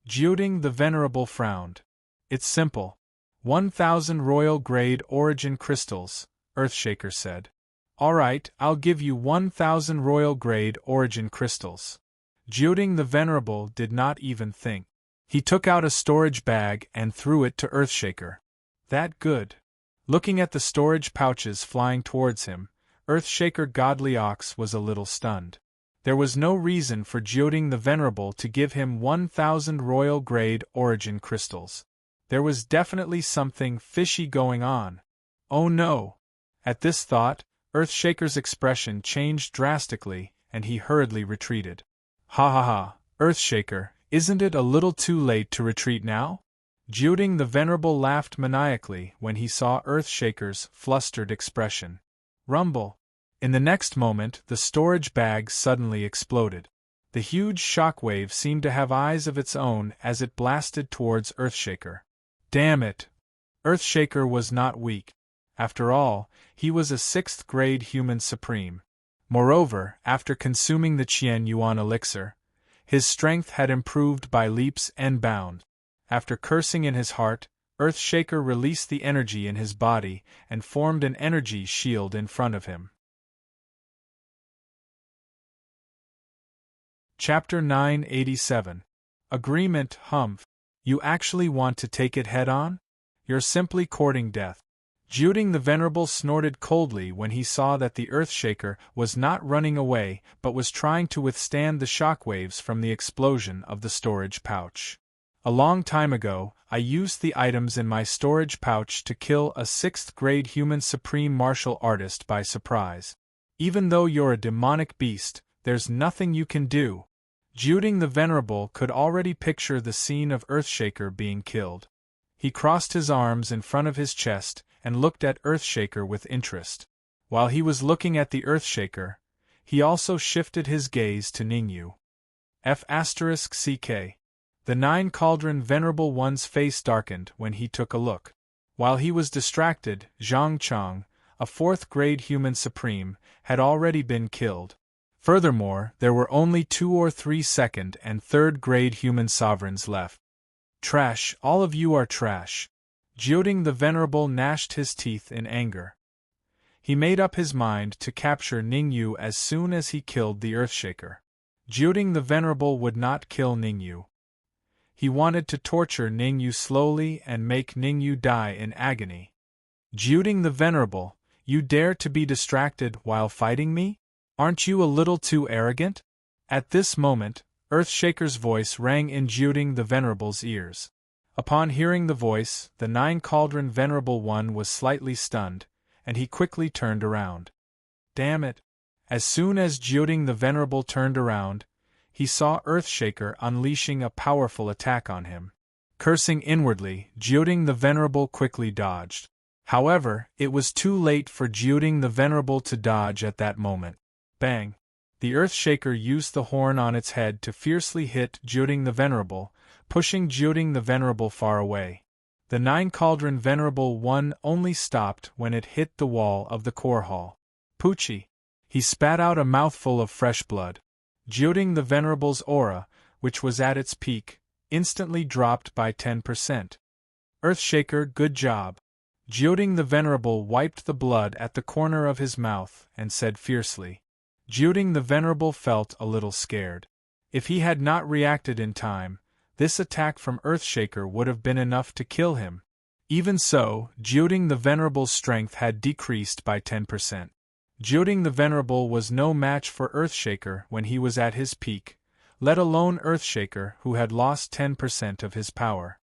A: Jiuding the Venerable frowned. It's simple. 1,000 Royal Grade Origin Crystals, Earthshaker said. Alright, I'll give you 1,000 Royal Grade Origin Crystals. Jiuding the Venerable did not even think. He took out a storage bag and threw it to Earthshaker. That good. Looking at the storage pouches flying towards him, Earthshaker Godly Ox was a little stunned. There was no reason for Jiuding the Venerable to give him 1,000 Royal Grade Origin Crystals. There was definitely something fishy going on. Oh no! At this thought, Earthshaker's expression changed drastically, and he hurriedly retreated. Ha ha ha, Earthshaker, isn't it a little too late to retreat now? Jiuding the Venerable laughed maniacally when he saw Earthshaker's flustered expression. Rumble! In the next moment, the storage bag suddenly exploded. The huge shockwave seemed to have eyes of its own as it blasted towards Earthshaker. Damn it! Earthshaker was not weak. After all, he was a 6th grade Human Supreme. Moreover, after consuming the Qian Yuan elixir, his strength had improved by leaps and bounds. After cursing in his heart, Earthshaker released the energy in his body and formed an energy shield in front of him. Chapter 987. Agreement. Humph. You actually want to take it head-on? You're simply courting death. Jiuding the Venerable snorted coldly when he saw that the Earthshaker was not running away but was trying to withstand the shockwaves from the explosion of the storage pouch. A long time ago, I used the items in my storage pouch to kill a 6th grade Human Supreme Martial Artist by surprise. Even though you're a demonic beast, there's nothing you can do. Jiuding the Venerable could already picture the scene of Earthshaker being killed. He crossed his arms in front of his chest and looked at Earthshaker with interest. While he was looking at the Earthshaker, he also shifted his gaze to Ningyu. F***ck. The Nine Cauldron Venerable One's face darkened when he took a look. While he was distracted, Zhang Chang, a fourth-grade human supreme, had already been killed. Furthermore, there were only 2 or 3 second and third-grade human sovereigns left. Trash, all of you are trash. Jiuding the Venerable gnashed his teeth in anger. He made up his mind to capture Ningyu as soon as he killed the Earthshaker. Jiuding the Venerable would not kill Ningyu. He wanted to torture Ningyu slowly and make Ningyu die in agony. Jiuding the Venerable, you dare to be distracted while fighting me? Aren't you a little too arrogant? At this moment, Earthshaker's voice rang in Jiuding the Venerable's ears. Upon hearing the voice, the Nine Cauldron Venerable One was slightly stunned, and he quickly turned around. Damn it! As soon as Jiuding the Venerable turned around, he saw Earthshaker unleashing a powerful attack on him. Cursing inwardly, Jiuding the Venerable quickly dodged. However, it was too late for Jiuding the Venerable to dodge at that moment. Bang! The Earthshaker used the horn on its head to fiercely hit Jiuding the Venerable, pushing Jiuding the Venerable far away. The Nine Cauldron Venerable One only stopped when it hit the wall of the core hall. Poochie! He spat out a mouthful of fresh blood. Jiuding the Venerable's aura, which was at its peak, instantly dropped by 10%. Earthshaker, good job. Jiuding the Venerable wiped the blood at the corner of his mouth and said fiercely. Jiuding the Venerable felt a little scared. If he had not reacted in time, this attack from Earthshaker would have been enough to kill him. Even so, Jiuding the Venerable's strength had decreased by 10%. Jiuding the Venerable was no match for Earthshaker when he was at his peak, let alone Earthshaker who had lost 10% of his power.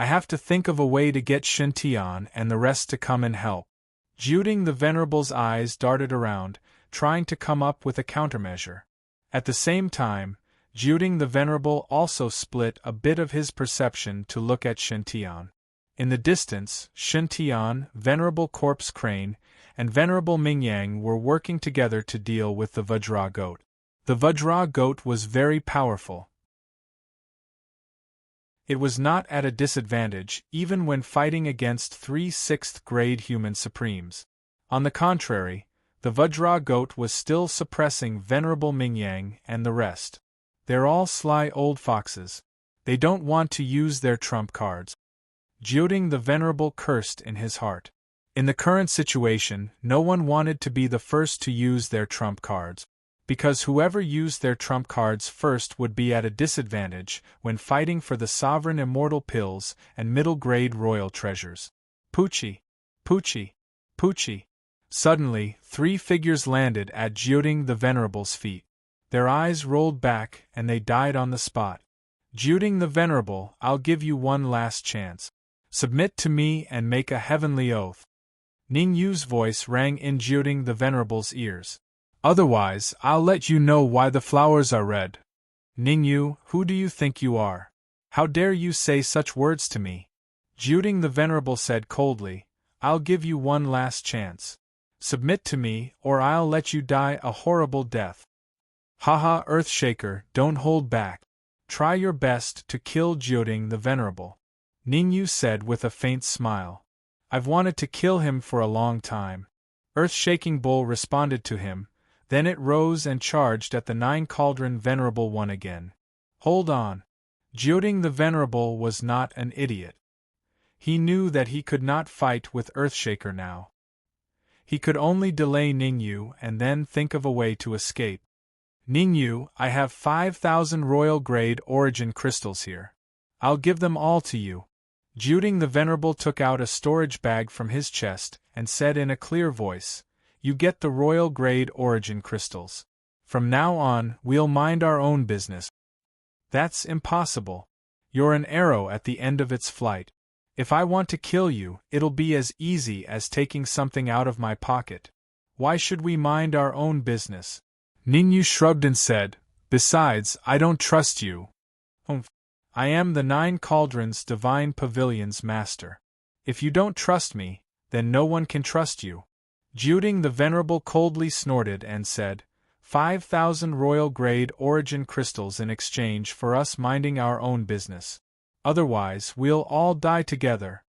A: I have to think of a way to get Shintian and the rest to come and help. Jiuding the Venerable's eyes darted around, trying to come up with a countermeasure. At the same time, Jiuding the Venerable also split a bit of his perception to look at Shintian. In the distance, Shintian, Venerable Corpse Crane, and Venerable Mingyang were working together to deal with the Vajra goat. The Vajra goat was very powerful. It was not at a disadvantage, even when fighting against 3 6th-grade human supremes. On the contrary, the Vajra goat was still suppressing Venerable Mingyang and the rest. They're all sly old foxes. They don't want to use their trump cards. Jiuding the Venerable cursed in his heart. In the current situation, no one wanted to be the first to use their trump cards, because whoever used their trump cards first would be at a disadvantage when fighting for the sovereign immortal pills and middle-grade royal treasures. Poochie! Poochie! Poochie! Suddenly, 3 figures landed at Jiuding the Venerable's feet. Their eyes rolled back and they died on the spot. Jiuding the Venerable, I'll give you one last chance. Submit to me and make a heavenly oath. Ningyu's voice rang in Jiuding the Venerable's ears. Otherwise, I'll let you know why the flowers are red. Ningyu, who do you think you are? How dare you say such words to me? Jiuding the Venerable said coldly, I'll give you one last chance. Submit to me, or I'll let you die a horrible death. Haha, Earthshaker, don't hold back. Try your best to kill Jiuding the Venerable. Ningyu said with a faint smile. I've wanted to kill him for a long time. Earth-shaking Bull responded to him, then it rose and charged at the Nine Cauldron Venerable One again. Hold on. Jiuding the Venerable was not an idiot. He knew that he could not fight with Earthshaker now. He could only delay Ningyu and then think of a way to escape. Ningyu, I have 5,000 royal-grade origin crystals here. I'll give them all to you. Jiuding the Venerable took out a storage bag from his chest and said in a clear voice, You get the royal-grade origin crystals. From now on, we'll mind our own business. That's impossible. You're an arrow at the end of its flight. If I want to kill you, it'll be as easy as taking something out of my pocket. Why should we mind our own business? Ningyu shrugged and said, Besides, I don't trust you. I am the 9 Cauldrons Divine Pavilion's master. If you don't trust me, then no one can trust you. Juding the Venerable coldly snorted and said, 5,000 royal grade origin crystals in exchange for us minding our own business. Otherwise, we'll all die together.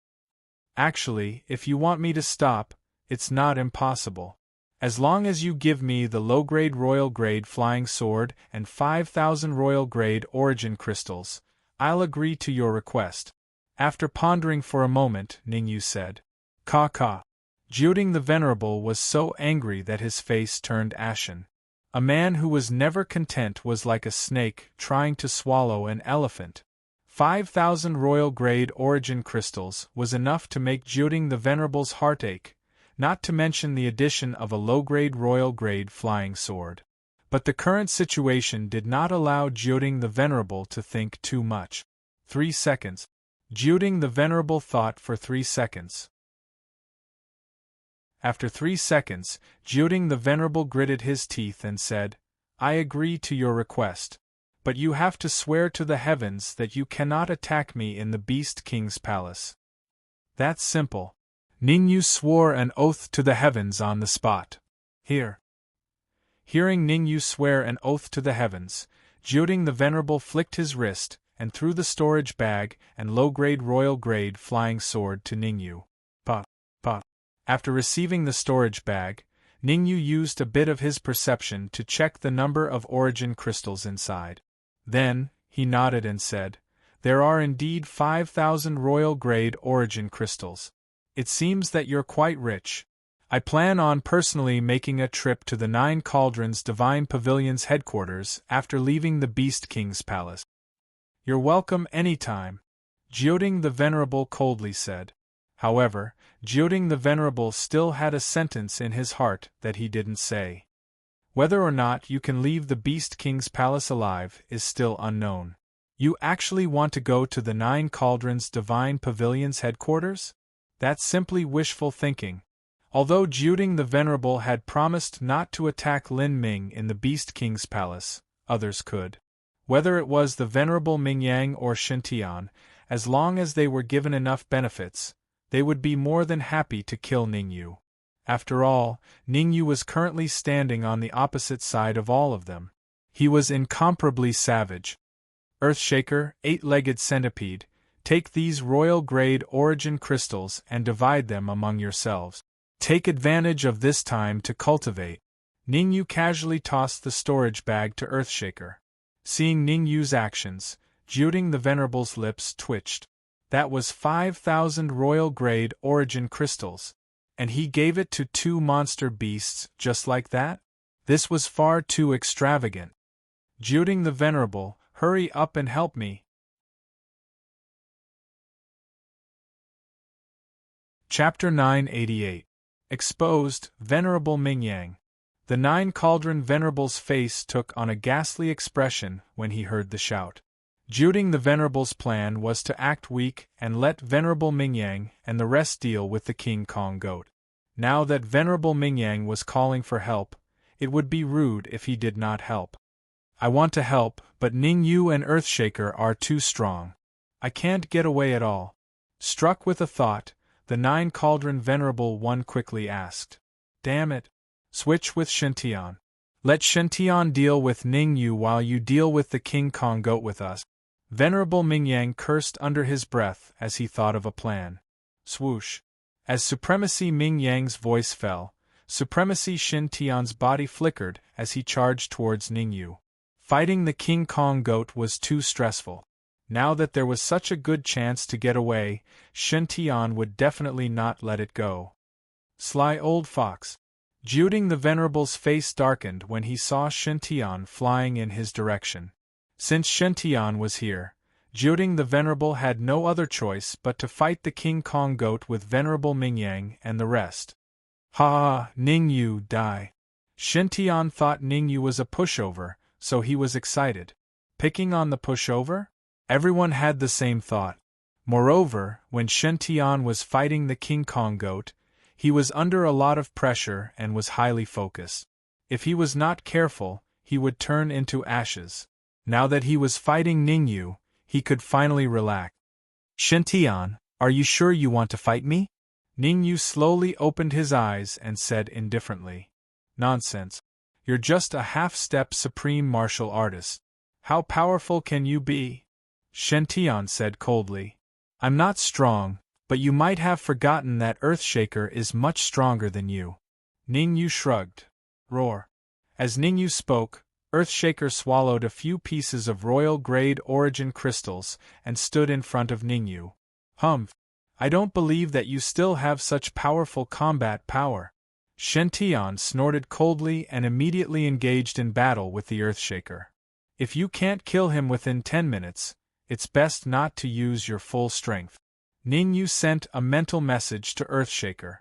A: Actually, if you want me to stop, it's not impossible. As long as you give me the low-grade royal grade flying sword and 5,000 royal grade origin crystals, I'll agree to your request. After pondering for a moment, Ningyu said, Ka. Juding the Venerable was so angry that his face turned ashen. A man who was never content was like a snake trying to swallow an elephant. 5,000 royal grade origin crystals was enough to make Juding the Venerable's heart ache, not to mention the addition of a low-grade royal grade flying sword. But the current situation did not allow Juding the Venerable to think too much. 3 seconds. Juding the Venerable thought for 3 seconds. After 3 seconds, Juding the Venerable gritted his teeth and said, I agree to your request. But you have to swear to the heavens that you cannot attack me in the Beast King's palace. That's simple. Ningyu swore an oath to the heavens on the spot. Hearing Ningyu swear an oath to the heavens, Juding the Venerable flicked his wrist and threw the storage bag and low-grade royal grade flying sword to Ningyu. Pa. After receiving the storage bag, Ningyu used a bit of his perception to check the number of origin crystals inside. Then, he nodded and said, There are indeed 5,000 royal grade origin crystals. It seems that you're quite rich. I plan on personally making a trip to the 9 Cauldrons Divine Pavilion's headquarters after leaving the Beast King's palace. You're welcome anytime, Juding the Venerable coldly said. However, Juding the Venerable still had a sentence in his heart that he didn't say. Whether or not you can leave the Beast King's palace alive is still unknown. You actually want to go to the 9 Cauldrons Divine Pavilion's headquarters? That's simply wishful thinking. Although Juding the Venerable had promised not to attack Lin Ming in the Beast King's palace, others could. Whether it was the Venerable Mingyang or Shintian, as long as they were given enough benefits, they would be more than happy to kill Ningyu. After all, Ningyu was currently standing on the opposite side of all of them. He was incomparably savage. Earthshaker, 8-legged centipede, take these royal-grade origin crystals and divide them among yourselves. Take advantage of this time to cultivate. Ningyu casually tossed the storage bag to Earthshaker. Seeing Ningyu's actions, Juding the Venerable's lips twitched. That was 5,000 royal-grade origin crystals. And he gave it to 2 monster beasts just like that? This was far too extravagant. Juding the Venerable, hurry up and help me. Chapter 988. Exposed, Venerable Mingyang. The 9 Cauldron Venerable's face took on a ghastly expression when he heard the shout. Juding the Venerable's plan was to act weak and let Venerable Mingyang and the rest deal with the King Kong goat. Now that Venerable Mingyang was calling for help, it would be rude if he did not help. I want to help, but Ningyu and Earthshaker are too strong. I can't get away at all. Struck with a thought, the 9 Cauldron Venerable One quickly asked. Damn it. Switch with Shintian. Let Shintian deal with Ningyu while you deal with the King Kong goat with us. Venerable Mingyang cursed under his breath as he thought of a plan. Swoosh. As Supremacy Mingyang's voice fell, Supremacy Shintian's body flickered as he charged towards Ningyu. Fighting the King Kong goat was too stressful. Now that there was such a good chance to get away, Shintian would definitely not let it go. Sly old fox. Juding the Venerable's face darkened when he saw Shintian flying in his direction. Since Shintian was here, Juding the Venerable had no other choice but to fight the King Kong goat with Venerable Mingyang and the rest. Ha! Ningyu, die! Shintian thought Ningyu was a pushover, so he was excited. Picking on the pushover? Everyone had the same thought. Moreover, when Shintian was fighting the King Kong goat, he was under a lot of pressure and was highly focused. If he was not careful, he would turn into ashes. Now that he was fighting Ningyu, he could finally relax. Shintian, are you sure you want to fight me? Ningyu slowly opened his eyes and said indifferently. Nonsense. You're just a half-step supreme martial artist. How powerful can you be? Shintian said coldly. I'm not strong, but you might have forgotten that Earthshaker is much stronger than you. Ningyu shrugged. Roar. As Ningyu spoke, Earthshaker swallowed a few pieces of royal-grade origin crystals and stood in front of Ningyu. Humph. I don't believe that you still have such powerful combat power. Shintian snorted coldly and immediately engaged in battle with the Earthshaker. If you can't kill him within 10 minutes, it's best not to use your full strength. Ningyu sent a mental message to Earthshaker.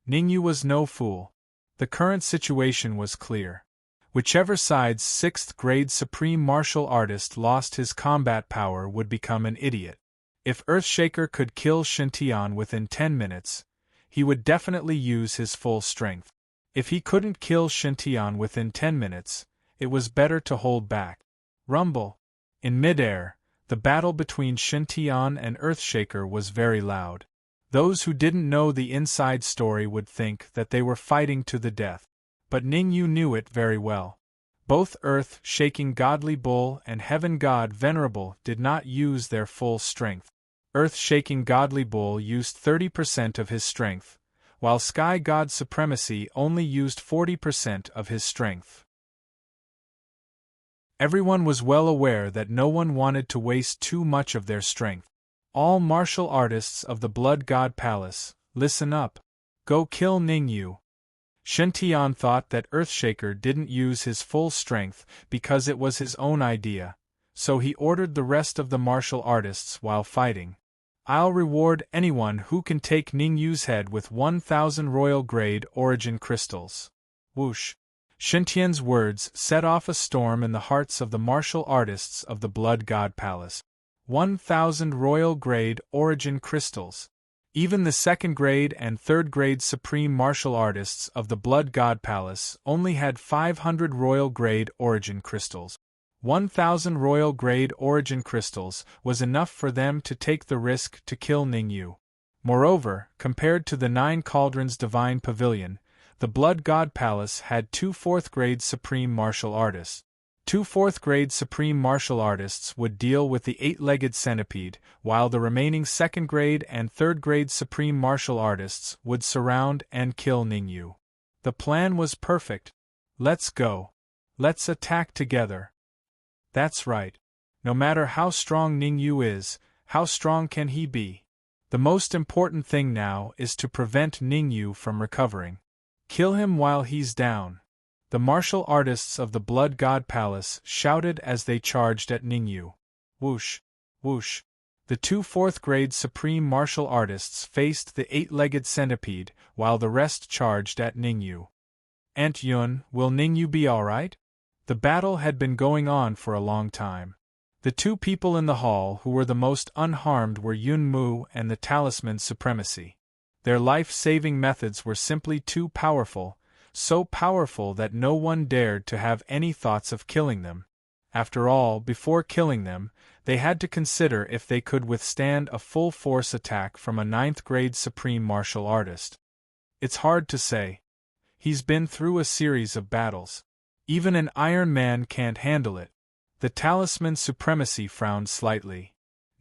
A: Ningyu was no fool. The current situation was clear. Whichever side's 6th grade supreme martial artist lost his combat power would become an idiot. If Earthshaker could kill Shintian within 10 minutes, he would definitely use his full strength. If he couldn't kill Shintian within 10 minutes, it was better to hold back. Rumble. In midair, the battle between Shintian and Earthshaker was very loud. Those who didn't know the inside story would think that they were fighting to the death. But Ningyu knew it very well. Both Earth-shaking Godly Bull and Heaven God Venerable did not use their full strength. Earth-shaking Godly Bull used 30% of his strength, while Sky God Supremacy only used 40% of his strength. Everyone was well aware that no one wanted to waste too much of their strength. All martial artists of the Blood God Palace, listen up. Go kill Ningyu. Shintian thought that Earthshaker didn't use his full strength because it was his own idea, so he ordered the rest of the martial artists while fighting. I'll reward anyone who can take Ningyu's head with 1,000 royal-grade origin crystals. Whoosh! Shintian's words set off a storm in the hearts of the martial artists of the Blood God Palace. 1,000 royal-grade origin crystals. Even the 2nd grade and 3rd grade supreme martial artists of the Blood God Palace only had 500 royal-grade origin crystals. 1,000 royal-grade origin crystals was enough for them to take the risk to kill Ningyu. Moreover, compared to the 9 Cauldrons Divine Pavilion, the Blood God Palace had 2 4th-grade supreme martial artists. 2 4th-grade supreme martial artists would deal with the 8-legged centipede, while the remaining 2nd grade and 3rd grade supreme martial artists would surround and kill Ningyu. The plan was perfect. Let's go. Let's attack together. That's right. No matter how strong Ningyu is, how strong can he be? The most important thing now is to prevent Ningyu from recovering. Kill him while he's down. The martial artists of the Blood God Palace shouted as they charged at Ningyu. Whoosh! Whoosh! The 2 4th-grade supreme martial artists faced the 8-legged centipede, while the rest charged at Ningyu. Aunt Yun, will Ningyu be alright? The battle had been going on for a long time. The 2 people in the hall who were the most unharmed were Yun Mu and the Talisman Supremacy. Their life-saving methods were simply too powerful, so powerful that no one dared to have any thoughts of killing them. After all, before killing them, they had to consider if they could withstand a full-force attack from a 9th-grade supreme martial artist. It's hard to say. He's been through a series of battles. Even an Iron Man can't handle it. The Talisman Supremacy frowned slightly.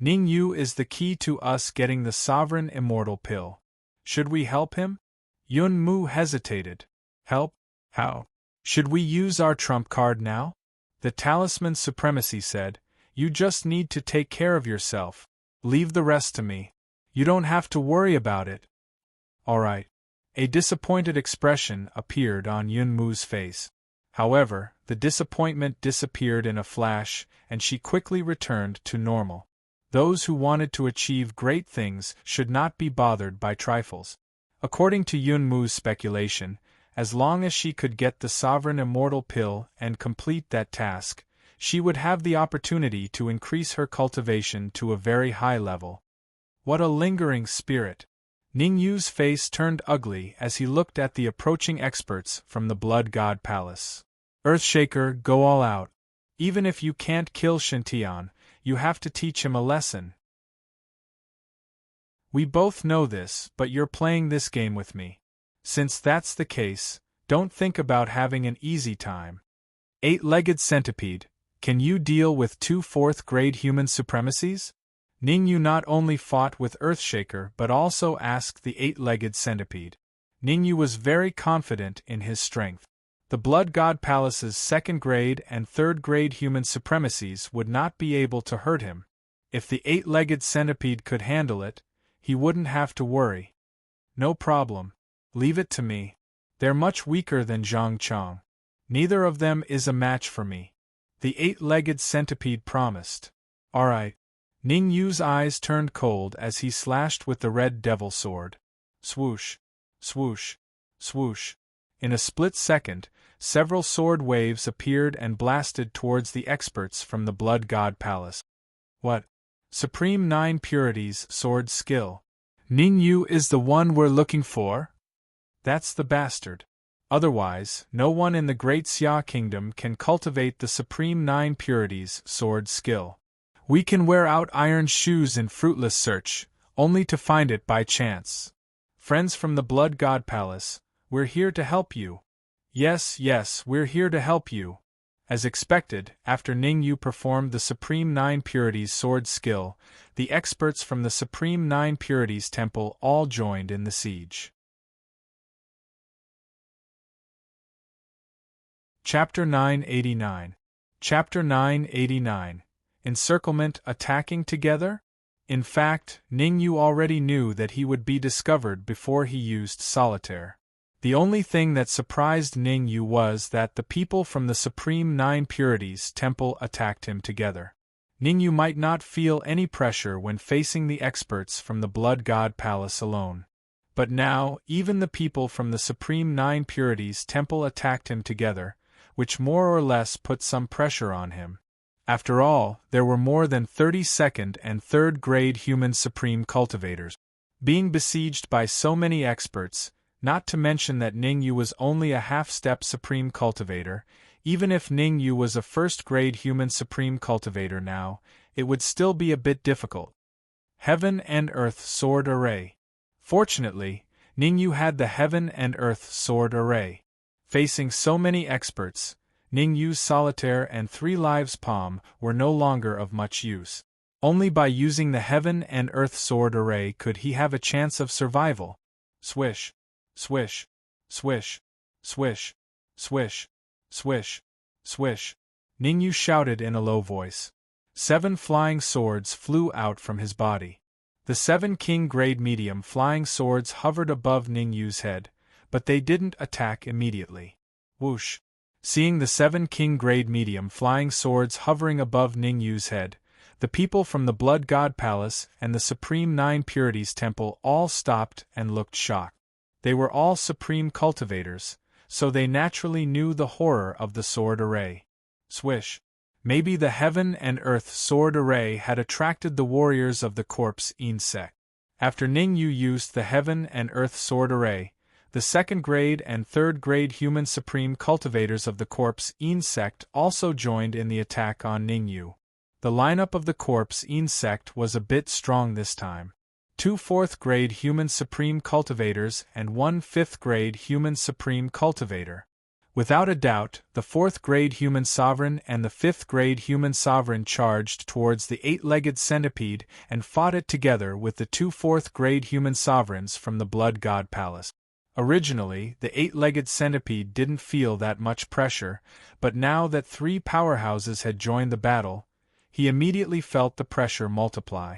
A: Ningyu is the key to us getting the Sovereign Immortal Pill. Should we help him? Yun Mu hesitated. Help? How? Should we use our trump card now? The Talisman Supremacy said, you just need to take care of yourself. Leave the rest to me. You don't have to worry about it. Alright. A disappointed expression appeared on Yun Mu's face. However, the disappointment disappeared in a flash, and she quickly returned to normal. Those who wanted to achieve great things should not be bothered by trifles. According to Yun Mu's speculation, as long as she could get the Sovereign Immortal Pill and complete that task, she would have the opportunity to increase her cultivation to a very high level. What a lingering spirit! Ningyu's face turned ugly as he looked at the approaching experts from the Blood God Palace. Earthshaker, go all out. Even if you can't kill Shintian, You have to teach him a lesson. We both know this, but you're playing this game with me. Since that's the case, don't think about having an easy time. Eight-legged centipede, can you deal with 2 4th-grade human supremacies? Ningyu not only fought with Earthshaker but also asked the eight-legged centipede. Ningyu was very confident in his strength. The Blood God Palace's 2nd-grade and 3rd-grade human supremacies would not be able to hurt him. If the eight-legged centipede could handle it, he wouldn't have to worry. No problem. Leave it to me. They're much weaker than Zhang Chong. Neither of them is a match for me. The eight-legged centipede promised. All right. Ning Yu's eyes turned cold as he slashed with the red devil sword. Swoosh, swoosh, swoosh. In a split second, several sword waves appeared and blasted towards the experts from the Blood God Palace. What? Supreme 9 Purities sword skill. Ning Yu is the one we're looking for? That's the bastard. Otherwise, no one in the Great Xia Kingdom can cultivate the Supreme 9 Purities sword skill. We can wear out iron shoes in fruitless search, only to find it by chance. Friends from the Blood God Palace, we're here to help you. Yes, we're here to help you. As expected, after Ning Yu performed the Supreme 9 Purities sword skill, the experts from the Supreme 9 Purities Temple all joined in the siege. Chapter 989. Chapter 989. Encirclement attacking together? In fact, Ning Yu already knew that he would be discovered before he used solitaire. The only thing that surprised Ning Yu was that the people from the Supreme 9 Purities Temple attacked him together. Ning Yu might not feel any pressure when facing the experts from the Blood God Palace alone. But now, even the people from the Supreme 9 Purities Temple attacked him together, which more or less put some pressure on him. After all, there were more than 30 2nd and 3rd grade human supreme cultivators. Being besieged by so many experts, not to mention that Ning Yu was only a half-step supreme cultivator, even if Ning Yu was a 1st grade human supreme cultivator now, it would still be a bit difficult. Heaven and Earth Sword Array. Fortunately, Ning Yu had the Heaven and Earth Sword Array. Facing so many experts, Ning Yu's solitaire and 3 lives palm were no longer of much use. Only by using the Heaven and Earth Sword Array could he have a chance of survival. Swish, swish, swish, swish, swish, swish, swish. Ning Yu shouted in a low voice. 7 flying swords flew out from his body. The 7 king-grade medium flying swords hovered above Ning Yu's head, but they didn't attack immediately. Whoosh! Seeing the 7 king-grade medium flying swords hovering above Ning Yu's head, the people from the Blood God Palace and the Supreme 9 Purities Temple all stopped and looked shocked. They were all supreme cultivators, so they naturally knew the horror of the sword array. Swish! Maybe the Heaven and Earth Sword Array had attracted the warriors of the Corpse Insect. After Ning Yu used the Heaven and Earth Sword Array, the 2nd grade and 3rd grade human supreme cultivators of the Corpse Insect also joined in the attack on Ning Yu. The lineup of the Corpse Insect was a bit strong this time. 2 4th grade human supreme cultivators and 1 5th grade human supreme cultivator. Without a doubt, the 4th grade human sovereign and the 5th grade human sovereign charged towards the 8-legged centipede and fought it together with the 2 4th grade human sovereigns from the Blood God Palace. Originally, the 8-legged centipede didn't feel that much pressure, but now that 3 powerhouses had joined the battle, he immediately felt the pressure multiply.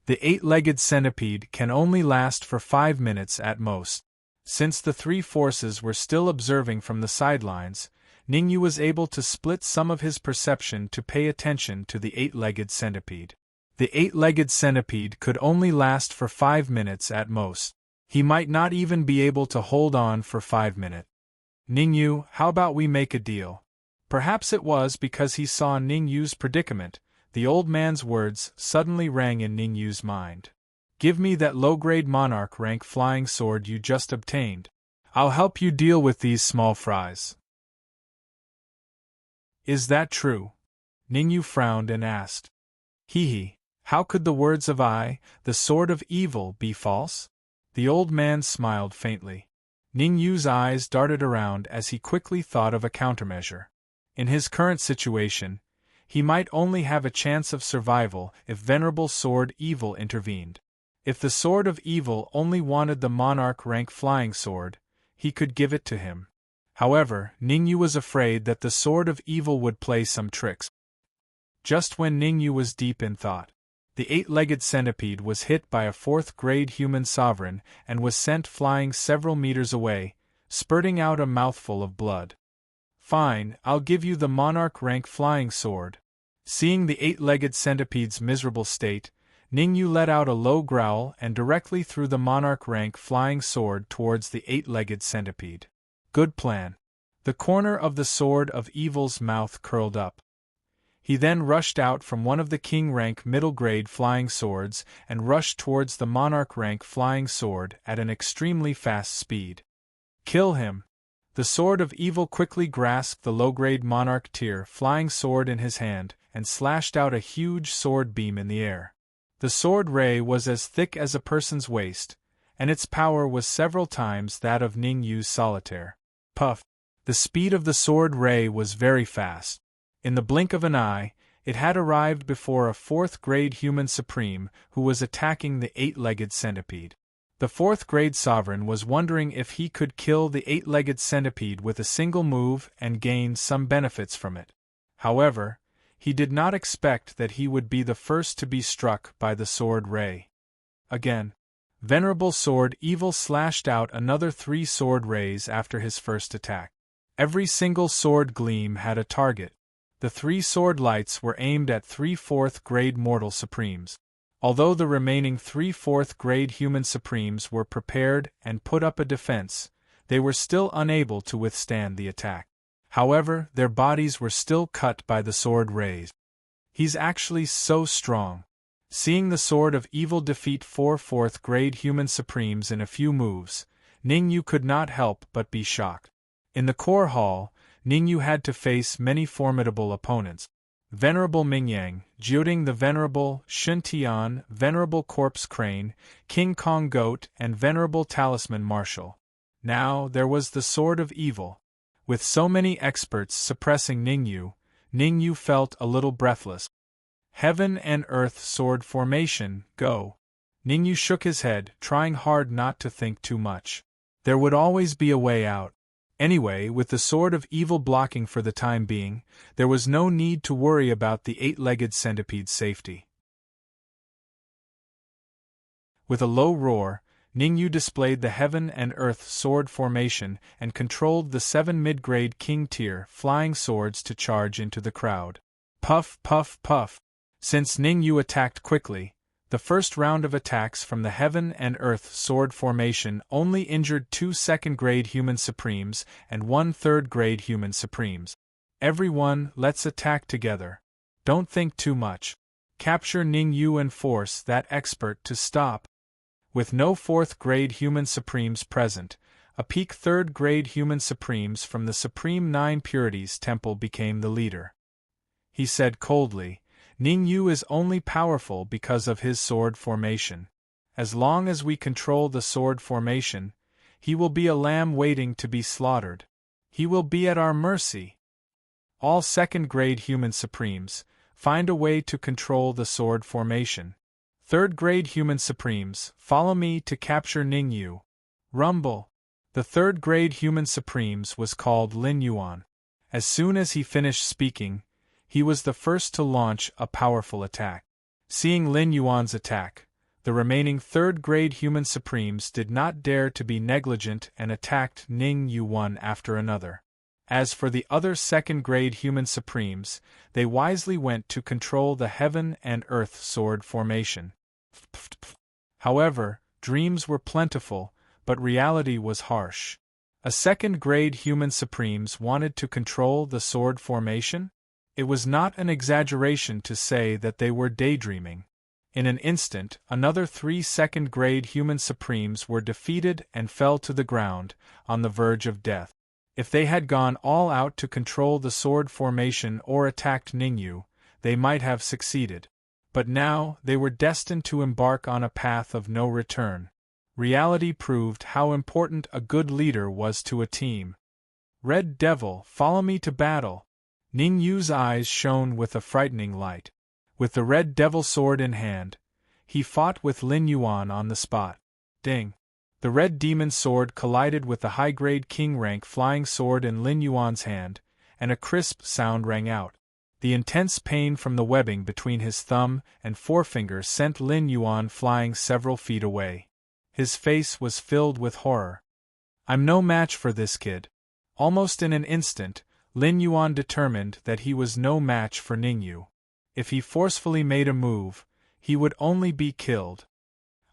A: The 8-legged centipede can only last for 5 minutes at most. Since the 3 forces were still observing from the sidelines, Ning Yu was able to split some of his perception to pay attention to the 8-legged centipede. The 8-legged centipede could only last for 5 minutes at most. He might not even be able to hold on for 5 minutes. Ning Yu, how about we make a deal? Perhaps it was because he saw Ning Yu's predicament, the old man's words suddenly rang in Ning Yu's mind. Give me that low-grade monarch rank flying sword you just obtained. I'll help you deal with these small fries. Is that true? Ning Yu frowned and asked. Hee. How could the words of I, the sword of evil, be false? The old man smiled faintly. Ning Yu's eyes darted around as he quickly thought of a countermeasure. In his current situation, he might only have a chance of survival if Venerable Sword Evil intervened. If the Sword of Evil only wanted the monarch rank flying sword, he could give it to him. However, Ning Yu was afraid that the Sword of Evil would play some tricks. Just when Ning Yu was deep in thought, the eight-legged centipede was hit by a fourth-grade human sovereign and was sent flying several meters away, spurting out a mouthful of blood. Fine, I'll give you the monarch rank flying sword. Seeing the eight-legged centipede's miserable state, Ning Yu let out a low growl and directly threw the monarch rank flying sword towards the eight-legged centipede. Good plan. The corner of the sword of evil's mouth curled up. He then rushed out from one of the king-rank middle-grade flying swords and rushed towards the monarch-rank flying sword at an extremely fast speed. Kill him! The sword of evil quickly grasped the low-grade monarch tier flying sword in his hand and slashed out a huge sword beam in the air. The sword ray was as thick as a person's waist, and its power was several times that of Ning Yu's solitaire. Puff! The speed of the sword ray was very fast. In the blink of an eye, it had arrived before a fourth-grade human supreme who was attacking the eight-legged centipede. The fourth-grade sovereign was wondering if he could kill the eight-legged centipede with a single move and gain some benefits from it. However, he did not expect that he would be the first to be struck by the sword ray. Again, Venerable Sword Evil slashed out another 3 sword rays after his first attack. Every single sword gleam had a target. The 3 sword lights were aimed at 3 fourth-grade mortal supremes. Although the remaining 3 fourth-grade human supremes were prepared and put up a defense, they were still unable to withstand the attack. However, their bodies were still cut by the sword rays. He's actually so strong. Seeing the sword of evil defeat 4 fourth-grade human supremes in a few moves, Ning Yu could not help but be shocked. In the core hall, Ning Yu had to face many formidable opponents. Venerable Mingyang, Jiuding the Venerable, Shun Tian, Venerable Corpse Crane, King Kong Goat, and Venerable Talisman Marshal. Now there was the Sword of Evil. With so many experts suppressing Ning Yu felt a little breathless. Heaven and Earth Sword Formation, go! Ning Yu shook his head, trying hard not to think too much. There would always be a way out. Anyway, with the Sword of Evil blocking for the time being, there was no need to worry about the eight-legged centipede's safety. With a low roar, Ning Yu displayed the Heaven and Earth Sword Formation and controlled the 7 mid-grade King-tier flying swords to charge into the crowd. Puff, puff, puff. Since Ning Yu attacked quickly, the first round of attacks from the Heaven and Earth Sword Formation only injured 2 second-grade human supremes and 1 third-grade human supremes. Everyone, let's attack together. Don't think too much. Capture Ning Yu and force that expert to stop. With no 4th-grade human supremes present, a peak 3rd-grade human supremes from the Supreme 9 Purities Temple became the leader. He said coldly, Ning Yu is only powerful because of his sword formation. As long as we control the sword formation, he will be a lamb waiting to be slaughtered. He will be at our mercy. All 2nd-grade human supremes, find a way to control the sword formation. 3rd-grade human supremes, follow me to capture Ning Yu. Rumble. The 3rd-grade human supremes was called Lin Yuan. As soon as he finished speaking, he was the first to launch a powerful attack. Seeing Lin Yuan's attack, the remaining 3rd-grade human supremes did not dare to be negligent and attacked Ning Yu one after another. As for the other 2nd-grade human supremes, they wisely went to control the Heaven and Earth Sword Formation. However, dreams were plentiful, but reality was harsh. A 2nd-grade human supremes wanted to control the sword formation? It was not an exaggeration to say that they were daydreaming. In an instant, another 3 2nd-grade human supremes were defeated and fell to the ground, on the verge of death. If they had gone all out to control the sword formation or attacked Ning Yu, they might have succeeded. But now, they were destined to embark on a path of no return. Reality proved how important a good leader was to a team. Red Devil, follow me to battle! Ning Yu's eyes shone with a frightening light. With the Red Devil sword in hand, he fought with Lin Yuan on the spot. Ding! The Red Demon sword collided with the high-grade king-rank flying sword in Lin Yuan's hand, and a crisp sound rang out. The intense pain from the webbing between his thumb and forefinger sent Lin Yuan flying several feet away. His face was filled with horror. I'm no match for this kid. Almost in an instant, Lin Yuan determined that he was no match for Ningyu. If he forcefully made a move, he would only be killed.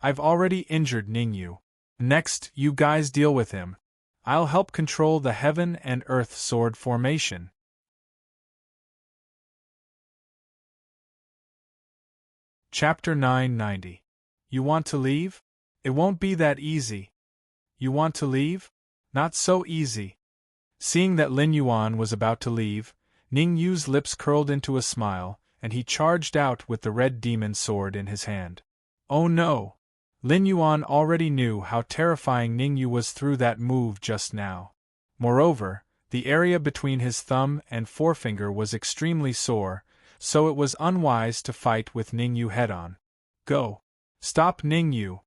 A: I've already injured Ningyu. Next, you guys deal with him. I'll help control the heaven and earth sword formation. Chapter 990. You want to leave? It won't be that easy. You want to leave? Not so easy. Seeing that Lin Yuan was about to leave, Ning Yu's lips curled into a smile, and he charged out with the Red Demon sword in his hand. Oh no! Lin Yuan already knew how terrifying Ning Yu was through that move just now. Moreover, the area between his thumb and forefinger was extremely sore, so it was unwise to fight with Ning Yu head-on. Go! Stop Ning Yu!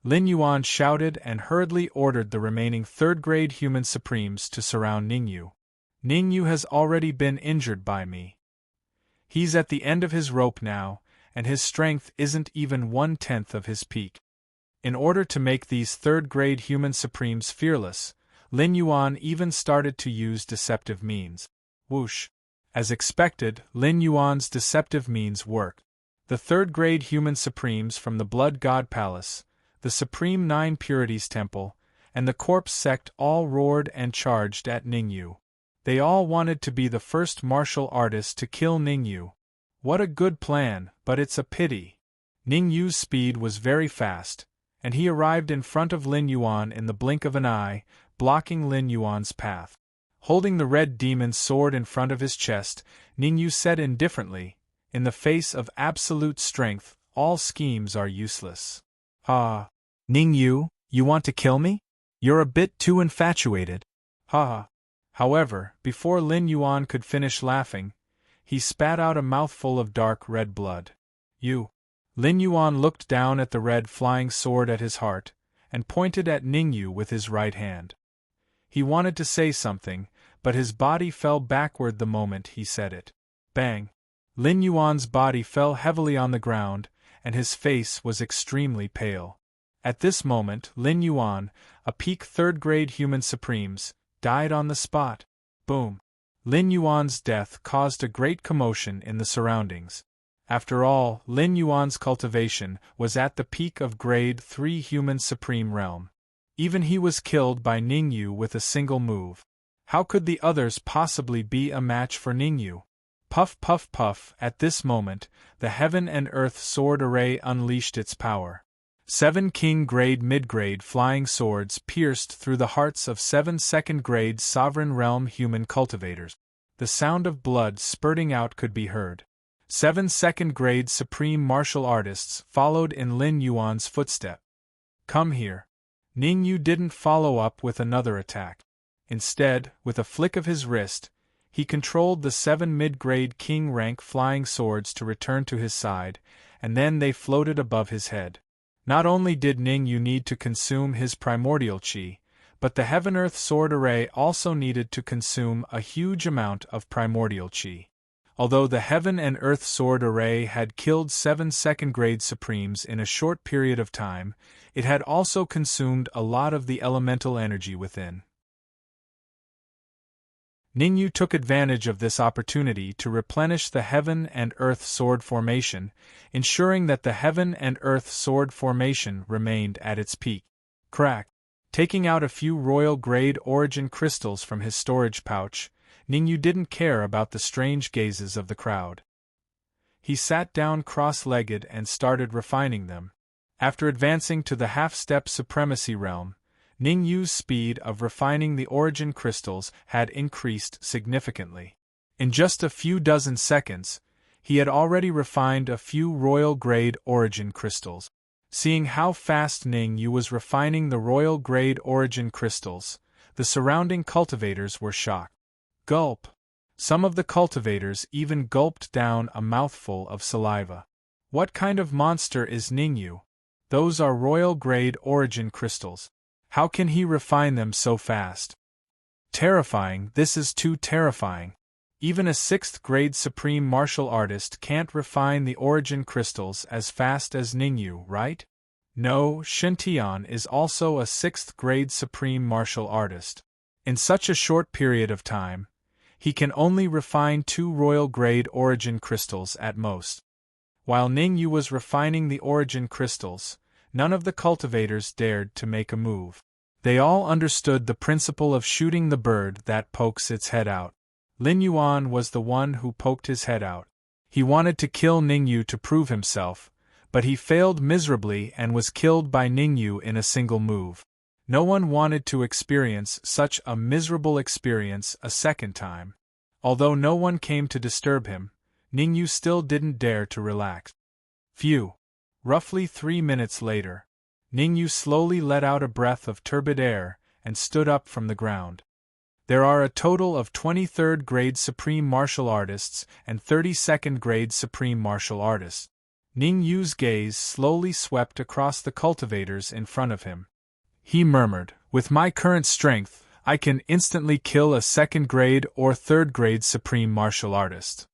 A: Lin Yuan shouted and hurriedly ordered the remaining third-grade human supremes to surround Ning Yu. Ning Yu has already been injured by me. He's at the end of his rope now, and his strength isn't even 1/10 of his peak. In order to make these third-grade human supremes fearless, Lin Yuan even started to use deceptive means. Whoosh! As expected, Lin Yuan's deceptive means worked. The third-grade human supremes from the Blood God Palace, the Supreme Nine Purities Temple, and the Corpse Sect all roared and charged at Ning Yu. They all wanted to be the first martial artists to kill Ning Yu. What a good plan, but it's a pity. Ning Yu's speed was very fast, and he arrived in front of Lin Yuan in the blink of an eye, blocking Lin Yuan's path. Holding the Red Demon's sword in front of his chest, Ning Yu said indifferently, in the face of absolute strength, all schemes are useless. Ah, Ning Yu, you want to kill me? You're a bit too infatuated. Ha! However, before Lin Yuan could finish laughing, he spat out a mouthful of dark red blood. You! Lin Yuan looked down at the red flying sword at his heart, and pointed at Ning Yu with his right hand. He wanted to say something, but his body fell backward the moment he said it. Bang! Lin Yuan's body fell heavily on the ground, and his face was extremely pale. At this moment, Lin Yuan, a peak third-grade human supremes, died on the spot. Boom! Lin Yuan's death caused a great commotion in the surroundings. After all, Lin Yuan's cultivation was at the peak of Grade 3 human supreme realm. Even he was killed by Ning Yu with a single move. How could the others possibly be a match for Ning Yu? Puff puff puff, at this moment, the Heaven and Earth Sword Array unleashed its power. 7 King-grade mid-grade flying swords pierced through the hearts of 7 second-grade sovereign realm human cultivators. The sound of blood spurting out could be heard. 7 second-grade supreme martial artists followed in Lin Yuan's footstep. Come here. Ning Yu didn't follow up with another attack. Instead, with a flick of his wrist, he controlled the 7 mid-grade king-rank flying swords to return to his side, and then they floated above his head. Not only did Ning Yu need to consume his primordial qi, but the Heaven-Earth Sword Array also needed to consume a huge amount of primordial qi. Although the Heaven and Earth Sword Array had killed 7 second-grade supremes in a short period of time, it had also consumed a lot of the elemental energy within. Ning Yu took advantage of this opportunity to replenish the Heaven and Earth Sword Formation, ensuring that the Heaven and Earth Sword Formation remained at its peak. Crack! Taking out a few royal-grade origin crystals from his storage pouch, Ning Yu didn't care about the strange gazes of the crowd. He sat down cross-legged and started refining them. After advancing to the half-step supremacy realm, Ning Yu's speed of refining the origin crystals had increased significantly. In just a few dozen seconds, He had already refined a few royal-grade origin crystals. Seeing how fast Ning Yu was refining the royal-grade origin crystals, the surrounding cultivators were shocked. Gulp! Some of the cultivators even gulped down a mouthful of saliva. What kind of monster is Ning Yu? Those are royal-grade origin crystals. How can he refine them so fast? Terrifying, this is too terrifying. Even a 6th-grade supreme martial artist can't refine the origin crystals as fast as Ning Yu, right? No, Shintian is also a 6th-grade supreme martial artist. In such a short period of time, he can only refine 2 royal-grade origin crystals at most. While Ning Yu was refining the origin crystals, none of the cultivators dared to make a move. They all understood the principle of shooting the bird that pokes its head out. Lin Yuan was the one who poked his head out. He wanted to kill Ning Yu to prove himself, but he failed miserably and was killed by Ning Yu in a single move. No one wanted to experience such a miserable experience a second time. Although no one came to disturb him, Ning Yu still didn't dare to relax. Phew! Roughly 3 minutes later, Ning Yu slowly let out a breath of turbid air and stood up from the ground. There are a total of 23rd-grade supreme martial artists and 32nd-grade supreme martial artists. Ning Yu's gaze slowly swept across the cultivators in front of him. He murmured, "With my current strength, I can instantly kill a 2nd-grade or 3rd-grade supreme martial artist."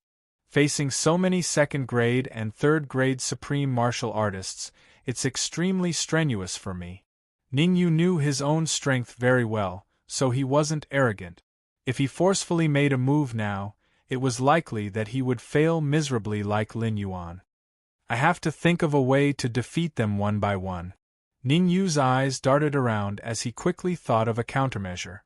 A: Facing so many 2nd-grade and 3rd-grade supreme martial artists, it's extremely strenuous for me. Ning Yu knew his own strength very well, so he wasn't arrogant. If he forcefully made a move now, it was likely that he would fail miserably like Lin Yuan. I have to think of a way to defeat them one by one. Ning Yu's eyes darted around as he quickly thought of a countermeasure.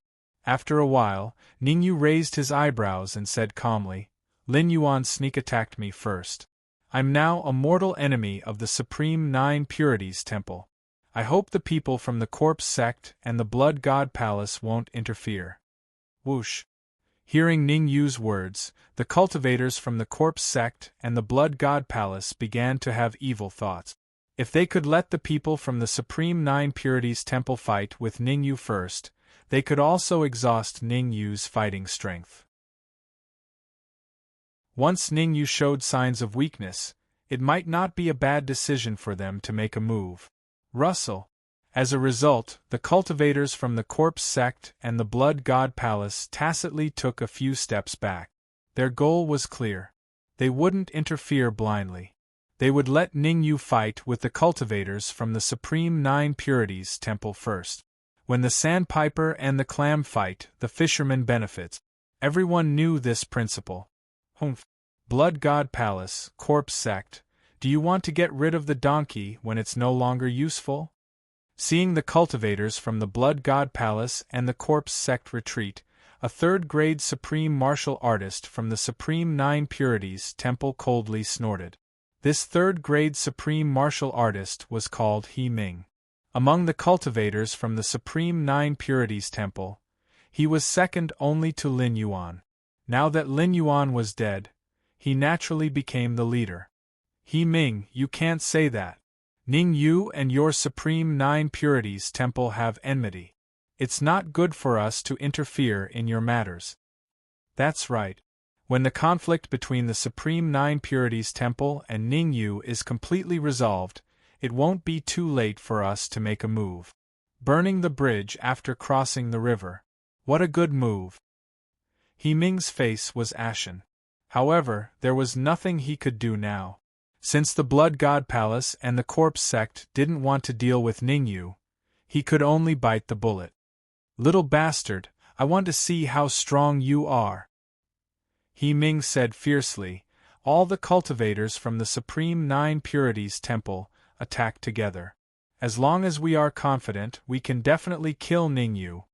A: After a while, Ning Yu raised his eyebrows and said calmly, "Lin Yuan sneak attacked me first. I'm now a mortal enemy of the Supreme Nine Purities Temple. I hope the people from the Corpse Sect and the Blood God Palace won't interfere." Whoosh! Hearing Ning Yu's words, the cultivators from the Corpse Sect and the Blood God Palace began to have evil thoughts. If they could let the people from the Supreme Nine Purities Temple fight with Ning Yu first, they could also exhaust Ning Yu's fighting strength. Once Ning Yu showed signs of weakness, it might not be a bad decision for them to make a move. Rustle. As a result, the cultivators from the Corpse Sect and the Blood God Palace tacitly took a few steps back. Their goal was clear. They wouldn't interfere blindly. They would let Ning Yu fight with the cultivators from the Supreme Nine Purities Temple first. When the sandpiper and the clam fight, the fisherman benefits. Everyone knew this principle. Humph. Blood God Palace, Corpse Sect, do you want to get rid of the donkey when it's no longer useful? Seeing the cultivators from the Blood God Palace and the Corpse Sect retreat, a 3rd-grade supreme martial artist from the Supreme Nine Purities Temple coldly snorted. This 3rd-grade supreme martial artist was called He Ming. Among the cultivators from the Supreme Nine Purities Temple, he was second only to Lin Yuan. Now that Lin Yuan was dead, he naturally became the leader. He Ming, you can't say that. Ning Yu and your Supreme Nine Purities Temple have enmity. It's not good for us to interfere in your matters. That's right. When the conflict between the Supreme Nine Purities Temple and Ning Yu is completely resolved, it won't be too late for us to make a move. Burning the bridge after crossing the river. What a good move. He Ming's face was ashen. However, there was nothing he could do now. Since the Blood God Palace and the Corpse Sect didn't want to deal with Ning Yu, he could only bite the bullet. "Little bastard, I want to see how strong you are," He Ming said fiercely. All the cultivators from the Supreme Nine Purities Temple attacked together. "As long as we are confident, we can definitely kill Ning Yu."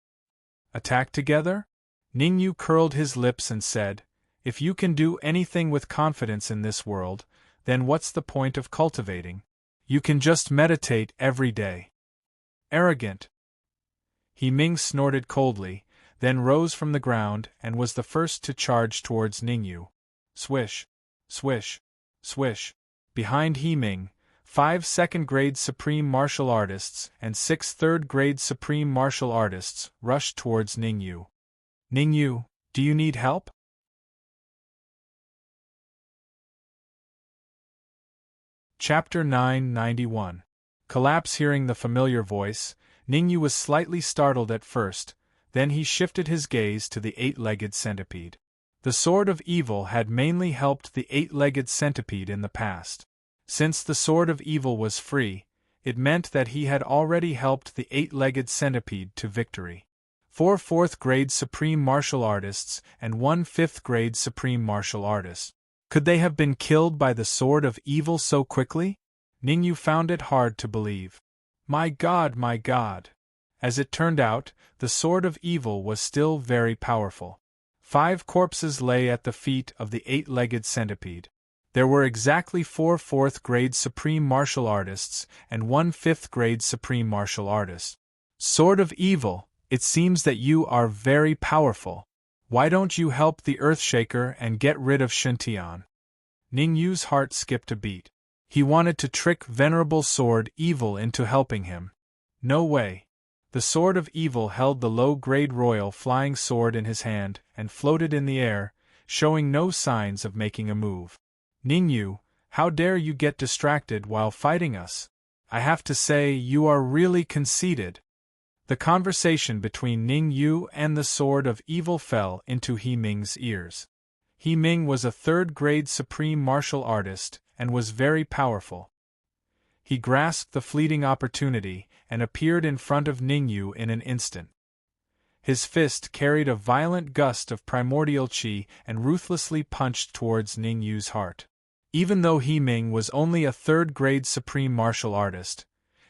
A: "Attack together?" Ning Yu curled his lips and said, "If you can do anything with confidence in this world, then what's the point of cultivating? You can just meditate every day." "Arrogant." He Ming snorted coldly, then rose from the ground and was the first to charge towards Ning Yu. Swish. Swish. Swish. Behind He-Ming, 5 second-grade supreme martial artists and 6 third-grade supreme martial artists rushed towards Ningyu. Ningyu, do you need help? Chapter 991. Collapse. Hearing the familiar voice, Ningyu was slightly startled at first, then he shifted his gaze to the 8-legged centipede. The Sword of Evil had mainly helped the 8-legged centipede in the past. Since the Sword of Evil was free, it meant that he had already helped the 8-legged centipede to victory. 4 4th-grade supreme martial artists and 1 5th-grade supreme martial artist. Could they have been killed by the Sword of Evil so quickly? Ningyu found it hard to believe. My God, my God! As it turned out, the Sword of Evil was still very powerful. 5 corpses lay at the feet of the 8-legged centipede. There were exactly 4 4th-grade supreme martial artists and 1 5th-grade supreme martial artist. Sword of Evil, it seems that you are very powerful. Why don't you help the Earthshaker and get rid of Shintian? Ningyu's heart skipped a beat. He wanted to trick Venerable Sword Evil into helping him. No way. The Sword of Evil held the low-grade royal flying sword in his hand and floated in the air, showing no signs of making a move. Ningyu, how dare you get distracted while fighting us? I have to say, you are really conceited. The conversation between Ningyu and the Sword of Evil fell into He-Ming's ears. He-Ming was a 3rd-grade supreme martial artist and was very powerful. He grasped the fleeting opportunity and appeared in front of Ningyu in an instant. His fist carried a violent gust of primordial qi and ruthlessly punched towards Ningyu's heart. Even though He-Ming was only a 3rd-grade supreme martial artist,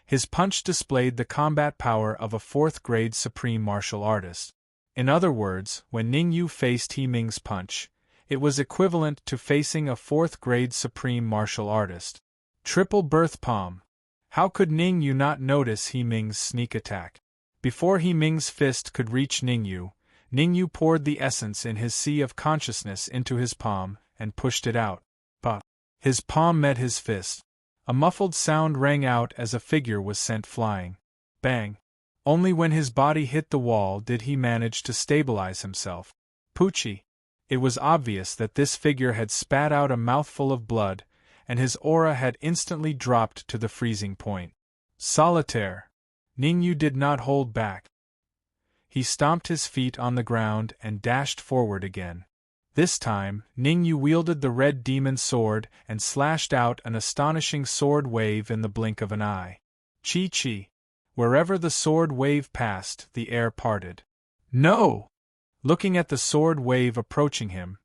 A: his punch displayed the combat power of a 4th-grade supreme martial artist. In other words, when Ningyu faced He-Ming's punch, it was equivalent to facing a 4th-grade supreme martial artist. Triple birth palm. How could Ningyu not notice He-Ming's sneak attack? Before He-Ming's fist could reach Ningyu, Ningyu poured the essence in his sea of consciousness into his palm and pushed it out. But his palm met his fist. A muffled sound rang out as a figure was sent flying. Bang! Only when his body hit the wall did he manage to stabilize himself. Poochie! It was obvious that this figure had spat out a mouthful of blood, and his aura had instantly dropped to the freezing point. Solitaire! Ningyu did not hold back. He stomped his feet on the ground and dashed forward again. This time, Ningyu wielded the red demon sword and slashed out an astonishing sword wave in the blink of an eye. Chi-chi! Wherever the sword wave passed, the air parted. No! Looking at the sword wave approaching him,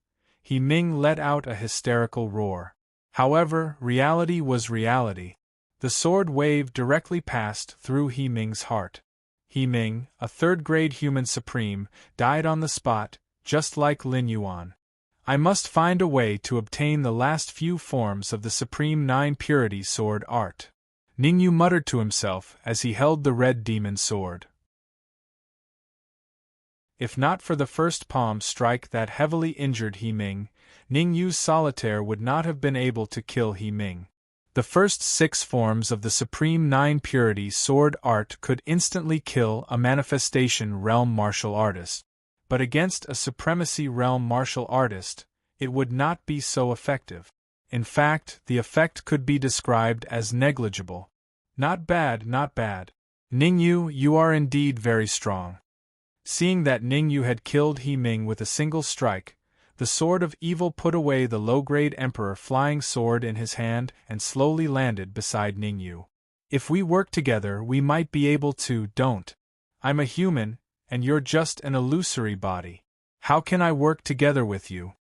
A: He-Ming let out a hysterical roar. However, reality was reality. The sword wave directly passed through He-Ming's heart. He-Ming, a 3rd-grade human supreme, died on the spot, just like Lin Yuan. I must find a way to obtain the last few forms of the Supreme 9 Purity Sword art. Ningyu muttered to himself as he held the red demon sword. If not for the first palm strike that heavily injured He-Ming, Ningyu's solitaire would not have been able to kill He-Ming. The first 6 forms of the Supreme 9 Purity Sword art could instantly kill a Manifestation Realm martial artist. But against a Supremacy Realm martial artist, it would not be so effective. In fact, the effect could be described as negligible. Not bad, not bad. Ningyu, you are indeed very strong. Seeing that Ningyu had killed He-Ming with a single strike, the Sword of Evil put away the low-grade Emperor flying sword in his hand and slowly landed beside Ningyu. If we work together, we might be able to. Don't. I'm a human, and you're just an illusory body. How can I work together with you?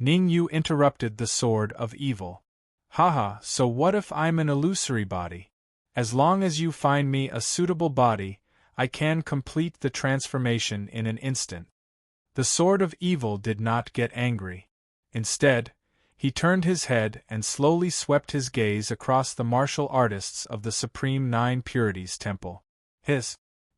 A: Ningyu interrupted the Sword of Evil. Haha, so what if I'm an illusory body? As long as you find me a suitable body, I can complete the transformation in an instant. The Sword of Evil did not get angry. Instead, he turned his head and slowly swept his gaze across the martial artists of the Supreme 9 Purities Temple.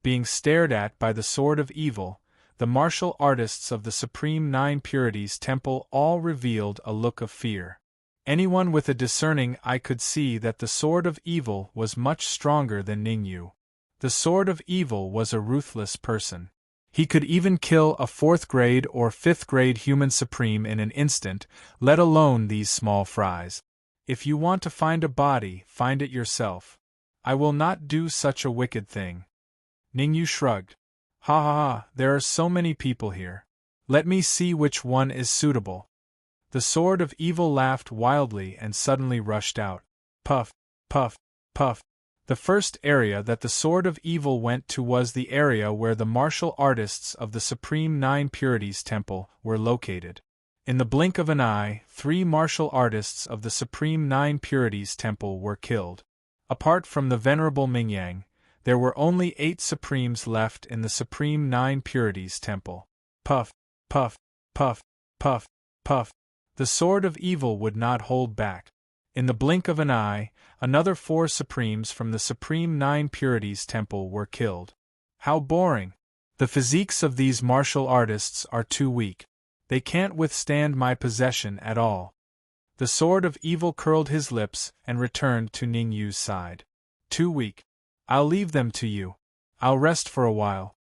A: Being stared at by the Sword of Evil, the martial artists of the Supreme Nine Purities Temple all revealed a look of fear. Anyone with a discerning eye could see that the Sword of Evil was much stronger than Ningyu. The Sword of Evil was a ruthless person. He could even kill a 4th grade or 5th grade human supreme in an instant, let alone these small fries. If you want to find a body, find it yourself. I will not do such a wicked thing. Ningyu shrugged. Ha ha ha, there are so many people here. Let me see which one is suitable. The Sword of Evil laughed wildly and suddenly rushed out. Puff, puff, puff. The first area that the Sword of Evil went to was the area where the martial artists of the Supreme Nine Purities Temple were located. In the blink of an eye, 3 martial artists of the Supreme Nine Purities Temple were killed. Apart from the Venerable Mingyang, there were only 8 Supremes left in the Supreme Nine Purities Temple. Puff, puff, puff, puff, puff. The Sword of Evil would not hold back. In the blink of an eye, another 4 Supremes from the Supreme Nine Purities Temple were killed. How boring! The physiques of these martial artists are too weak. They can't withstand my possession at all. The Sword of Evil curled his lips and returned to Ningyu's side. Too weak. I'll leave them to you. I'll rest for a while.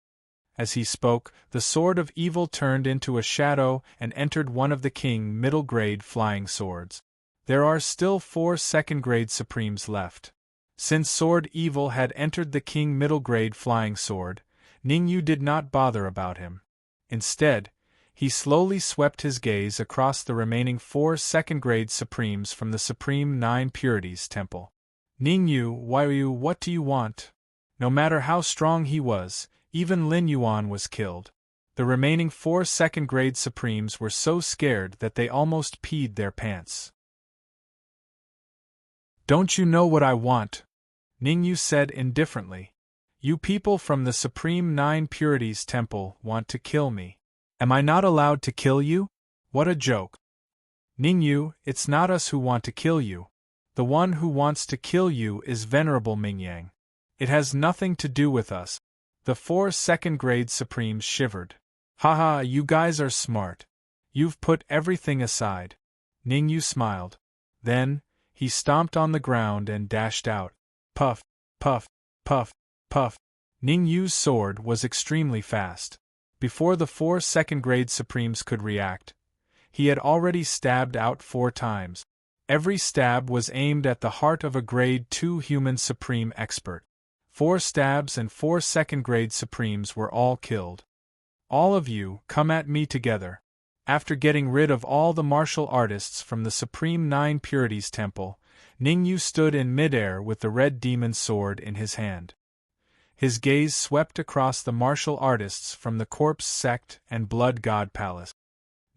A: As he spoke, the Sword of Evil turned into a shadow and entered one of the King middle grade flying swords. There are still 4 second-grade Supremes left. Since Sword Evil had entered the King middle grade flying sword, Ningyu did not bother about him. Instead, he slowly swept his gaze across the remaining 4 second-grade Supremes from the Supreme Nine Purities Temple. Ningyu, what do you want? No matter how strong he was, even Lin Yuan was killed. The remaining 4 second-grade Supremes were so scared that they almost peed their pants. Don't you know what I want? Ningyu said indifferently. You people from the Supreme Nine Purities Temple want to kill me. Am I not allowed to kill you? What a joke. Ningyu, it's not us who want to kill you. The one who wants to kill you is Venerable Mingyang. It has nothing to do with us. The 4 second-grade Supremes shivered. Haha, you guys are smart. You've put everything aside. Ningyu smiled. Then, he stomped on the ground and dashed out. Puff, puff, puff, puff. Ningyu's sword was extremely fast. Before the 4 second-grade Supremes could react, he had already stabbed out 4 times. Every stab was aimed at the heart of a Grade 2 human Supreme expert. 4 stabs and 4 second-grade Supremes were all killed. All of you, come at me together. After getting rid of all the martial artists from the Supreme Nine Purities Temple, Ningyu stood in midair with the red demon sword in his hand. His gaze swept across the martial artists from the Corpse Sect and Blood God Palace.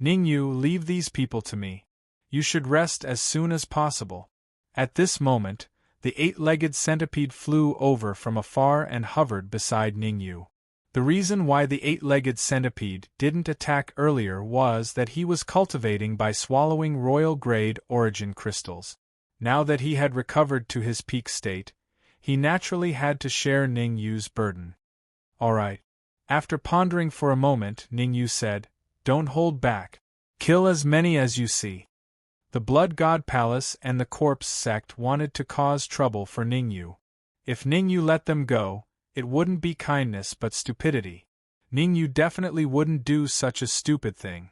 A: Ningyu, leave these people to me. You should rest as soon as possible. At this moment, the 8-legged centipede flew over from afar and hovered beside Ningyu. The reason why the 8-legged centipede didn't attack earlier was that he was cultivating by swallowing royal grade origin crystals. Now that he had recovered to his peak state, he naturally had to share Ningyu's burden. All right. After pondering for a moment, Ningyu said, Don't hold back. Kill as many as you see. The Blood God Palace and the Corpse Sect wanted to cause trouble for Ningyu. If Ningyu let them go, it wouldn't be kindness but stupidity. Ningyu definitely wouldn't do such a stupid thing.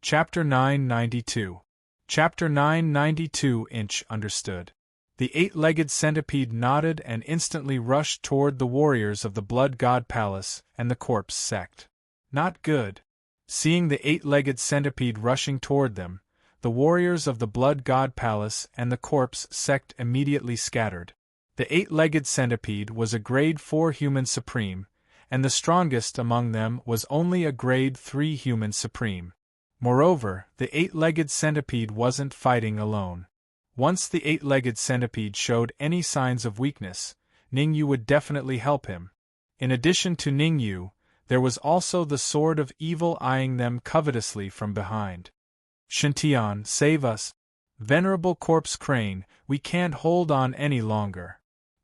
A: Chapter 992. Chapter 992 Inch understood. The 8-legged centipede nodded and instantly rushed toward the warriors of the Blood God Palace and the Corpse Sect. Not good. Seeing the 8-legged centipede rushing toward them, the warriors of the Blood God Palace and the Corpse Sect immediately scattered. The 8-legged centipede was a Grade 4 human supreme, and the strongest among them was only a Grade 3 human supreme. Moreover, the 8-legged centipede wasn't fighting alone. Once the 8-legged centipede showed any signs of weakness, Ningyu would definitely help him. In addition to Ningyu, there was also the Sword of Evil eyeing them covetously from behind. Shintian, save us! Venerable Corpse Crane, we can't hold on any longer.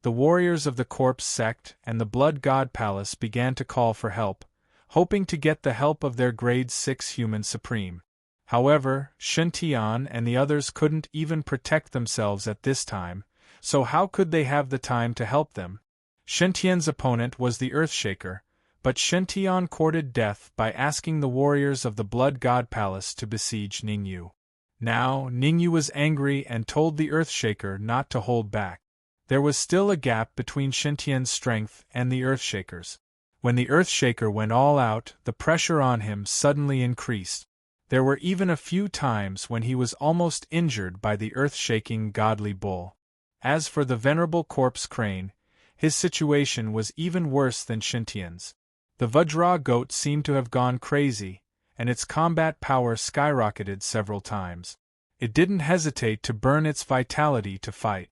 A: the warriors of the Corpse Sect and the Blood God Palace began to call for help, hoping to get the help of their Grade 6 human supreme. However, Shintian and the others couldn't even protect themselves at this time, so how could they have the time to help them? Shintian's opponent was the Earthshaker, but Shintian courted death by asking the warriors of the Blood God Palace to besiege Ningyu. Now, Ningyu was angry and told the Earthshaker not to hold back. There was still a gap between Shintian's strength and the Earthshaker's. When the Earthshaker went all out, the pressure on him suddenly increased. There were even a few times when he was almost injured by the earth-shaking godly bull. As for the venerable corpse crane, his situation was even worse than Shintian's. The Vajra goat seemed to have gone crazy, and its combat power skyrocketed several times. It didn't hesitate to burn its vitality to fight.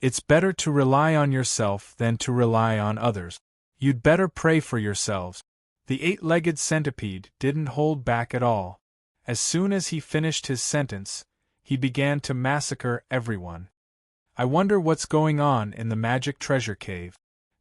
A: It's better to rely on yourself than to rely on others. You'd better pray for yourselves. The eight-legged centipede didn't hold back at all. As soon as he finished his sentence, he began to massacre everyone. I wonder what's going on in the magic treasure cave.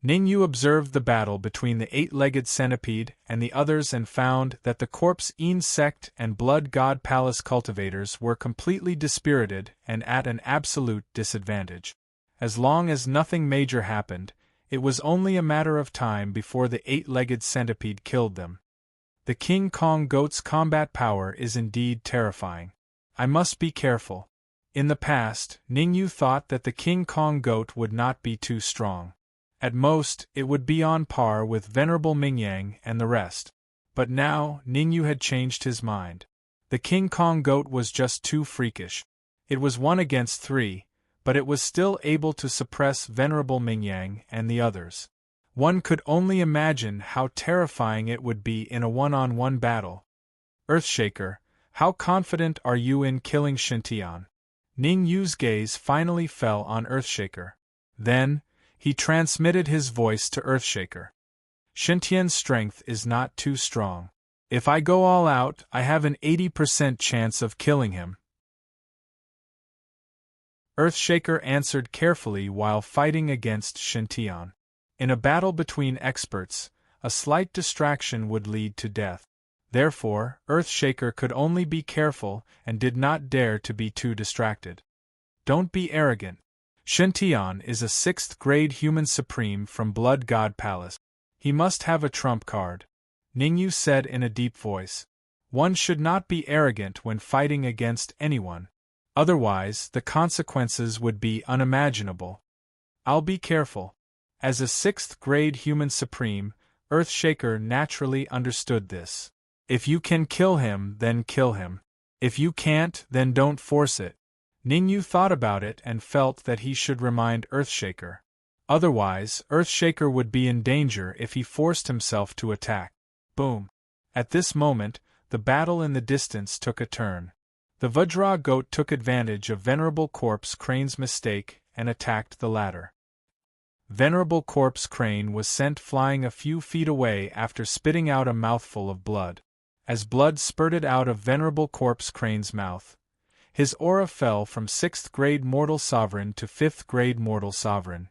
A: Ningyu observed the battle between the eight-legged centipede and the others and found that the Corpse Sect and Blood God Palace cultivators were completely dispirited and at an absolute disadvantage. As long as nothing major happened, it was only a matter of time before the eight-legged centipede killed them. The King Kong goat's combat power is indeed terrifying. I must be careful. In the past, Ningyu thought that the King Kong goat would not be too strong. At most, it would be on par with Venerable Mingyang and the rest. But now, Ningyu had changed his mind. The King Kong goat was just too freakish. It was 1 against 3, but it was still able to suppress Venerable Mingyang and the others. One could only imagine how terrifying it would be in a one-on-one battle. Earthshaker, how confident are you in killing Shintian? Ningyu's gaze finally fell on Earthshaker. Then, he transmitted his voice to Earthshaker. Shintian's strength is not too strong. If I go all out, I have an 80% chance of killing him. Earthshaker answered carefully while fighting against Shintian. In a battle between experts, a slight distraction would lead to death. Therefore, Earthshaker could only be careful and did not dare to be too distracted. Don't be arrogant. Shintian is a 6th-grade human supreme from Blood God Palace. He must have a trump card. Ningyu said in a deep voice. One should not be arrogant when fighting against anyone. Otherwise, the consequences would be unimaginable. I'll be careful. As a 6th-grade human supreme, Earthshaker naturally understood this. If you can kill him, then kill him. If you can't, then don't force it. Ningyu thought about it and felt that he should remind Earthshaker. Otherwise, Earthshaker would be in danger if he forced himself to attack. Boom! At this moment, the battle in the distance took a turn. The Vajra goat took advantage of Venerable Corpse Crane's mistake and attacked the latter. Venerable Corpse Crane was sent flying a few feet away after spitting out a mouthful of blood. As blood spurted out of Venerable Corpse Crane's mouth, his aura fell from 6th-grade Mortal Sovereign to 5th-grade Mortal Sovereign.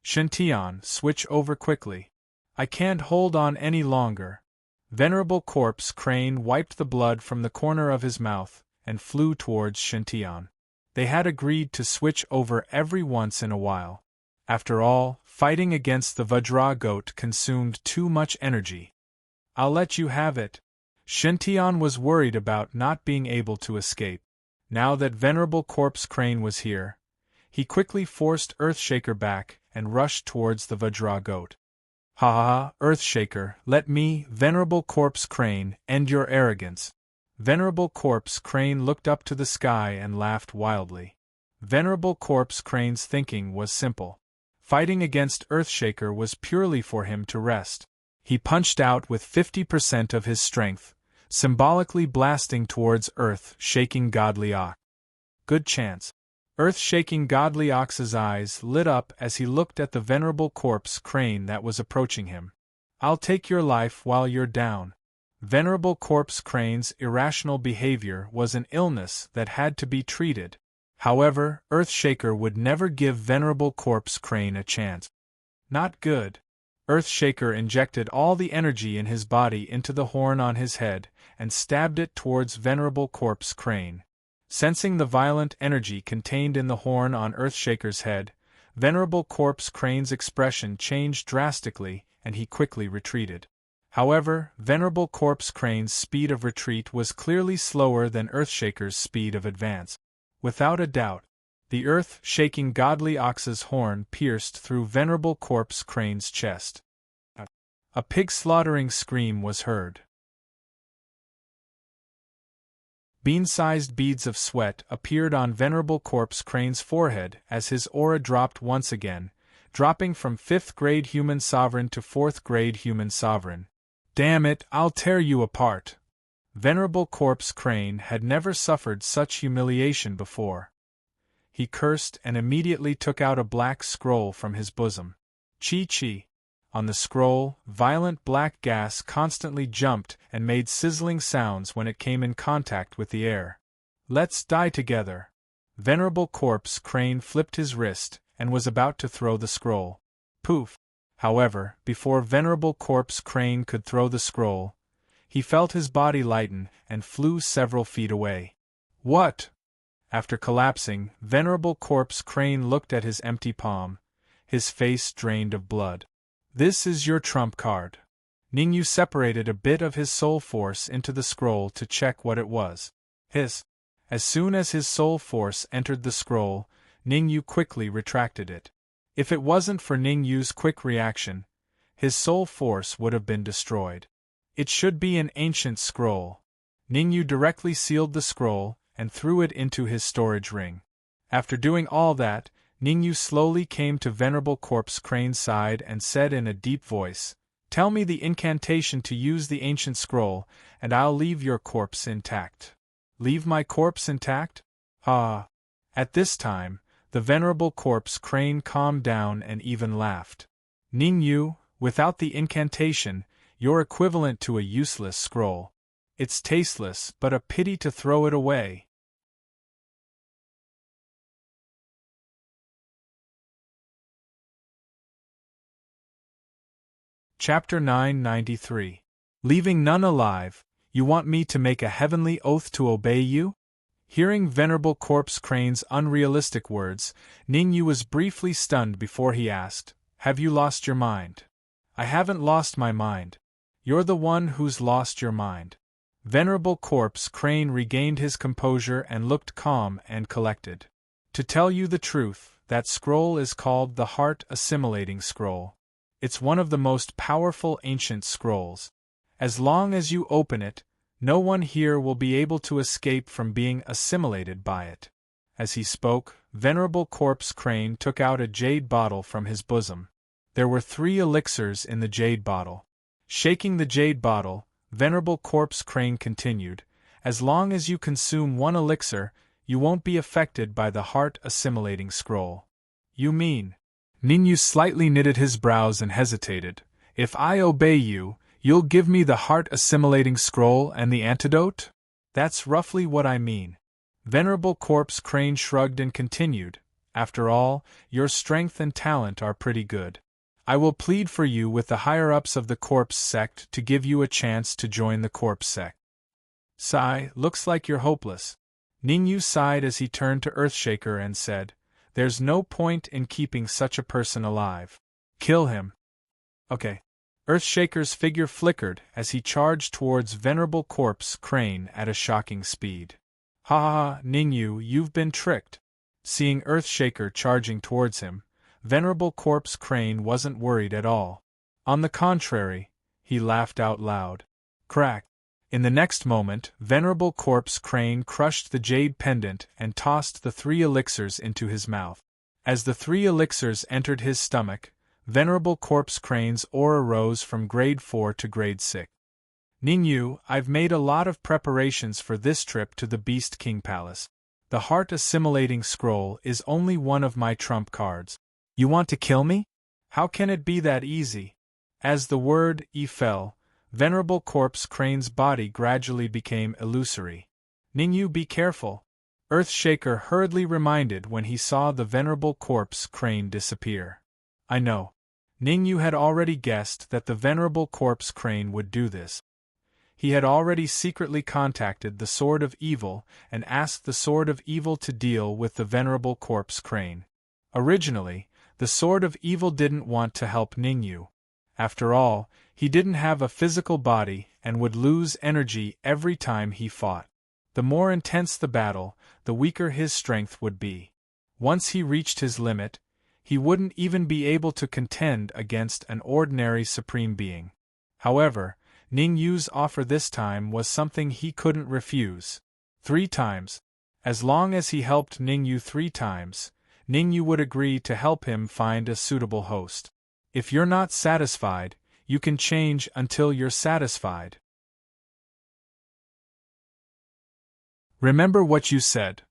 A: Shintian, switch over quickly. I can't hold on any longer. Venerable Corpse Crane wiped the blood from the corner of his mouth and flew towards Shintian. They had agreed to switch over every once in a while. After all, fighting against the Vajra goat consumed too much energy. I'll let you have it. Shintian was worried about not being able to escape. Now that Venerable Corpse Crane was here, he quickly forced Earthshaker back and rushed towards the Vajra goat. Ha ha ha, Earthshaker, let me, Venerable Corpse Crane, end your arrogance. Venerable Corpse Crane looked up to the sky and laughed wildly. Venerable Corpse Crane's thinking was simple. Fighting against Earthshaker was purely for him to rest. He punched out with 50% of his strength, symbolically blasting towards Earth-shaking Godly Ox. Good chance. Earth-shaking Godly Ox's eyes lit up as he looked at the Venerable Corpse Crane that was approaching him. I'll take your life while you're down. Venerable Corpse Crane's irrational behavior was an illness that had to be treated. However, Earthshaker would never give Venerable Corpse Crane a chance. Not good. Earthshaker injected all the energy in his body into the horn on his head, and stabbed it towards Venerable Corpse Crane. Sensing the violent energy contained in the horn on Earthshaker's head, Venerable Corpse Crane's expression changed drastically, and he quickly retreated. However, Venerable Corpse Crane's speed of retreat was clearly slower than Earthshaker's speed of advance. Without a doubt, the earth-shaking godly ox's horn pierced through Venerable Corpse Crane's chest. A pig-slaughtering scream was heard. Bean-sized beads of sweat appeared on Venerable Corpse Crane's forehead as his aura dropped once again, dropping from 5th grade human sovereign to 4th grade human sovereign. Damn it, I'll tear you apart! Venerable Corpse Crane had never suffered such humiliation before. He cursed and immediately took out a black scroll from his bosom. Chi-chi! On the scroll, violent black gas constantly jumped and made sizzling sounds when it came in contact with the air. Let's die together! Venerable Corpse Crane flipped his wrist and was about to throw the scroll. Poof! However, before Venerable Corpse Crane could throw the scroll, he felt his body lighten and flew several feet away. What? After collapsing, Venerable Corpse Crane looked at his empty palm, his face drained of blood. This is your trump card. Ningyu separated a bit of his soul force into the scroll to check what it was. Hiss! As soon as his soul force entered the scroll, Ningyu quickly retracted it. If it wasn't for Ningyu's quick reaction, his soul force would have been destroyed. It should be an ancient scroll. Ningyu directly sealed the scroll and threw it into his storage ring. After doing all that, Ningyu slowly came to Venerable Corpse Crane's side and said in a deep voice, "Tell me the incantation to use the ancient scroll, and I'll leave your corpse intact." Leave my corpse intact? Ah! At this time, the Venerable Corpse Crane calmed down and even laughed. Ningyu, without the incantation, you're equivalent to a useless scroll. It's tasteless, but a pity to throw it away. Chapter 993. Leaving none alive, you want me to make a heavenly oath to obey you? Hearing Venerable Corpse Crane's unrealistic words, Ningyu was briefly stunned before he asked, "Have you lost your mind?" "I haven't lost my mind. You're the one who's lost your mind." Venerable Corpse Crane regained his composure and looked calm and collected. "To tell you the truth, that scroll is called the Heart Assimilating Scroll. It's one of the most powerful ancient scrolls. As long as you open it, no one here will be able to escape from being assimilated by it." As he spoke, Venerable Corpse Crane took out a jade bottle from his bosom. There were 3 elixirs in the jade bottle. Shaking the jade bottle, Venerable Corpse Crane continued, "As long as you consume 1 elixir, you won't be affected by the Heart Assimilating Scroll." "You mean?" Ningyu slightly knitted his brows and hesitated. "If I obey you, you'll give me the Heart Assimilating Scroll and the antidote?" "That's roughly what I mean." Venerable Corpse Crane shrugged and continued, "After all, your strength and talent are pretty good. I will plead for you with the higher-ups of the Corpse Sect to give you a chance to join the Corpse Sect." "Sigh, looks like you're hopeless." Ningyu sighed as he turned to Earthshaker and said, "There's no point in keeping such a person alive. Kill him." "Okay." Earthshaker's figure flickered as he charged towards Venerable Corpse Crane at a shocking speed. "Ha ha ha, Ningyu, you've been tricked." Seeing Earthshaker charging towards him, Venerable Corpse Crane wasn't worried at all. On the contrary, he laughed out loud. Crack! In the next moment, Venerable Corpse Crane crushed the jade pendant and tossed the 3 elixirs into his mouth. As the 3 elixirs entered his stomach, Venerable Corpse Crane's aura rose from grade 4 to grade 6. "Ningyu, I've made a lot of preparations for this trip to the Beast King Palace. The Heart Assimilating Scroll is only one of my trump cards. You want to kill me? How can it be that easy?" As the word "e" fell, Venerable Corpse Crane's body gradually became illusory. "Ningyu, be careful." Earthshaker hurriedly reminded when he saw the venerable corpse crane disappear. I know. Ningyu had already guessed that the venerable corpse crane would do this. He had already secretly contacted the Sword of Evil and asked the Sword of Evil to deal with the venerable corpse crane. Originally, the Sword of Evil didn't want to help Ningyu. After all, he didn't have a physical body and would lose energy every time he fought. The more intense the battle, the weaker his strength would be. Once he reached his limit, he wouldn't even be able to contend against an ordinary supreme being. However, Ningyu's offer this time was something he couldn't refuse. 3 times. As long as he helped Ningyu 3 times, Ningyu would agree to help him find a suitable host. If you're not satisfied, you can change until you're satisfied. Remember what you said.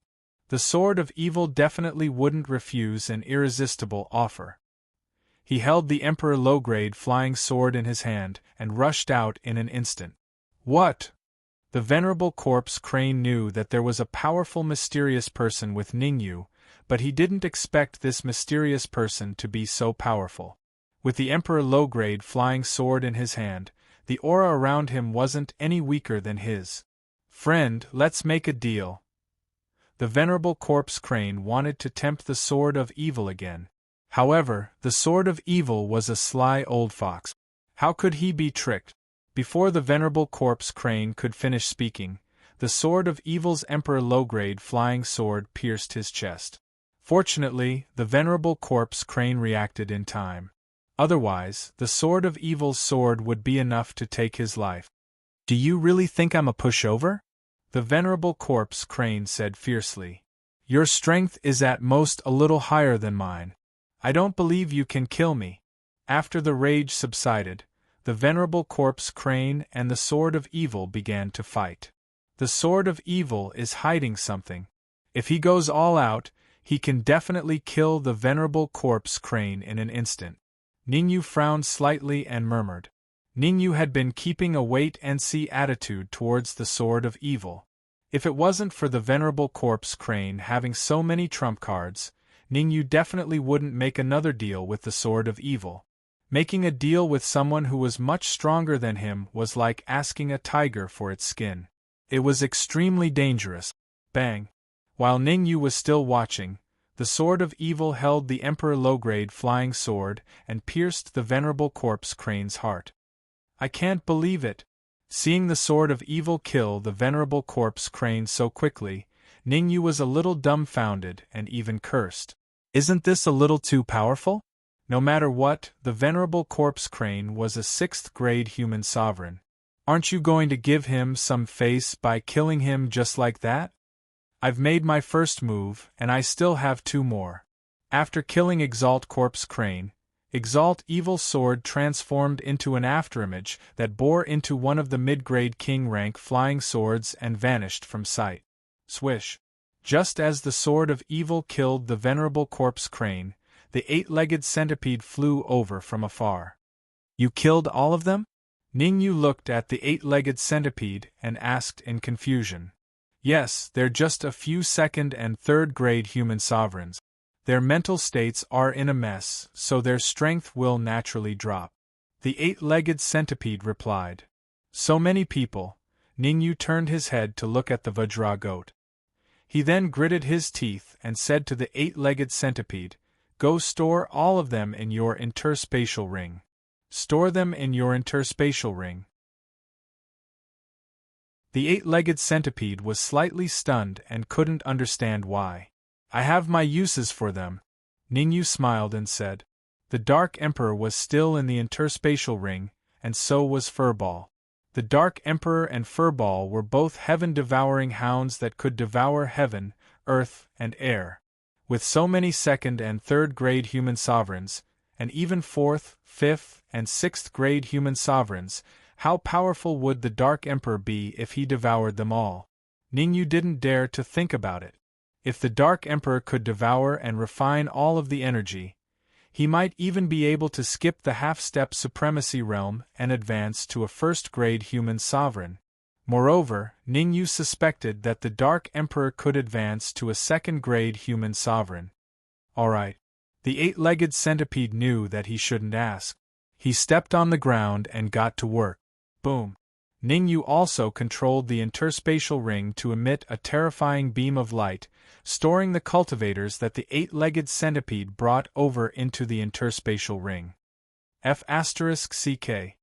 A: The Sword of Evil definitely wouldn't refuse an irresistible offer. He held the Emperor low-grade flying sword in his hand and rushed out in an instant. What? The venerable corpse crane knew that there was a powerful mysterious person with Ningyu, but he didn't expect this mysterious person to be so powerful. With the Emperor low-grade flying sword in his hand, the aura around him wasn't any weaker than his. Friend, let's make a deal. The venerable corpse crane wanted to tempt the Sword of Evil again. However, the Sword of Evil was a sly old fox. How could he be tricked? Before the venerable corpse crane could finish speaking, the Sword of Evil's Emperor low-grade flying sword pierced his chest. Fortunately, the venerable corpse crane reacted in time. Otherwise, the Sword of Evil's sword would be enough to take his life. Do you really think I'm a pushover? The venerable corpse crane said fiercely. Your strength is at most a little higher than mine. I don't believe you can kill me. After the rage subsided, the venerable corpse crane and the Sword of Evil began to fight. The Sword of Evil is hiding something. If he goes all out, he can definitely kill the venerable corpse crane in an instant. Ningyu frowned slightly and murmured. Ningyu had been keeping a wait-and-see attitude towards the Sword of Evil. If it wasn't for the venerable corpse crane having so many trump cards, Ningyu definitely wouldn't make another deal with the Sword of Evil. Making a deal with someone who was much stronger than him was like asking a tiger for its skin. It was extremely dangerous. Bang! While Ningyu was still watching, the Sword of Evil held the Emperor low-grade flying sword and pierced the venerable corpse crane's heart. I can't believe it. Seeing the Sword of Evil kill the venerable corpse crane so quickly, Ningyu was a little dumbfounded and even cursed. Isn't this a little too powerful? No matter what, the venerable corpse crane was a 6th-grade human sovereign. Aren't you going to give him some face by killing him just like that? I've made my first move, and I still have 2 more. After killing Exalt Corpse Crane, Exalt Evil Sword transformed into an afterimage that bore into one of the mid-grade king rank flying swords and vanished from sight. Swish! Just as the Sword of Evil killed the venerable corpse crane, the 8-legged centipede flew over from afar. You killed all of them? Ningyu looked at the 8-legged centipede and asked in confusion. Yes, they're just a few 2nd and 3rd-grade human sovereigns. Their mental states are in a mess, so their strength will naturally drop. The 8-legged centipede replied. So many people. Ningyu turned his head to look at the Vajra goat. He then gritted his teeth and said to the 8-legged centipede, Go store all of them in your interspatial ring. Store them in your interspatial ring. The 8-legged centipede was slightly stunned and couldn't understand why. I have my uses for them. Ningyu smiled and said. The Dark Emperor was still in the interspatial ring, and so was Furball. The Dark Emperor and Furball were both heaven-devouring hounds that could devour heaven, earth, and air. With so many 2nd and 3rd-grade human sovereigns, and even 4th, 5th, and 6th-grade human sovereigns, how powerful would the Dark Emperor be if he devoured them all? Ningyu didn't dare to think about it. If the Dark Emperor could devour and refine all of the energy, he might even be able to skip the half-step supremacy realm and advance to a 1st-grade human sovereign. Moreover, Ningyu suspected that the Dark Emperor could advance to a second-grade human sovereign. Alright. The eight-legged centipede knew that he shouldn't ask. He stepped on the ground and got to work. Boom. Ningyu also controlled the interspatial ring to emit a terrifying beam of light, storing the cultivators that the eight-legged centipede brought over into the interspatial ring. F***CK.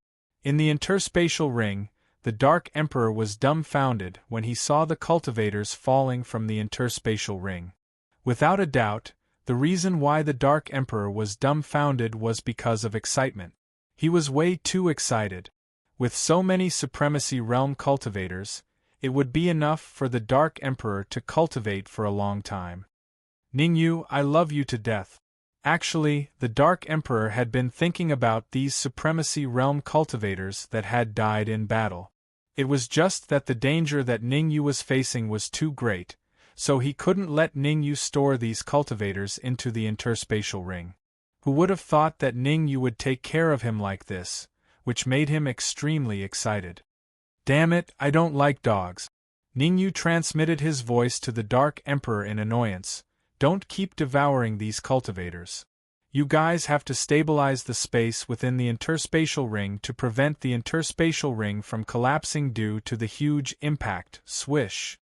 A: In the interspatial ring, the Dark Emperor was dumbfounded when he saw the cultivators falling from the interspatial ring. Without a doubt, the reason why the Dark Emperor was dumbfounded was because of excitement. He was way too excited. With so many Supremacy Realm cultivators, it would be enough for the Dark Emperor to cultivate for a long time. Ningyu, I love you to death. Actually, the Dark Emperor had been thinking about these Supremacy Realm cultivators that had died in battle. It was just that the danger that Ningyu was facing was too great, so he couldn't let Ningyu store these cultivators into the interspatial ring. Who would have thought that Ningyu would take care of him like this, which made him extremely excited. Damn it, I don't like dogs. Ningyu transmitted his voice to the Dark Emperor in annoyance. Don't keep devouring these cultivators. You guys have to stabilize the space within the interspatial ring to prevent the interspatial ring from collapsing due to the huge impact. Swish.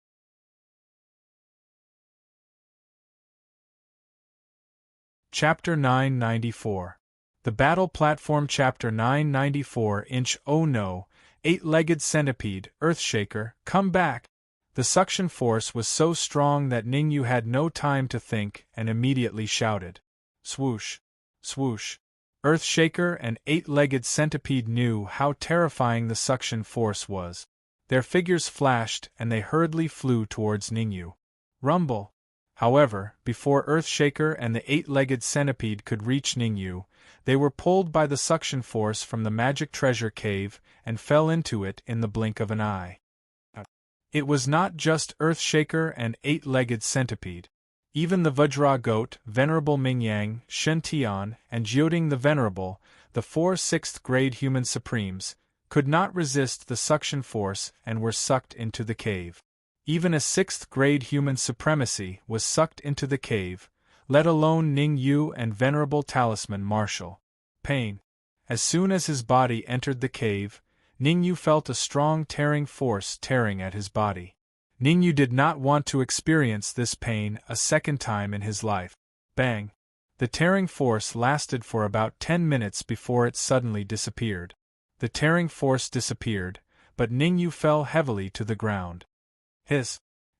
A: Chapter 994. The Battle Platform. Chapter 994. Oh no, eight-legged centipede, Earthshaker, come back! The suction force was so strong that Ningyu had no time to think and immediately shouted. Swoosh! Swoosh! Earthshaker and eight-legged centipede knew how terrifying the suction force was. Their figures flashed and they hurriedly flew towards Ningyu. Rumble! However, before Earthshaker and the eight-legged centipede could reach Ningyu, they were pulled by the suction force from the magic treasure cave and fell into it in the blink of an eye. It was not just Earthshaker and eight-legged centipede. Even the Vajra goat, Venerable Mingyang, Shen Tian, and Jioding the Venerable, the 4 sixth-grade human supremes, could not resist the suction force and were sucked into the cave. Even a 6th-grade human supremacy was sucked into the cave, let alone Ningyu and Venerable Talisman Marshal. Pain. As soon as his body entered the cave, Ningyu felt a strong tearing force tearing at his body. Ningyu did not want to experience this pain a second time in his life. Bang! The tearing force lasted for about 10 minutes before it suddenly disappeared. The tearing force disappeared, but Ningyu fell heavily to the ground.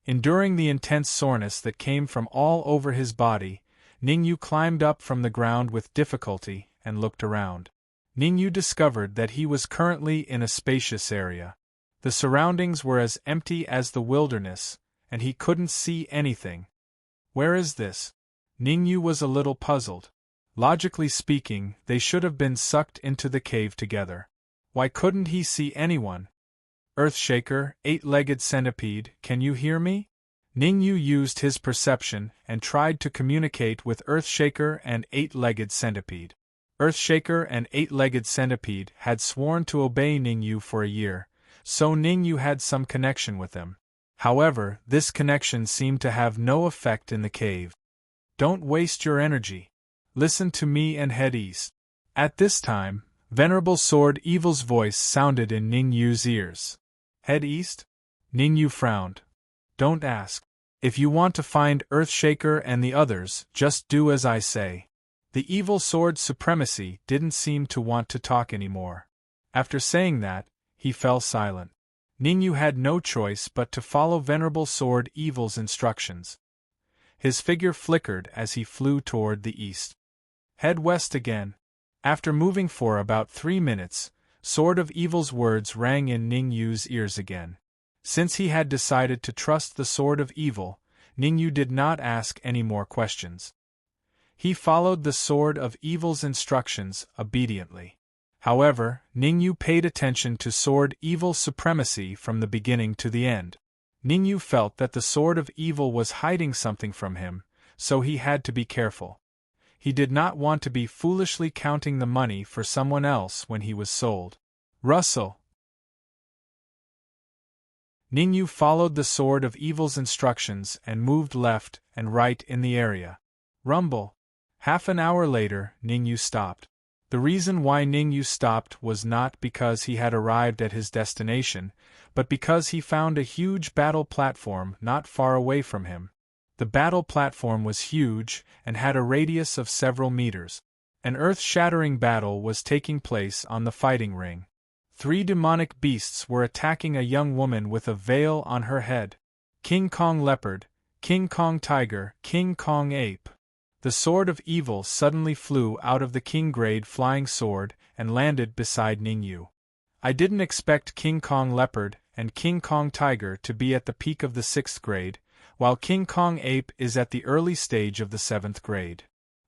A: Enduring the intense soreness that came from all over his body, Ningyu climbed up from the ground with difficulty and looked around. Ningyu discovered that he was currently in a spacious area. The surroundings were as empty as the wilderness, and he couldn't see anything. Where is this? Ningyu was a little puzzled. Logically speaking, they should have been sucked into the cave together. Why couldn't he see anyone? Earthshaker, eight-legged centipede, can you hear me? Ningyu used his perception and tried to communicate with Earthshaker and eight-legged centipede. Earthshaker and eight-legged centipede had sworn to obey Ningyu for a year, so Ningyu had some connection with them. However, this connection seemed to have no effect in the cave. Don't waste your energy. Listen to me and head east. At this time, Venerable Sword Evil's voice sounded in Ningyu's ears. Head east? Ningyu frowned. Don't ask. If you want to find Earthshaker and the others, just do as I say. The evil sword supremacy didn't seem to want to talk anymore. After saying that, he fell silent. Ningyu had no choice but to follow Venerable Sword Evil's instructions. His figure flickered as he flew toward the east. Head west again. After moving for about 3 minutes, Sword of Evil's words rang in Ningyu's ears again. Since he had decided to trust the Sword of Evil, Ningyu did not ask any more questions. He followed the Sword of Evil's instructions obediently. However, Ningyu paid attention to Sword Evil's supremacy from the beginning to the end. Ningyu felt that the Sword of Evil was hiding something from him, so he had to be careful. He did not want to be foolishly counting the money for someone else when he was sold. Russell. Ningyu followed the Sword of Evil's instructions and moved left and right in the area. Rumble. Half an hour later, Ningyu stopped. The reason why Ningyu stopped was not because he had arrived at his destination, but because he found a huge battle platform not far away from him. The battle platform was huge and had a radius of several meters. An earth-shattering battle was taking place on the fighting ring. 3 demonic beasts were attacking a young woman with a veil on her head. King Kong Leopard, King Kong Tiger, King Kong Ape. The Sword of Evil suddenly flew out of the King Grade flying sword and landed beside Ningyu. I didn't expect King Kong Leopard and King Kong Tiger to be at the peak of the 6th grade, while King Kong Ape is at the early stage of the 7th grade.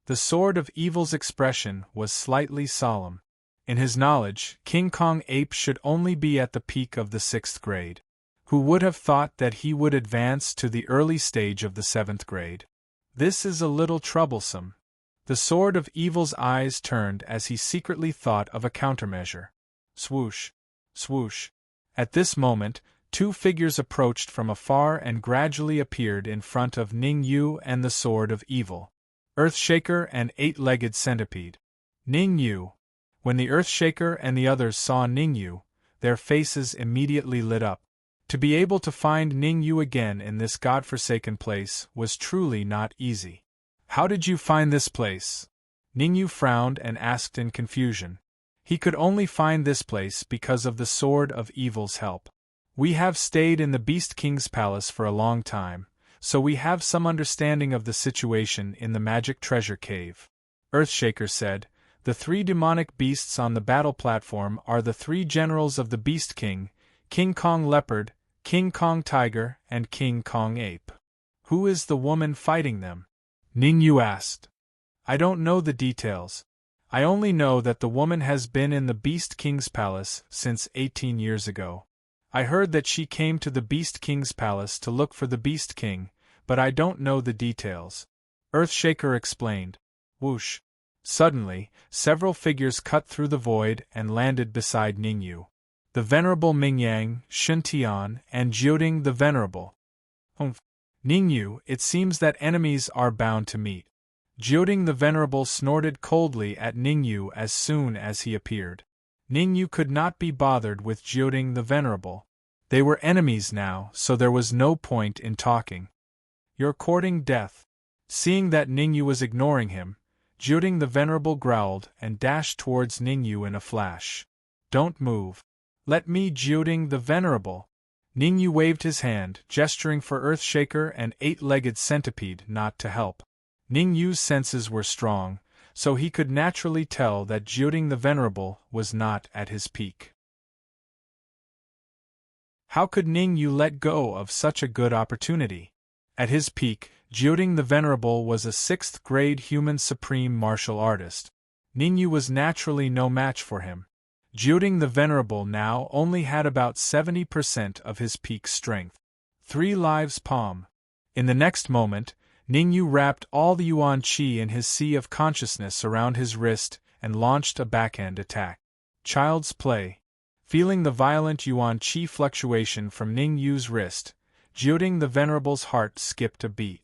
A: The Sword of Evil's expression was slightly solemn. In his knowledge, King Kong Ape should only be at the peak of the 6th grade. Who would have thought that he would advance to the early stage of the 7th grade? This is a little troublesome. The Sword of Evil's eyes turned as he secretly thought of a countermeasure. Swoosh! Swoosh! At this moment, 2 figures approached from afar and gradually appeared in front of Ningyu and the Sword of Evil. Earthshaker and 8-legged centipede. Ningyu. When the Earthshaker and the others saw Ningyu, their faces immediately lit up. To be able to find Ningyu again in this godforsaken place was truly not easy. How did you find this place? Ningyu frowned and asked in confusion. He could only find this place because of the Sword of Evil's help. We have stayed in the Beast King's palace for a long time, so we have some understanding of the situation in the Magic Treasure Cave. Earthshaker said, the 3 demonic beasts on the battle platform are the 3 generals of the Beast King, King Kong Leopard, King Kong Tiger, and King Kong Ape. Who is the woman fighting them? Ningyu asked. I don't know the details. I only know that the woman has been in the Beast King's palace since 18 years ago. I heard that she came to the Beast King's palace to look for the Beast King, but I don't know the details. Earthshaker explained. Whoosh! Suddenly, several figures cut through the void and landed beside Ningyu. The Venerable Mingyang, Shuntian, and Jioding the Venerable. Humph! Ningyu, it seems that enemies are bound to meet. Jioding the Venerable snorted coldly at Ningyu as soon as he appeared. Ningyu could not be bothered with Jioding the Venerable. They were enemies now, so there was no point in talking. You're courting death. Seeing that Ningyu was ignoring him, Jioding the Venerable growled and dashed towards Ningyu in a flash. Don't move. Let me, Jioding the Venerable. Ningyu waved his hand, gesturing for Earthshaker and 8-legged centipede not to help. Ningyu's senses were strong, so he could naturally tell that Jioding the Venerable was not at his peak. How could Ningyu let go of such a good opportunity? At his peak, Jioding the Venerable was a 6th grade human supreme martial artist. Ningyu was naturally no match for him. Jioding the Venerable now only had about 70% of his peak strength. 3 lives palm. In the next moment, Ningyu wrapped all the Yuan Qi in his sea of consciousness around his wrist and launched a backhand attack. Child's play. Feeling the violent Yuan Qi fluctuation from Ningyu's wrist, Jioding the Venerable's heart skipped a beat.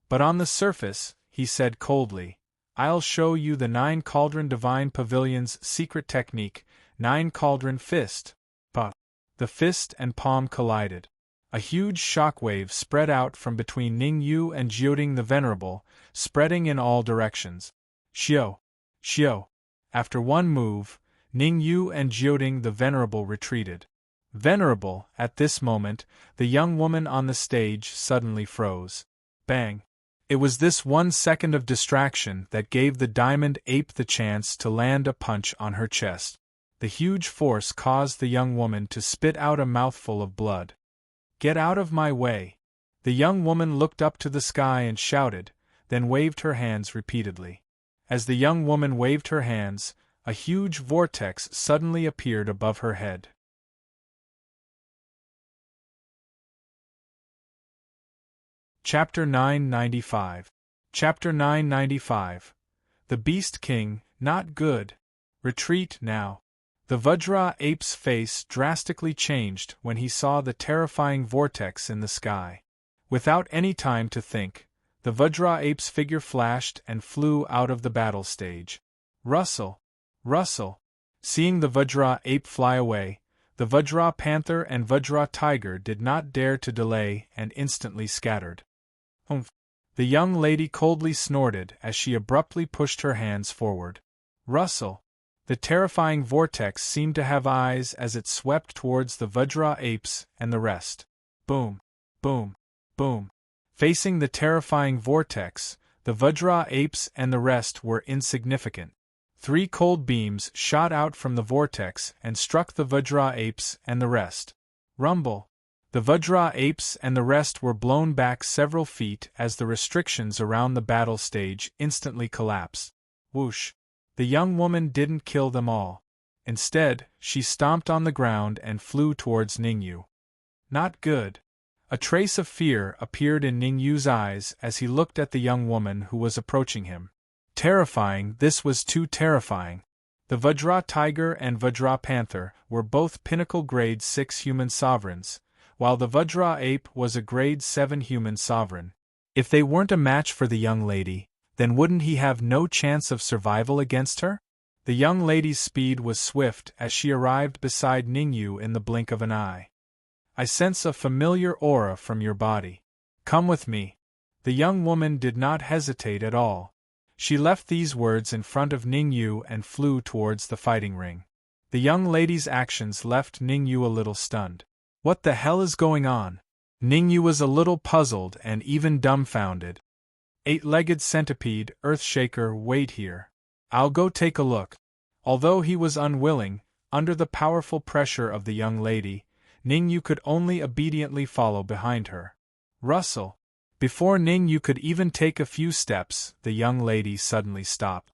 A: But on the surface, he said coldly, I'll show you the 9 Cauldron Divine Pavilion's secret technique, 9 Cauldron Fist. Puff. The fist and palm collided. A huge shockwave spread out from between Ningyu and Jioding the Venerable, spreading in all directions. Xiao! Xiao! After one move, Ningyu and Jioding the Venerable retreated. Venerable, at this moment, the young woman on the stage suddenly froze. Bang! It was this 1 second of distraction that gave the diamond ape the chance to land a punch on her chest. The huge force caused the young woman to spit out a mouthful of blood. Get out of my way! The young woman looked up to the sky and shouted, then waved her hands repeatedly. As the young woman waved her hands, a huge vortex suddenly appeared above her head. Chapter 995. Chapter 995. The Beast King, not good. Retreat now. The Vajra ape's face drastically changed when he saw the terrifying vortex in the sky. Without any time to think, the Vajra ape's figure flashed and flew out of the battle stage. Rustle! Rustle! Seeing the Vajra ape fly away, the Vajra panther and Vajra tiger did not dare to delay and instantly scattered. Humph! The young lady coldly snorted as she abruptly pushed her hands forward. Rustle! The terrifying vortex seemed to have eyes as it swept towards the Vajra apes and the rest. Boom! Boom! Boom! Facing the terrifying vortex, the Vajra apes and the rest were insignificant. 3 cold beams shot out from the vortex and struck the Vajra apes and the rest. Rumble! The Vajra apes and the rest were blown back several feet as the restrictions around the battle stage instantly collapsed. Whoosh! The young woman didn't kill them all. Instead, she stomped on the ground and flew towards Ningyu. Not good. A trace of fear appeared in Ningyu's eyes as he looked at the young woman who was approaching him. Terrifying, this was too terrifying. The Vajra tiger and Vajra panther were both pinnacle grade 6 human sovereigns, while the Vajra ape was a grade 7 human sovereign. If they weren't a match for the young lady, then wouldn't he have no chance of survival against her? The young lady's speed was swift as she arrived beside Ningyu in the blink of an eye. I sense a familiar aura from your body. Come with me. The young woman did not hesitate at all. She left these words in front of Ningyu and flew towards the fighting ring. The young lady's actions left Ningyu a little stunned. What the hell is going on? Ningyu was a little puzzled and even dumbfounded. 8-legged centipede, Earthshaker, wait here. I'll go take a look. Although he was unwilling, under the powerful pressure of the young lady, Ningyu could only obediently follow behind her. Rustle! Before Ningyu could even take a few steps, the young lady suddenly stopped.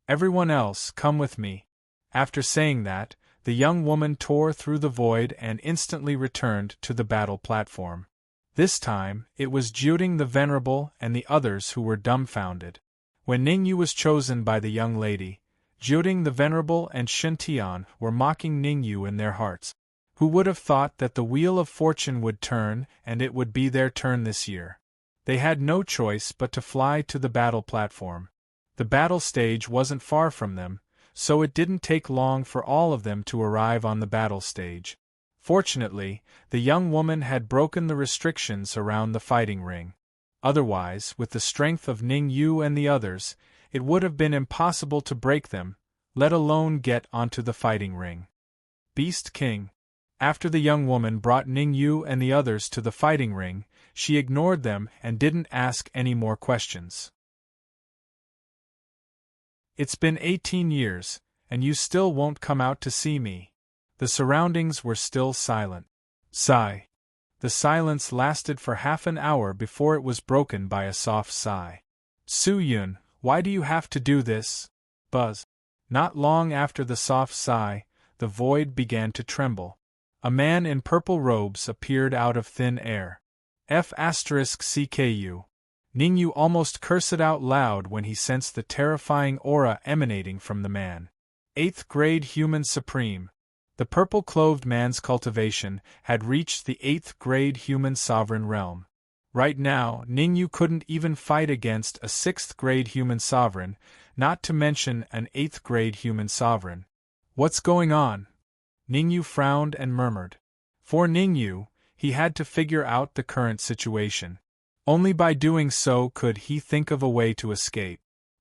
A: Everyone else, come with me. After saying that, the young woman tore through the void and instantly returned to the battle platform. This time, it was Juding the Venerable and the others who were dumbfounded. When Ningyu was chosen by the young lady, Juding the Venerable and Shintian were mocking Ningyu in their hearts. Who would have thought that the wheel of fortune would turn and it would be their turn this year? They had no choice but to fly to the battle platform. The battle stage wasn't far from them, so it didn't take long for all of them to arrive on the battle stage. Fortunately, the young woman had broken the restrictions around the fighting ring. Otherwise, with the strength of Ningyu and the others, it would have been impossible to break them, let alone get onto the fighting ring. Beast King. After the young woman brought Ningyu and the others to the fighting ring, she ignored them and didn't ask any more questions. It's been 18 years, and you still won't come out to see me. The surroundings were still silent. Sigh. The silence lasted for half an hour before it was broken by a soft sigh. Su-yun, why do you have to do this? Buzz. Not long after the soft sigh, the void began to tremble. A man in purple robes appeared out of thin air. F***CKU. Ningyu almost cursed out loud when he sensed the terrifying aura emanating from the man. 8th grade human supreme. The purple-clothed man's cultivation had reached the 8th grade human sovereign realm. Right now, Ningyu couldn't even fight against a 6th grade human sovereign, not to mention an 8th grade human sovereign. What's going on? Ningyu frowned and murmured. For Ningyu, he had to figure out the current situation. Only by doing so could he think of a way to escape.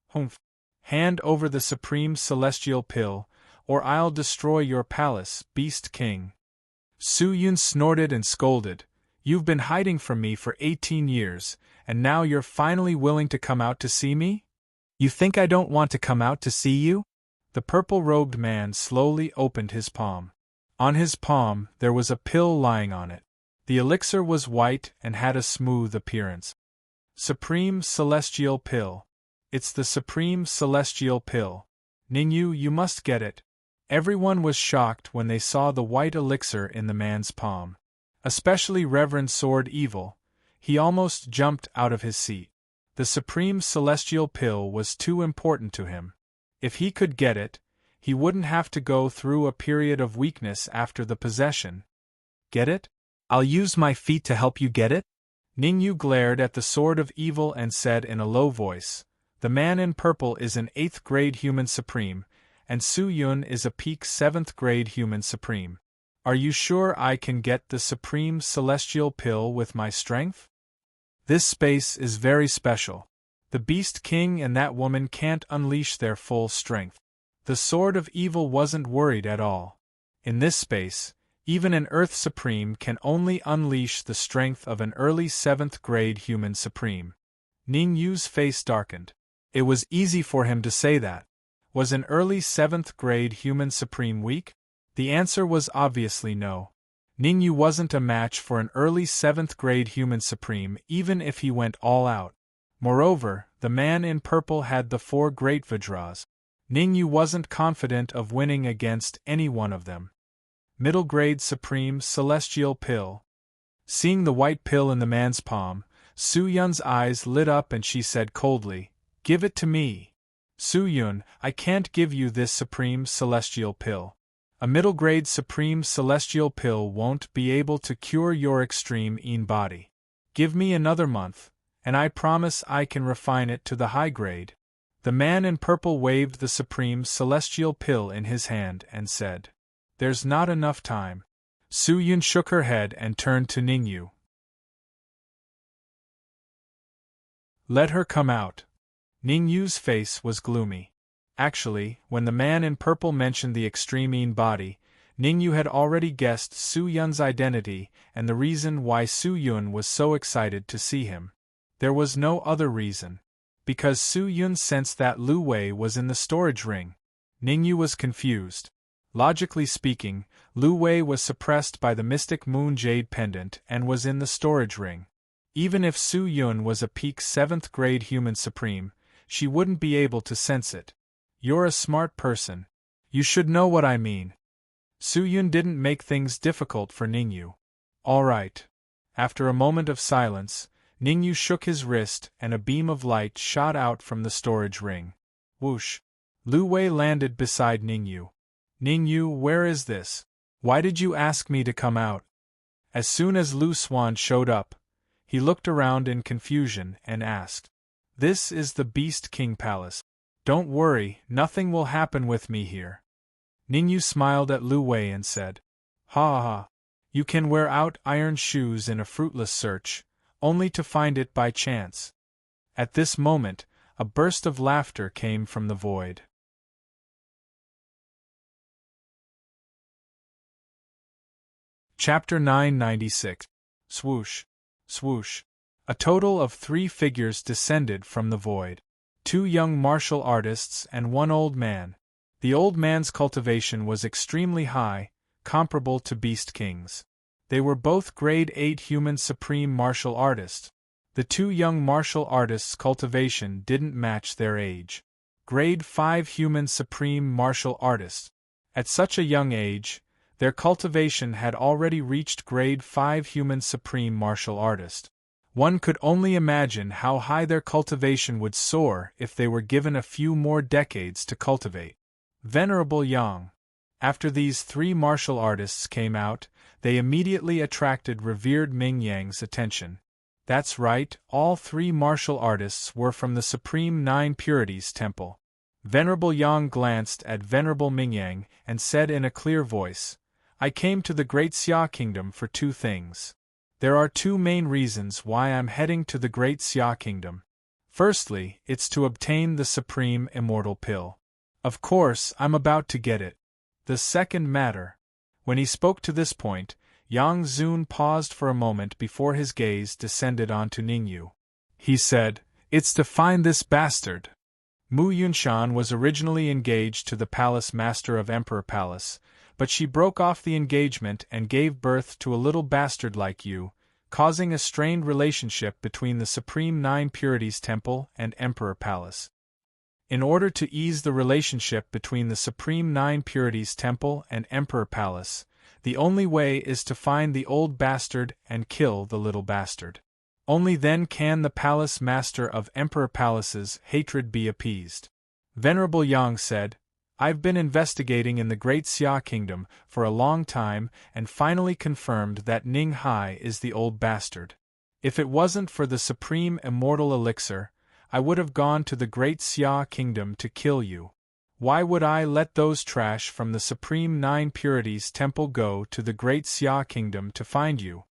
A: Humph. Hand over the supreme celestial pill, or I'll destroy your palace, Beast King. Su-yun snorted and scolded. You've been hiding from me for 18 years, and now you're finally willing to come out to see me? You think I don't want to come out to see you? The purple-robed man slowly opened his palm. On his palm, there was a pill lying on it. The elixir was white and had a smooth appearance. Supreme Celestial Pill. It's the Supreme Celestial Pill. Ningyu, you must get it. Everyone was shocked when they saw the white elixir in the man's palm. Especially Reverend Sword Evil. He almost jumped out of his seat. The Supreme Celestial Pill was too important to him. If he could get it, he wouldn't have to go through a period of weakness after the possession. Get it? I'll use my feet to help you get it? Ningyu glared at the sword of evil and said in a low voice, "The man in purple is an 8th grade human supreme, and Su Yun is a peak 7th grade human supreme. Are you sure I can get the supreme celestial pill with my strength? This space is very special. The Beast King and that woman can't unleash their full strength." The sword of evil wasn't worried at all. In this space, even an Earth Supreme can only unleash the strength of an early 7th grade human supreme. Ningyu's face darkened. It was easy for him to say that. Was an early 7th grade human supreme weak? The answer was obviously no. Ningyu wasn't a match for an early 7th grade human supreme even if he went all out. Moreover, the man in purple had the 4 great Vajras. Ningyu wasn't confident of winning against any one of them. Middle grade supreme celestial pill. Seeing the white pill in the man's palm, Su Yun's eyes lit up and she said coldly, "Give it to me. Su Yun, I can't give you this supreme celestial pill. A middle grade supreme celestial pill won't be able to cure your extreme Yin body. Give me another month, and I promise I can refine it to the high grade." The man in purple waved the supreme celestial pill in his hand and said, "There's not enough time." Su Yun shook her head and turned to Ningyu. "Let her come out." Ningyu's face was gloomy. Actually, when the man in purple mentioned the extreme Yin body, Ningyu had already guessed Su Yun's identity and the reason why Su Yun was so excited to see him. There was no other reason. Because Su Yun sensed that Lu Wei was in the storage ring. Ningyu was confused. Logically speaking, Lu Wei was suppressed by the mystic moon jade pendant and was in the storage ring. Even if Su Yun was a peak 7th grade human supreme, she wouldn't be able to sense it. You're a smart person. You should know what I mean. Su Yun didn't make things difficult for Ningyu. All right. After a moment of silence, Ningyu shook his wrist and a beam of light shot out from the storage ring. Whoosh! Lu Wei landed beside Ningyu. "Ningyu, where is this? Why did you ask me to come out?" As soon as Lu Xuan showed up, he looked around in confusion and asked, "This is the Beast King Palace. Don't worry, nothing will happen with me here." Ningyu smiled at Lu Wei and said, "Ha ha! You can wear out iron shoes in a fruitless search, only to find it by chance." At this moment, a burst of laughter came from the void. Chapter 996. Swoosh. Swoosh. A total of 3 figures descended from the void. 2 young martial artists and 1 old man. The old man's cultivation was extremely high, comparable to Beast King's. They were both grade 8 human supreme martial artists. The 2 young martial artists' cultivation didn't match their age. Grade 5 human supreme martial artists. At such a young age, their cultivation had already reached grade 5 human supreme martial artist. One could only imagine how high their cultivation would soar if they were given a few more decades to cultivate. Venerable Yang. After these 3 martial artists came out, they immediately attracted revered Ming Yang's attention. That's right, all 3 martial artists were from the Supreme 9 Purities Temple. Venerable Yang glanced at Venerable Ming Yang and said in a clear voice, "I came to the Great Xia Kingdom for 2 things. There are 2 main reasons why I'm heading to the Great Xia Kingdom. Firstly, it's to obtain the Supreme Immortal Pill. Of course, I'm about to get it. The second matter." When he spoke to this point, Yang Zun paused for a moment before his gaze descended onto Ningyu. He said, "It's to find this bastard." Mu Yunshan was originally engaged to the Palace Master of Emperor Palace, but she broke off the engagement and gave birth to a little bastard like you, causing a strained relationship between the Supreme 9 Purities Temple and Emperor Palace. In order to ease the relationship between the Supreme 9 Purities Temple and Emperor Palace, the only way is to find the old bastard and kill the little bastard. Only then can the Palace Master of Emperor Palace's hatred be appeased. Venerable Yang said, I've been investigating in the Great Xia Kingdom for a long time and finally confirmed that Ning Hai is the old bastard. If it wasn't for the supreme immortal elixir, I would have gone to the Great Xia Kingdom to kill you. Why would I let those trash from the Supreme Nine Purities Temple go to the Great Xia Kingdom to find you?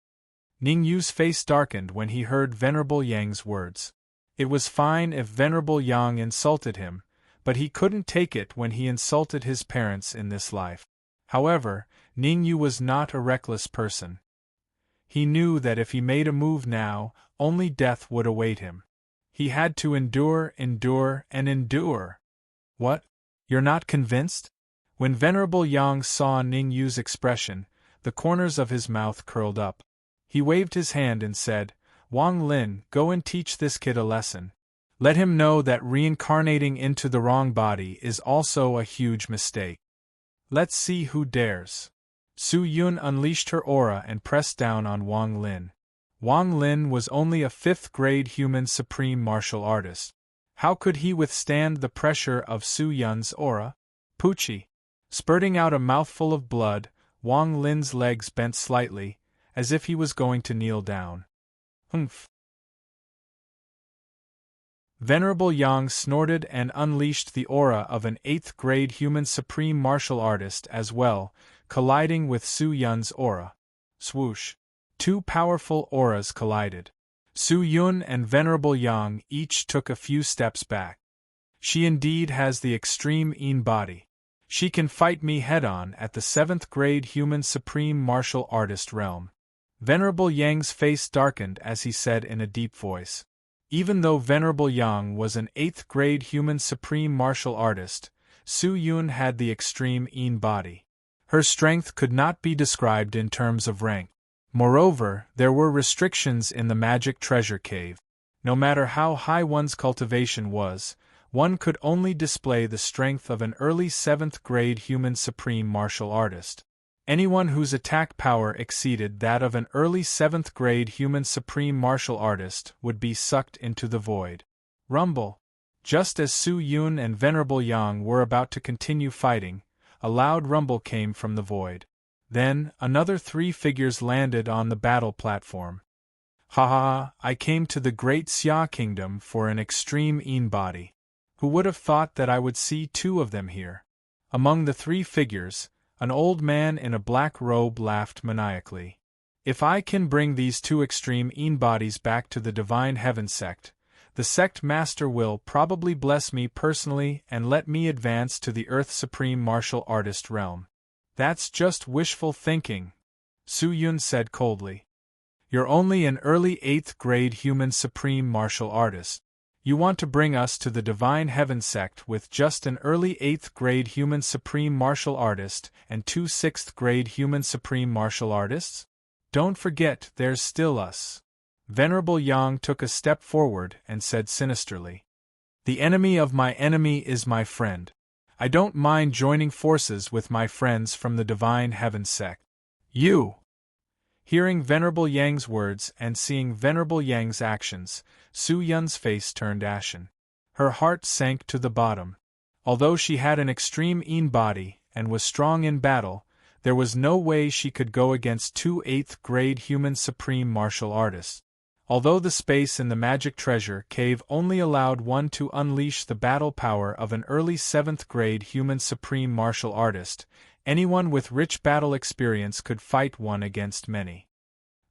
A: Ning Yu's face darkened when he heard Venerable Yang's words. It was fine if Venerable Yang insulted him, but he couldn't take it when he insulted his parents in this life. However, Ning Yu was not a reckless person. He knew that if he made a move now, only death would await him. He had to endure, and endure. What? You're not convinced? When Venerable Yang saw Ning Yu's expression, the corners of his mouth curled up. He waved his hand and said, Wang Lin, go and teach this kid a lesson. Let him know that reincarnating into the wrong body is also a huge mistake. Let's see who dares. Su Yun unleashed her aura and pressed down on Wang Lin. Wang Lin was only a 5th-grade human supreme martial artist. How could he withstand the pressure of Su Yun's aura? Poochie! Spurting out a mouthful of blood, Wang Lin's legs bent slightly, as if he was going to kneel down. Humph! Venerable Yang snorted and unleashed the aura of an 8th-grade human supreme martial artist as well, colliding with Su Yun's aura. Swoosh! 2 powerful auras collided. Su Yun and Venerable Yang each took a few steps back. She indeed has the extreme Yin body. She can fight me head-on at the 7th-grade human supreme martial artist realm. Venerable Yang's face darkened as he said in a deep voice. Even though Venerable Yang was an 8th-grade human supreme martial artist, Su Yun had the extreme Yin body. Her strength could not be described in terms of rank. Moreover, there were restrictions in the magic treasure cave. No matter how high one's cultivation was, one could only display the strength of an early 7th-grade human supreme martial artist. Anyone whose attack power exceeded that of an early 7th-grade human supreme martial artist would be sucked into the void. Rumble! Just as Su Yun and Venerable Yang were about to continue fighting, a loud rumble came from the void. Then, another 3 figures landed on the battle platform. Ha ha! I came to the Great Xia Kingdom for an extreme Yin body. Who would have thought that I would see 2 of them here? Among the 3 figures, an old man in a black robe laughed maniacally. If I can bring these 2 extreme Yin bodies back to the Divine Heaven sect, the sect master will probably bless me personally and let me advance to the Earth Supreme Martial Artist realm. That's just wishful thinking, Su Yun said coldly. You're only an early 8th-grade human supreme martial artist. You want to bring us to the Divine Heaven sect with just an early 8th-grade human supreme martial artist and 2 6th-grade human supreme martial artists? Don't forget there's still us. Venerable Yang took a step forward and said sinisterly. The enemy of my enemy is my friend. I don't mind joining forces with my friends from the Divine Heaven sect. You! Hearing Venerable Yang's words and seeing Venerable Yang's actions, Su Yun's face turned ashen. Her heart sank to the bottom. Although she had an extreme Yin body and was strong in battle, there was no way she could go against 2 8th-grade human supreme martial artists. Although the space in the magic treasure cave only allowed one to unleash the battle power of an early 7th-grade human supreme martial artist, anyone with rich battle experience could fight one against many.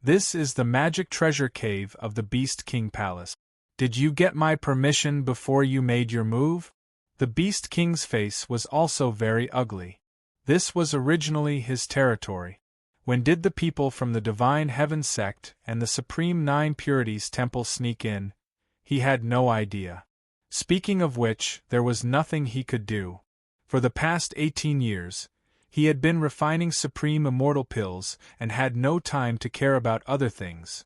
A: This is the magic treasure cave of the Beast King Palace. Did you get my permission before you made your move? The Beast King's face was also very ugly. This was originally his territory. When did the people from the Divine Heaven sect and the Supreme Nine Purities Temple sneak in? He had no idea. Speaking of which, there was nothing he could do. For the past 18 years, he had been refining supreme immortal pills and had no time to care about other things.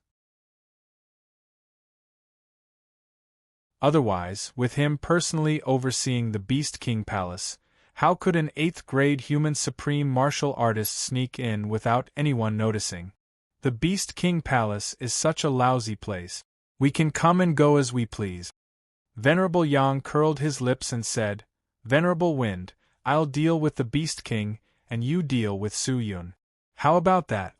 A: Otherwise, with him personally overseeing the Beast King Palace, how could an 8th-grade human supreme martial artist sneak in without anyone noticing? The Beast King Palace is such a lousy place. We can come and go as we please. Venerable Yang curled his lips and said, Venerable Wind, I'll deal with the Beast King, and you deal with Su Yun. How about that?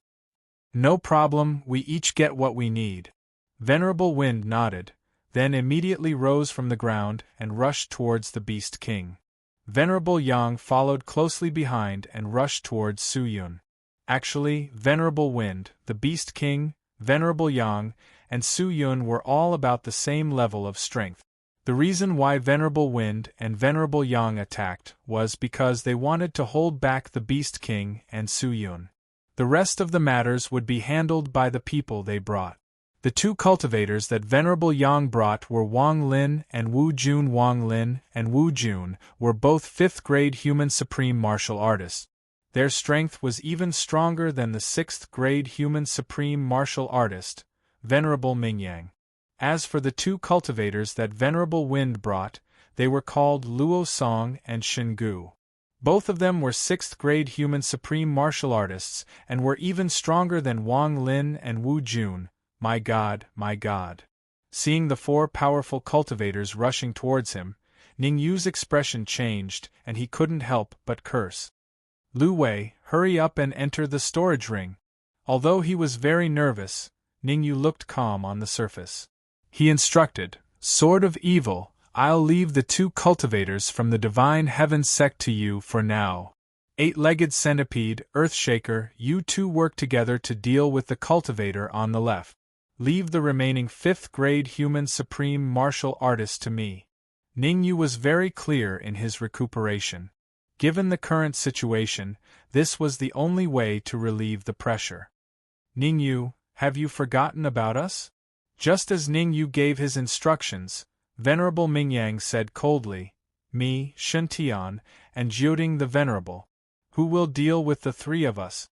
A: No problem, we each get what we need. Venerable Wind nodded, then immediately rose from the ground and rushed towards the Beast King. Venerable Yang followed closely behind and rushed towards Su Yun. Actually, Venerable Wind, the Beast King, Venerable Yang, and Su Yun were all about the same level of strength. The reason why Venerable Wind and Venerable Yang attacked was because they wanted to hold back the Beast King and Su Yun. The rest of the matters would be handled by the people they brought. The two cultivators that Venerable Yang brought were Wang Lin and Wu Jun. Wang Lin and Wu Jun were both 5th-grade human supreme martial artists. Their strength was even stronger than the 6th-grade human supreme martial artist, Venerable Mingyang. As for the two cultivators that Venerable Wind brought, they were called Luo Song and Shingu. Both of them were 6th-grade human supreme martial artists and were even stronger than Wang Lin and Wu Jun. My God, my God. Seeing the 4 powerful cultivators rushing towards him, Ning Yu's expression changed and he couldn't help but curse. Lu Wei, hurry up and enter the storage ring. Although he was very nervous, Ning Yu looked calm on the surface. He instructed, Sword of Evil, I'll leave the 2 cultivators from the Divine Heaven sect to you for now. 8-legged centipede, Earthshaker, you 2 work together to deal with the cultivator on the left. Leave the remaining 5th-grade human supreme martial artist to me. Ning Yu was very clear in his recuperation. Given the current situation, this was the only way to relieve the pressure. Ning Yu, have you forgotten about us? Just as Ning Yu gave his instructions, Venerable Mingyang said coldly, Me, Shen Tian, and Jiuding the Venerable. Who will deal with the 3 of us?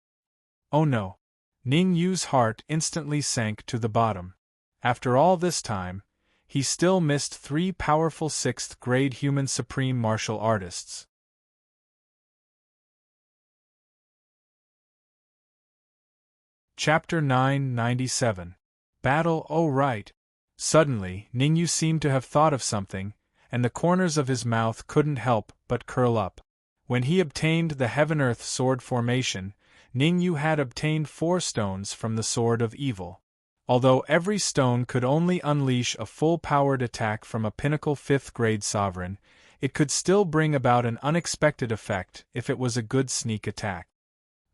A: Oh no. Ning Yu's heart instantly sank to the bottom. After all this time, he still missed 3 powerful 6th-grade human supreme martial artists. Chapter 997. Battle. Oh right. Suddenly, Ning Yu seemed to have thought of something, and the corners of his mouth couldn't help but curl up. When he obtained the Heaven-Earth Sword formation, Ning Yu had obtained 4 stones from the Sword of Evil. Although every stone could only unleash a full-powered attack from a pinnacle 5th-grade sovereign, it could still bring about an unexpected effect if it was a good sneak attack.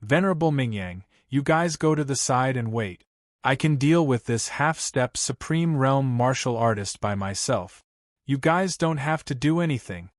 A: Venerable Mingyang, you guys go to the side and wait. I can deal with this half-step Supreme Realm martial artist by myself. You guys don't have to do anything.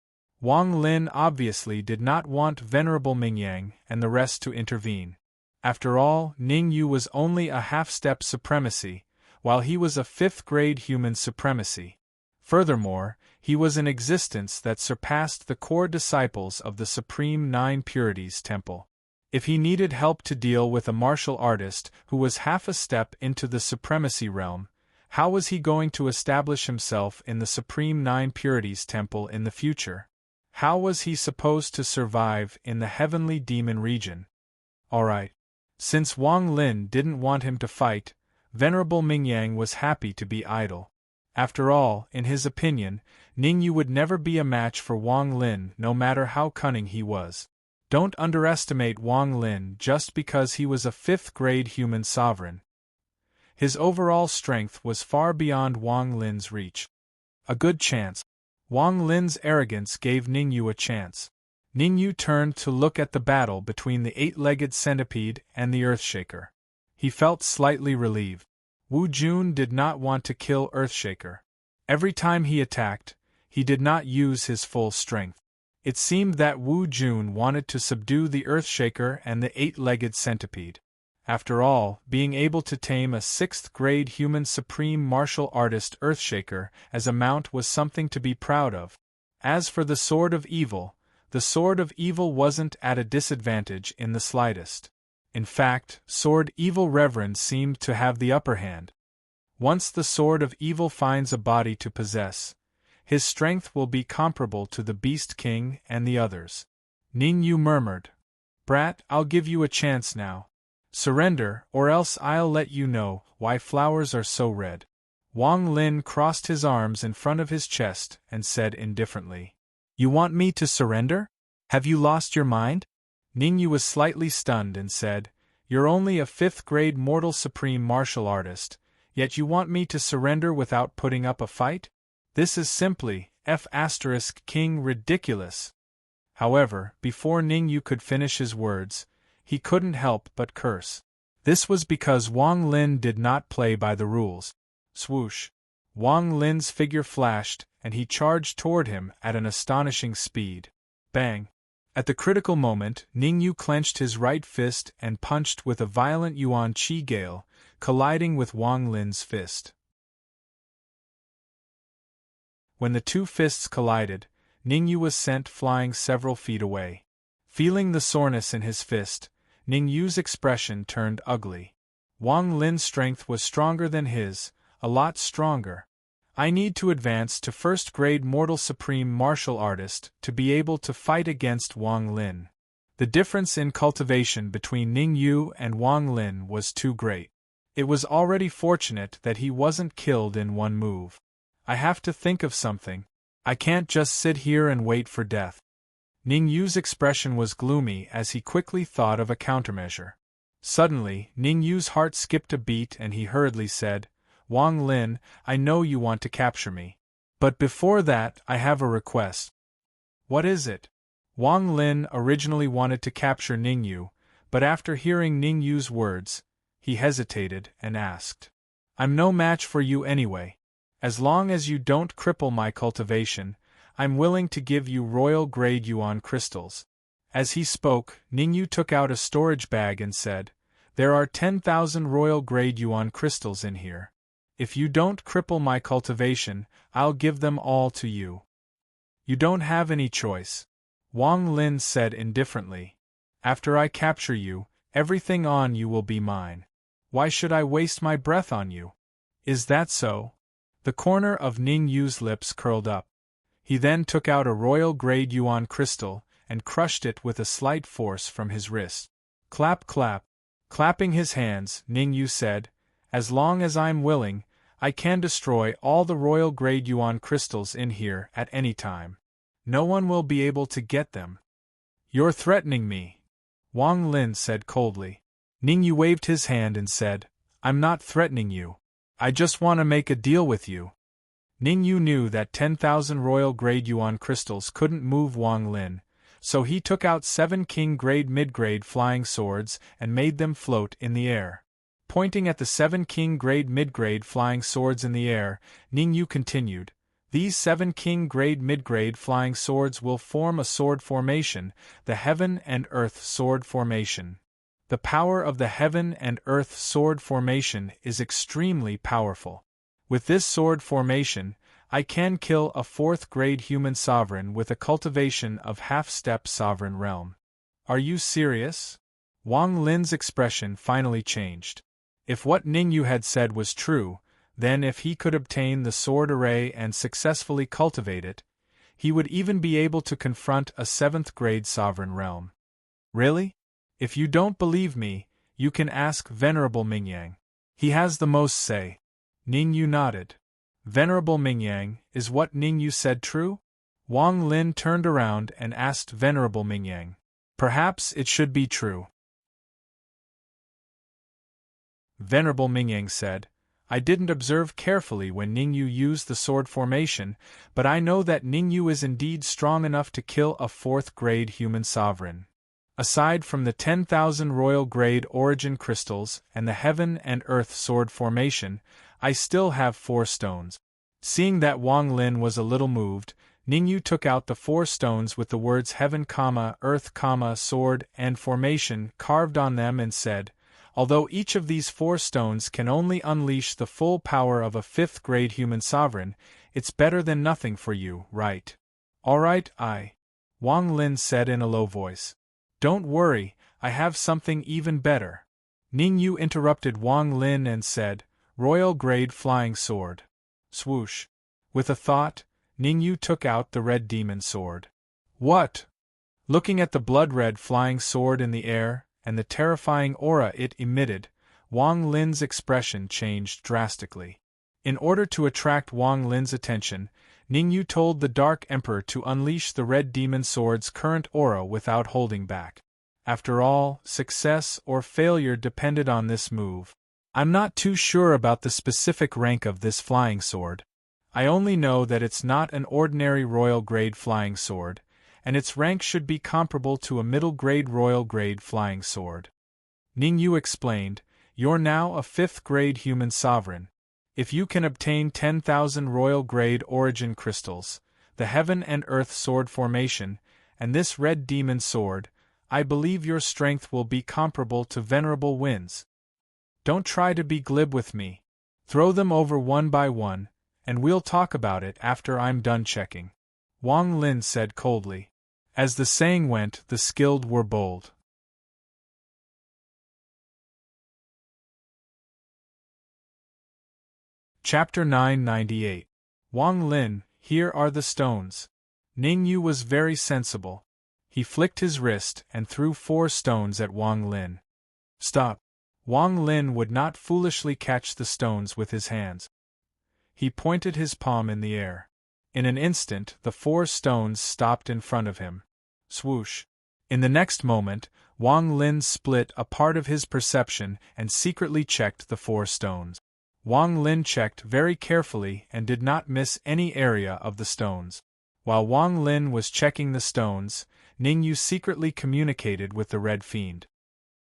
A: Wang Lin obviously did not want Venerable Mingyang and the rest to intervene. After all, Ning Yu was only a half-step supremacy, while he was a 5th-grade human supremacy. Furthermore, he was an existence that surpassed the core disciples of the Supreme 9 Purities Temple. If he needed help to deal with a martial artist who was half a step into the supremacy realm, how was he going to establish himself in the Supreme 9 Purities Temple in the future? How was he supposed to survive in the heavenly demon region? Alright. Since Wang Lin didn't want him to fight, Venerable Mingyang was happy to be idle. After all, in his opinion, Ning Yu would never be a match for Wang Lin no matter how cunning he was. Don't underestimate Wang Lin just because he was a 5th-grade human sovereign. His overall strength was far beyond Wang Lin's reach. A good chance. Wang Lin's arrogance gave Ning Yu a chance. Ning Yu turned to look at the battle between the 8-legged centipede and the Earthshaker. He felt slightly relieved. Wu Jun did not want to kill Earthshaker. Every time he attacked, he did not use his full strength. It seemed that Wu Jun wanted to subdue the Earthshaker and the 8-legged centipede. After all, being able to tame a 6th-grade human supreme martial artist Earthshaker as a mount was something to be proud of. As for the Sword of Evil, the Sword of Evil wasn't at a disadvantage in the slightest. In fact, Sword Evil Reverend seemed to have the upper hand. Once the Sword of Evil finds a body to possess, his strength will be comparable to the Beast King and the others. Ning Yu murmured, Brat, I'll give you a chance now. Surrender, or else I'll let you know why flowers are so red. Wang Lin crossed his arms in front of his chest and said indifferently, You want me to surrender? Have you lost your mind? Ningyu was slightly stunned and said, You're only a 5th grade mortal supreme martial artist, yet you want me to surrender without putting up a fight? This is simply, King ridiculous. However, before Ningyu could finish his words, he couldn't help but curse. This was because Wang Lin did not play by the rules. Swoosh! Wang Lin's figure flashed, and he charged toward him at an astonishing speed. Bang! At the critical moment, Ningyu clenched his right fist and punched with a violent yuan qi gale, colliding with Wang Lin's fist. When the two fists collided, Ningyu was sent flying several feet away. Feeling the soreness in his fist, Ningyu's expression turned ugly. Wang Lin's strength was stronger than his, a lot stronger. I need to advance to 1st grade mortal supreme martial artist to be able to fight against Wang Lin. The difference in cultivation between Ningyu and Wang Lin was too great. It was already fortunate that he wasn't killed in one move. I have to think of something. I can't just sit here and wait for death. Ningyu's expression was gloomy as he quickly thought of a countermeasure. Suddenly, Ningyu's heart skipped a beat and he hurriedly said, Wang Lin, I know you want to capture me. But before that, I have a request. What is it? Wang Lin originally wanted to capture Ningyu, but after hearing Ningyu's words, he hesitated and asked. I'm no match for you anyway. As long as you don't cripple my cultivation, I'm willing to give you royal grade yuan crystals. As he spoke, Ningyu took out a storage bag and said, There are 10,000 royal grade yuan crystals in here. If you don't cripple my cultivation, I'll give them all to you. You don't have any choice. Wang Lin said indifferently. After I capture you, everything on you will be mine. Why should I waste my breath on you? Is that so? The corner of Ningyu's lips curled up. He then took out a royal grade yuan crystal and crushed it with a slight force from his wrist. Clap clap. Clapping his hands, Ningyu said, As long as I'm willing, I can destroy all the royal grade yuan crystals in here at any time. No one will be able to get them. You're threatening me, Wang Lin said coldly. Ningyu waved his hand and said, I'm not threatening you. I just want to make a deal with you. Ningyu knew that 10,000 royal grade yuan crystals couldn't move Wang Lin, so he took out 7 king grade mid-grade flying swords and made them float in the air. Pointing at the 7 king grade mid-grade flying swords in the air, Ningyu continued, These 7 king grade mid-grade flying swords will form a sword formation, the Heaven and Earth Sword Formation. The power of the Heaven and Earth Sword Formation is extremely powerful. With this sword formation, I can kill a 4th grade human sovereign with a cultivation of half-step sovereign realm. Are you serious? Wang Lin's expression finally changed. If what Ningyu had said was true, then if he could obtain the sword array and successfully cultivate it, he would even be able to confront a 7th grade sovereign realm. Really? If you don't believe me, you can ask Venerable Mingyang. He has the most say. Ningyu nodded. Venerable Mingyang, is what Ningyu said true? Wang Lin turned around and asked Venerable Mingyang. Perhaps it should be true. Venerable Mingyang said, I didn't observe carefully when Ningyu used the sword formation, but I know that Ningyu is indeed strong enough to kill a 4th grade human sovereign. Aside from the 10,000 royal grade origin crystals and the Heaven and Earth Sword Formation, I still have 4 stones. Seeing that Wang Lin was a little moved, Ningyu took out the 4 stones with the words Heaven, Earth, Sword, and Formation carved on them and said, Although each of these 4 stones can only unleash the full power of a 5th grade human sovereign, it's better than nothing for you, right? Alright, Wang Lin said in a low voice. Don't worry, I have something even better. Ningyu interrupted Wang Lin and said, Royal grade flying sword. Swoosh. With a thought, Ningyu took out the red demon sword. What? Looking at the blood-red flying sword in the air, and the terrifying aura it emitted, Wang Lin's expression changed drastically. In order to attract Wang Lin's attention, Ningyu told the Dark Emperor to unleash the Red Demon Sword's current aura without holding back. After all, success or failure depended on this move. I'm not too sure about the specific rank of this flying sword. I only know that it's not an ordinary royal-grade flying sword, and its rank should be comparable to a middle-grade royal-grade flying sword. Ningyu explained, "You're now a 5th-grade human sovereign. If you can obtain 10,000 royal-grade origin crystals, the Heaven and Earth sword formation, and this Red Demon Sword, I believe your strength will be comparable to Venerable Win's. Don't try to be glib with me. Throw them over one by one, and we'll talk about it after I'm done checking," Wang Lin said coldly. As the saying went, the skilled were bold. Chapter 998. Wang Lin, here are the stones. Ningyu was very sensible. He flicked his wrist and threw 4 stones at Wang Lin. Stop. Wang Lin would not foolishly catch the stones with his hands. He pointed his palm in the air. In an instant, the 4 stones stopped in front of him. Swoosh. In the next moment, Wang Lin split a part of his perception and secretly checked the 4 stones. Wang Lin checked very carefully and did not miss any area of the stones. While Wang Lin was checking the stones, Ningyu secretly communicated with the Red Fiend.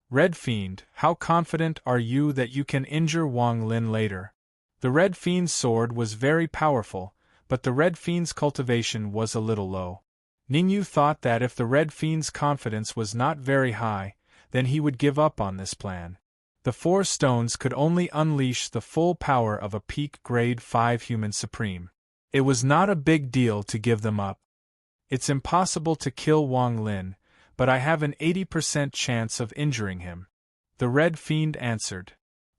A: "Red Fiend, how confident are you that you can injure Wang Lin later?" The Red Fiend's sword was very powerful, but the Red Fiend's cultivation was a little low. Ningyu thought that if the Red Fiend's confidence was not very high, then he would give up on this plan. The 4 stones could only unleash the full power of a peak grade 5 human supreme. It was not a big deal to give them up. It's impossible to kill Wang Lin, but I have an 80% chance of injuring him, the Red Fiend answered.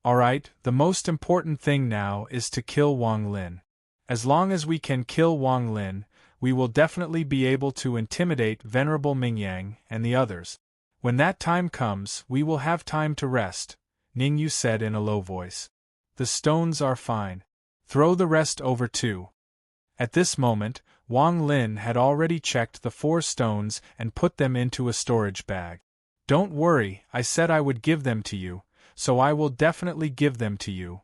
A: Alright, the most important thing now is to kill Wang Lin. As long as we can kill Wang Lin, we will definitely be able to intimidate Venerable Mingyang and the others. When that time comes, we will have time to rest, Ningyu said in a low voice. The stones are fine. Throw the rest over too. At this moment, Wang Lin had already checked the 4 stones and put them into a storage bag. Don't worry, I said I would give them to you, so I will definitely give them to you.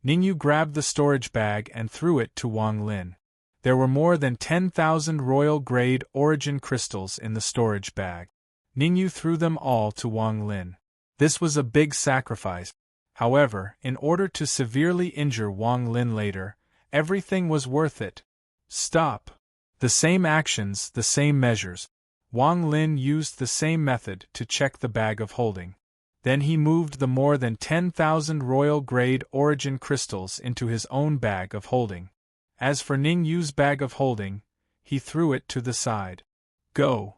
A: Ningyu grabbed the storage bag and threw it to Wang Lin. There were more than 10,000 royal-grade origin crystals in the storage bag. Ningyu threw them all to Wang Lin. This was a big sacrifice. However, in order to severely injure Wang Lin later, everything was worth it. Stop. The same actions, the same measures. Wang Lin used the same method to check the bag of holding. Then he moved the more than 10,000 royal-grade origin crystals into his own bag of holding. As for Ningyu's bag of holding, he threw it to the side. Go.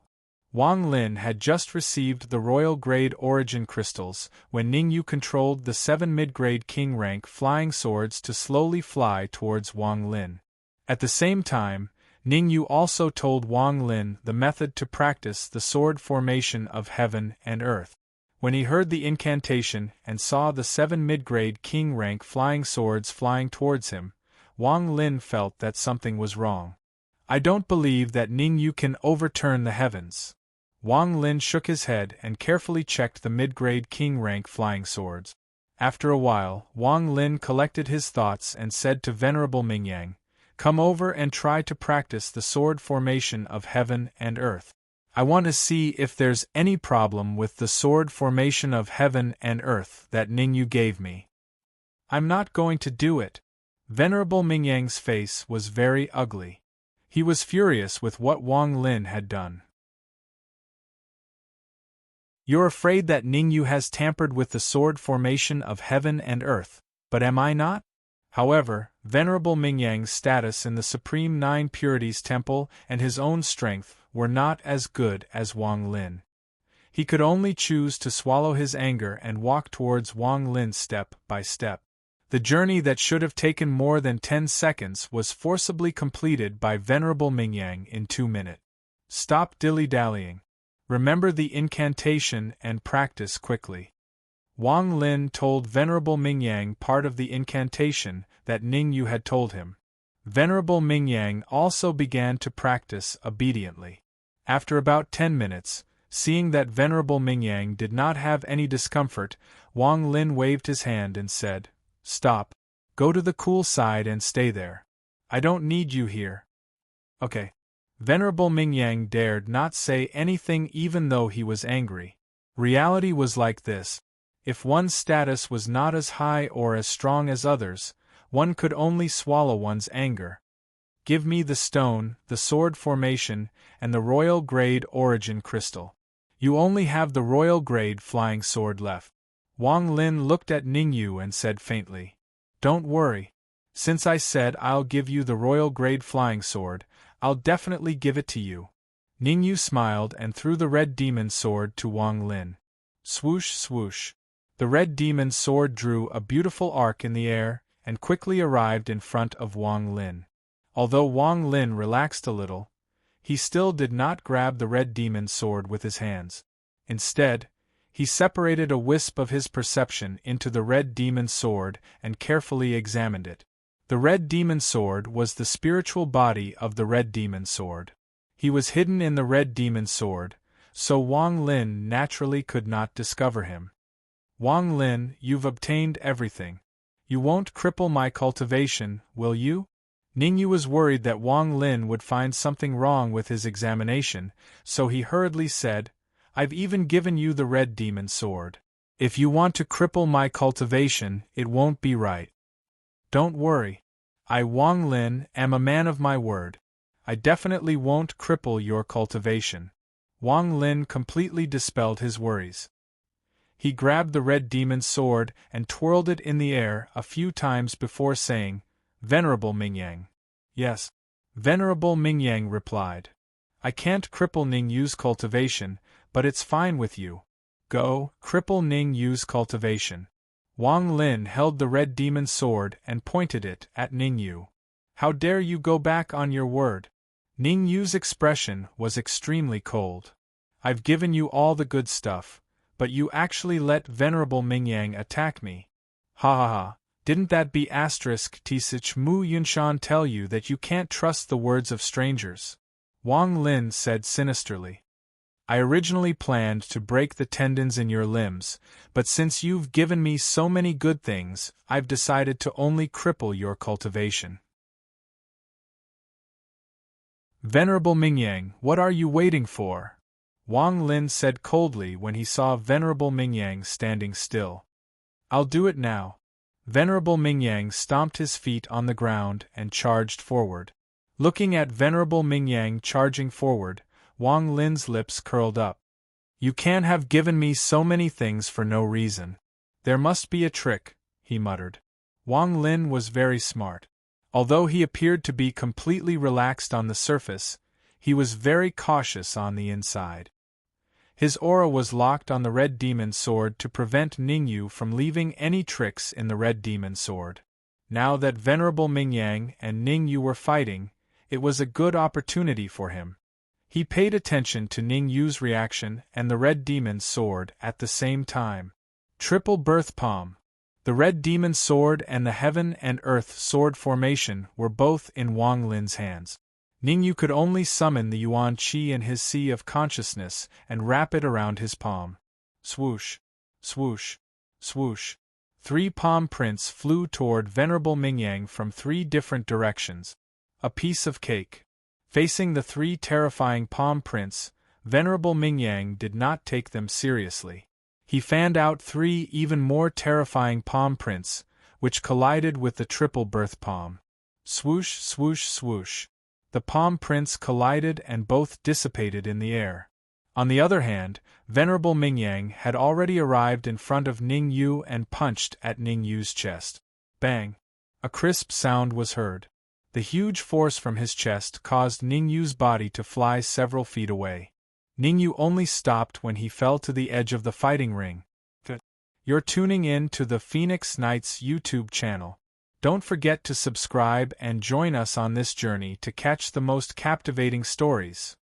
A: Wang Lin had just received the royal-grade origin crystals when Ningyu controlled the 7 mid-grade king-rank flying swords to slowly fly towards Wang Lin. At the same time, Ningyu also told Wang Lin the method to practice the sword formation of heaven and earth. When he heard the incantation and saw the 7 mid-grade king-rank flying swords flying towards him, Wang Lin felt that something was wrong. I don't believe that Ningyu can overturn the heavens. Wang Lin shook his head and carefully checked the mid-grade king-rank flying swords. After a while, Wang Lin collected his thoughts and said to Venerable Mingyang, "Come over and try to practice the sword formation of heaven and earth. I want to see if there's any problem with the sword formation of heaven and earth that Ningyu gave me." "I'm not going to do it." Venerable Mingyang's face was very ugly. He was furious with what Wang Lin had done. "You're afraid that Ningyu has tampered with the sword formation of heaven and earth, but am I not?" However, Venerable Mingyang's status in the Supreme Nine Purities Temple and his own strength were not as good as Wang Lin. He could only choose to swallow his anger and walk towards Wang Lin step by step. The journey that should have taken more than 10 seconds was forcibly completed by Venerable Mingyang in 2 minutes. Stop dilly-dallying. Remember the incantation and practice quickly. Wang Lin told Venerable Mingyang part of the incantation that Ningyu had told him. Venerable Mingyang also began to practice obediently. After about 10 minutes, seeing that Venerable Mingyang did not have any discomfort, Wang Lin waved his hand and said, "Stop. Go to the cool side and stay there. I don't need you here." Okay. Venerable Mingyang dared not say anything even though he was angry. Reality was like this. If one's status was not as high or as strong as others, one could only swallow one's anger. Give me the stone, the sword formation, and the royal grade origin crystal. You only have the royal grade flying sword left. Wang Lin looked at Ningyu and said faintly, "Don't worry. Since I said I'll give you the royal grade flying sword, I'll definitely give it to you." Ningyu smiled and threw the red demon sword to Wang Lin. Swoosh swoosh. The red demon sword drew a beautiful arc in the air, and quickly arrived in front of Wang Lin. Although Wang Lin relaxed a little, he still did not grab the red demon sword with his hands. Instead, he separated a wisp of his perception into the red demon sword and carefully examined it. The red demon sword was the spiritual body of the red demon sword. He was hidden in the red demon sword, so Wang Lin naturally could not discover him. "Wang Lin, you've obtained everything. You won't cripple my cultivation, will you?" Ningyu was worried that Wang Lin would find something wrong with his examination, so he hurriedly said, "I've even given you the red demon sword. If you want to cripple my cultivation, it won't be right." "Don't worry. I, Wang Lin, am a man of my word. I definitely won't cripple your cultivation." Wang Lin completely dispelled his worries. He grabbed the red demon sword and twirled it in the air a few times before saying, "Venerable Mingyang." "Yes." Venerable Mingyang replied. "I can't cripple Ningyu's cultivation, but it's fine with you. Go, cripple Ningyu's cultivation." Wang Lin held the red demon sword and pointed it at Ningyu. "How dare you go back on your word?" Ningyu's expression was extremely cold. "I've given you all the good stuff, but you actually let Venerable Mingyang attack me. Ha ha ha, didn't that be *Tsich Mu Yunshan tell you that you can't trust the words of strangers?" Wang Lin said sinisterly. "I originally planned to break the tendons in your limbs, but since you've given me so many good things, I've decided to only cripple your cultivation." "Venerable Mingyang, what are you waiting for?" Wang Lin said coldly when he saw Venerable Mingyang standing still. "I'll do it now." Venerable Mingyang stomped his feet on the ground and charged forward. Looking at Venerable Mingyang charging forward, Wang Lin's lips curled up. "You can't have given me so many things for no reason. There must be a trick," he muttered. Wang Lin was very smart. Although he appeared to be completely relaxed on the surface, he was very cautious on the inside. His aura was locked on the red demon sword to prevent Ningyu from leaving any tricks in the red demon sword. Now that Venerable Mingyang and Ningyu were fighting, it was a good opportunity for him. He paid attention to Ningyu's reaction and the red demon sword at the same time. Triple birth palm. The red demon sword and the heaven and earth sword formation were both in Wang Lin's hands. Ningyu could only summon the Yuan Qi in his sea of consciousness and wrap it around his palm. Swoosh, swoosh, swoosh. 3 palm prints flew toward Venerable Mingyang from 3 different directions. A piece of cake. Facing the 3 terrifying palm prints, Venerable Mingyang did not take them seriously. He fanned out 3 even more terrifying palm prints, which collided with the triple birth palm. Swoosh, swoosh, swoosh. The palm prints collided and both dissipated in the air. On the other hand, Venerable Mingyang had already arrived in front of Ningyu and punched at Ningyu's chest. Bang! A crisp sound was heard. The huge force from his chest caused Ningyu's body to fly several feet away. Ningyu only stopped when he fell to the edge of the fighting ring. You're tuning in to the Phoenix Knights YouTube channel. Don't forget to subscribe and join us on this journey to catch the most captivating stories.